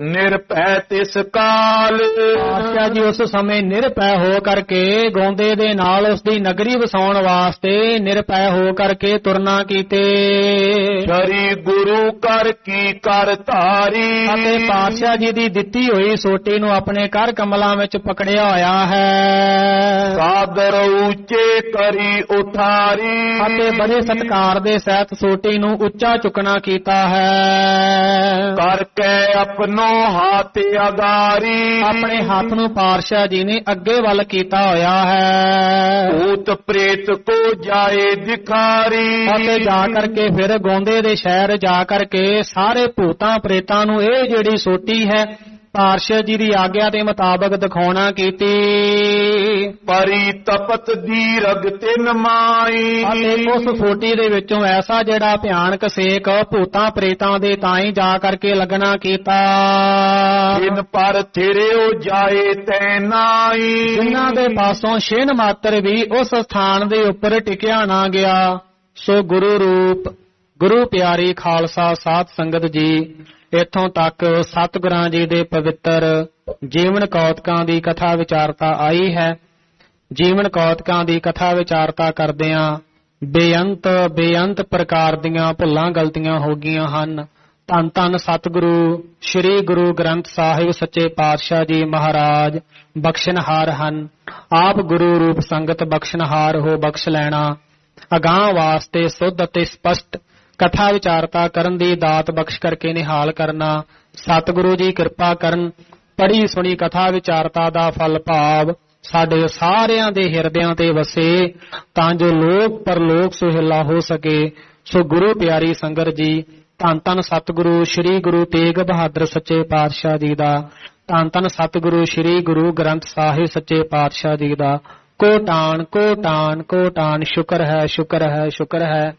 A: ਨਿਰਭੈ ਤਿਸ ਕਾਲ।
B: ਪਾਤਸ਼ਾਹ ਜੀ ਉਸ ਸਮੇਂ ਨਿਰਭੈ ਹੋ ਕਰਕੇ ਗੋਂਦੇ ਦੇ ਨਾਲ ਉਸ ਦੀ ਨਗਰੀ ਵਸਾਉਣ ਵਾਸਤੇ ਨਿਰਭੈ ਹੋ ਕਰਕੇ ਤੁਰਨਾ ਕੀਤੇ।
A: ਸ੍ਰੀ ਗੁਰੂ ਕਰ ਕੀ ਕਰ ਧਾਰੀ।
B: ਅਤੇ ਪਾਤਸ਼ਾਹ ਜੀ ਦੀ ਦਿੱਤੀ ਹੋਈ ਸੋਟੀ ਨੂੰ ਆਪਣੇ ਕਰ ਕਮਲਾਂ ਵਿੱਚ ਪਕੜਿਆ ਹੋਇਆ ਹੈ।
A: ਸਾਦਰ ਉੱਚੇ ਕਰੀ ਉਠਾਰੀ।
B: ਅਤੇ ਬੜੇ ਸਤਿਕਾਰ ਦੇ ਸਹਿਤ ਸੋਟੀ ਨੂੰ ਉੱਚਾ ਚੁੱਕਣਾ ਕੀਤਾ ਹੈ।
A: ਕਰਕੇ ਆਪਣੋ ਹੱਥ ਅਗਾਰੀ।
B: ਆਪਣੇ ਹੱਥ ਨੂੰ ਪਾਤਸ਼ਾਹ ਜੀ ਨੇ ਅੱਗੇ ਵੱਲ ਕੀਤਾ ਹੋਇਆ ਹੈ।
A: ਭੂਤ ਪ੍ਰੇਤ ਕੋ ਜਾਏ ਦਿਖਾਰੀ।
B: ਅਤੇ ਜਾ ਕਰਕੇ ਫਿਰ ਗੋਂਦੇ ਦੇ ਸ਼ਹਿਰ ਜਾ ਕਰਕੇ ਸਾਰੇ ਭੂਤਾਂ ਪ੍ਰੇਤਾਂ ਨੂੰ ਇਹ ਜਿਹੜੀ ਸੋਟੀ ਹੈ ਪਾਤਸ਼ਾਹ ਜੀ ਦੀ ਆਗਿਆ ਦੇ ਮੁਤਾਬਕ ਦਿਖਾਉਣਾ ਕੀਤੀ।
A: ਪਰੀ ਤਪਤ ਦੀਰਗ ਤਿਨ ਮਾਈ।
B: ਅਤੇ ਉਸ ਸੋਟੀ ਦੇ ਵਿੱਚੋਂ ਐਸਾ ਜਿਹੜਾ ਭਿਆਨਕ ਸੇਕ ਭੂਤਾਂ ਪ੍ਰੇਤਾਂ ਦੇ ਤਾਈਂ ਜਾ ਕਰਕੇ ਲੱਗਣਾ ਕੀਤਾ।
A: ਜਿਨ ਪਰ ਥਿਰਿਓ ਜਾਏ ਤੈ ਨਾਈ।
B: ਜਿਨ੍ਹਾਂ ਦੇ ਪਾਸੋਂ ਛਿਣ ਮਾਤਰ ਵੀ ਉਸ ਸਥਾਨ ਦੇ ਉੱਪਰ ਟਿਕਿਆ ਨਾ ਗਿਆ। ਸੋ ਗੁਰੂ ਰੂਪ ਗੁਰੂ ਪਿਆਰੀ ਖਾਲਸਾ ਸਾਧ ਸੰਗਤ ਜੀ ਇੱਥੋਂ ਤੱਕ ਸਤਿਗੁਰਾਂ ਜੀ ਦੇ ਪਵਿੱਤਰ ਜੀਵਨ ਕੌਤਕਾਂ ਦੀ ਕਥਾ ਵਿਚਾਰਤਾ ਆਈ ਹੈ। ਜੀਵਨ ਕੌਤਕਾਂ ਦੀ ਕਥਾ ਵਿਚਾਰਤਾ ਕਰਦਿਆਂ ਬੇਅੰਤ ਪ੍ਰਕਾਰ ਦੀਆਂ ਭੁੱਲਾਂ ਗਲਤੀਆਂ ਹੋ ਗਈਆਂ ਹਨ। ਧੰਨ ਧੰਨ ਸਤਿਗੁਰੂ ਸ੍ਰੀ ਗੁਰੂ ਗ੍ਰੰਥ ਸਾਹਿਬ ਸੱਚੇ ਪਾਤਸ਼ਾਹ ਜੀ ਮਹਾਰਾਜ ਬਖਸ਼ਣਹਾਰ ਹਨ। ਆਪ ਗੁਰੂ ਰੂਪ ਸੰਗਤ ਬਖਸ਼ਣਹਾਰ ਹੋ ਬਖਸ਼ ਲੈਣਾ। ਅਗਾਂਹ ਵਾਸਤੇ ਸੁੱਧ ਅਤੇ ਸਪਸ਼ਟ ਕਥਾ ਵਿਚਾਰਤਾ ਕਰਨ ਦੀ ਦਾਤ ਬਖਸ਼ ਕਰਕੇ ਨਿਹਾਲ ਕਰਨਾ। ਸਤਿਗੁਰੂ ਜੀ ਕਿਰਪਾ ਕਰਨ ਪੜ੍ਹੀ ਸੁਣੀ ਕਥਾ ਵਿਚਾਰਤਾ ਦਾ ਫਲ ਭਾਵ ਸਾਡੇ ਸਾਰਿਆਂ ਦੇ ਹਿਰਦਿਆਂ ਤੇ ਵਸੇ, ਤਾਂ ਜੋ ਲੋਕ ਪਰਲੋਕ ਸੁਹੇਲਾ ਹੋ ਸਕੇ। ਸੋ ਗੁਰੂ ਪਿਆਰੀ ਸੰਗਤ ਜੀ, ਧੰਨ ਧੰਨ ਸਤਿਗੁਰੂ ਸ੍ਰੀ ਗੁਰੂ ਤੇਗ ਬਹਾਦਰ ਸੱਚੇ ਪਾਤਸ਼ਾਹ ਜੀ ਦਾ, ਧੰਨ ਧੰਨ ਸਤਿਗੁਰੂ ਸ੍ਰੀ ਗੁਰੂ ਗ੍ਰੰਥ ਸਾਹਿਬ ਸੱਚੇ ਪਾਤਸ਼ਾਹ ਜੀ ਦਾ ਕੋਟਾਨ ਕੋਟਾਨ ਕੋਟਾਨ ਸ਼ੁਕਰ ਹੈ, ਸ਼ੁਕਰ ਹੈ, ਸ਼ੁਕਰ ਹੈ।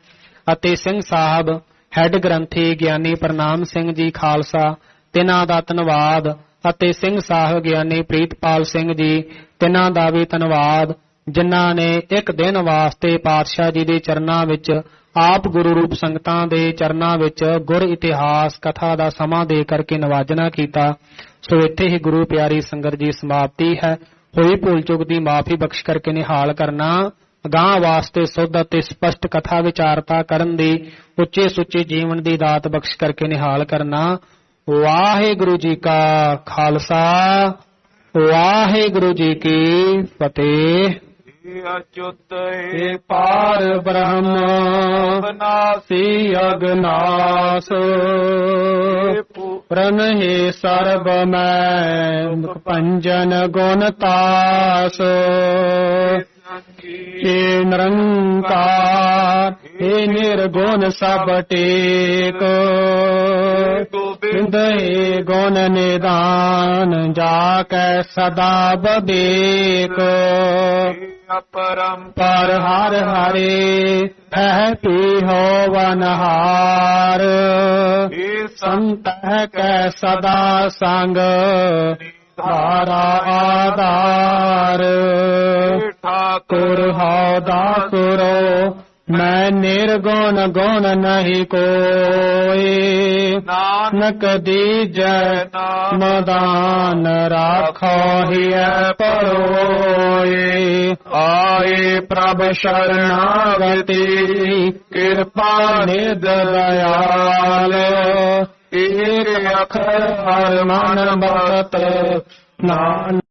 B: ਅਤੇ ਸਿੰਘ ਸਾਹਿਬ ਹੈੱਡ ਗ੍ਰੰਥੀ ਗਿਆਨੀ ਪ੍ਰਨਾਮ ਸਿੰਘ ਜੀ ਖਾਲਸਾ, ਤਿਨਾਂ ਦਾ ਧੰਨਵਾਦ। ਅਤੇ ਸਿੰਘ ਸਾਹਿਬ ਗਿਆਨੀ ਪ੍ਰੀਤਪਾਲ ਸਿੰਘ ਜੀ, ਤਿਨਾਂ ਦਾ ਵੀ ਧੰਨਵਾਦ, ਜਿਨ੍ਹਾਂ ਨੇ ਇੱਕ ਦਿਨ ਵਾਸਤੇ ਪਾਤਸ਼ਾਹ ਜੀ ਦੇ ਚਰਨਾਂ ਵਿੱਚ, ਆਪ ਗੁਰੂ ਰੂਪ ਸੰਗਤਾਂ ਦੇ ਚਰਨਾਂ ਵਿੱਚ ਗੁਰ ਇਤਿਹਾਸ ਕਥਾ ਦਾ ਸਮਾਂ ਦੇ ਕਰਕੇ ਨਿਵਾਜਣਾ ਕੀਤਾ। ਸੋ ਇੱਥੇ ਹੀ ਗੁਰੂ ਪਿਆਰੀ ਸੰਗਤ ਜੀ ਸਮਾਪਤੀ ਹੈ। ਹੋਈ ਭੁੱਲ ਚੁੱਕ ਦੀ ਮਾਫੀ ਬਖਸ਼ ਕਰਕੇ ਨਿਹਾਲ ਕਰਨਾ। ਅਗਾਂਹ ਵਾਸਤੇ ਸੁੱਧ ਅਤੇ ਸਪਸ਼ਟ ਕਥਾ ਵਿਚਾਰਤਾ ਕਰਨ ਦੀ ਉੱਚੇ ਸੁੱਚੇ ਜੀਵਨ ਦੀ ਦਾਤ ਬਖਸ਼ ਕਰਕੇ ਨਿਹਾਲ ਕਰਨਾ। ਵਾਹਿਗੁਰੂ ਜੀ ਕਾ ਖਾਲਸਾ, ਵਾਹਿਗੁਰੂ ਜੀ ਕੀ ਫਤਿਹ।
A: ਅਚੁੱਤ
B: ਏ ਪਾਰ ਬ੍ਰਹਮ
A: ਬਨਾਸੀ
B: ਅਗਨਾਸ, ਪੂਰਨ ਹੈ ਸਰਬ ਮੈਂ ਮੁਖ ਭੰਜਨ ਗੁਣ ਤਾਸ। ਏ ਨਿਰੰਕਾਰ ਏ ਨਿਰਗੁਣ ਸਭ ਟੇਕ, ਗੋਬਿੰਦ ਏ ਗੁਣ ਨਿਦਾਨ ਜਾ ਕੈ ਸਦਾ ਬਵੇਕ। ਅਪਰੰਪਰ ਹਰ ਹਰੇ ਹੈ ਪੀ ਹੋਵਨਹਾਰ, ਸੰਤ ਕੈ ਸਦਾ ਸੰਗ ਧਾਰਾ ਆਧਾਰ। ਠਾਕੁਰ ਹਉ ਦਾਸੁਰੋ ਮੈਂ ਨਿਰਗੁਣ ਗੁਣ ਨਹੀਂ ਕੋਇ, ਨਾਨਕ ਦੀਜੈ ਮਦਾਨ ਰਾਖੋ ਹਿਐ ਪਰੋਏ। ਆਏ ਪ੍ਰਭ ਸ਼ਰਨਾਗਤੀ ਕਿਰਪਾ ਨਿਧ ਦਇਆਲ, ਏਕ ਅੱਖਰ ਹਰ ਮਨ ਬਸਤ ਨਾਨਕ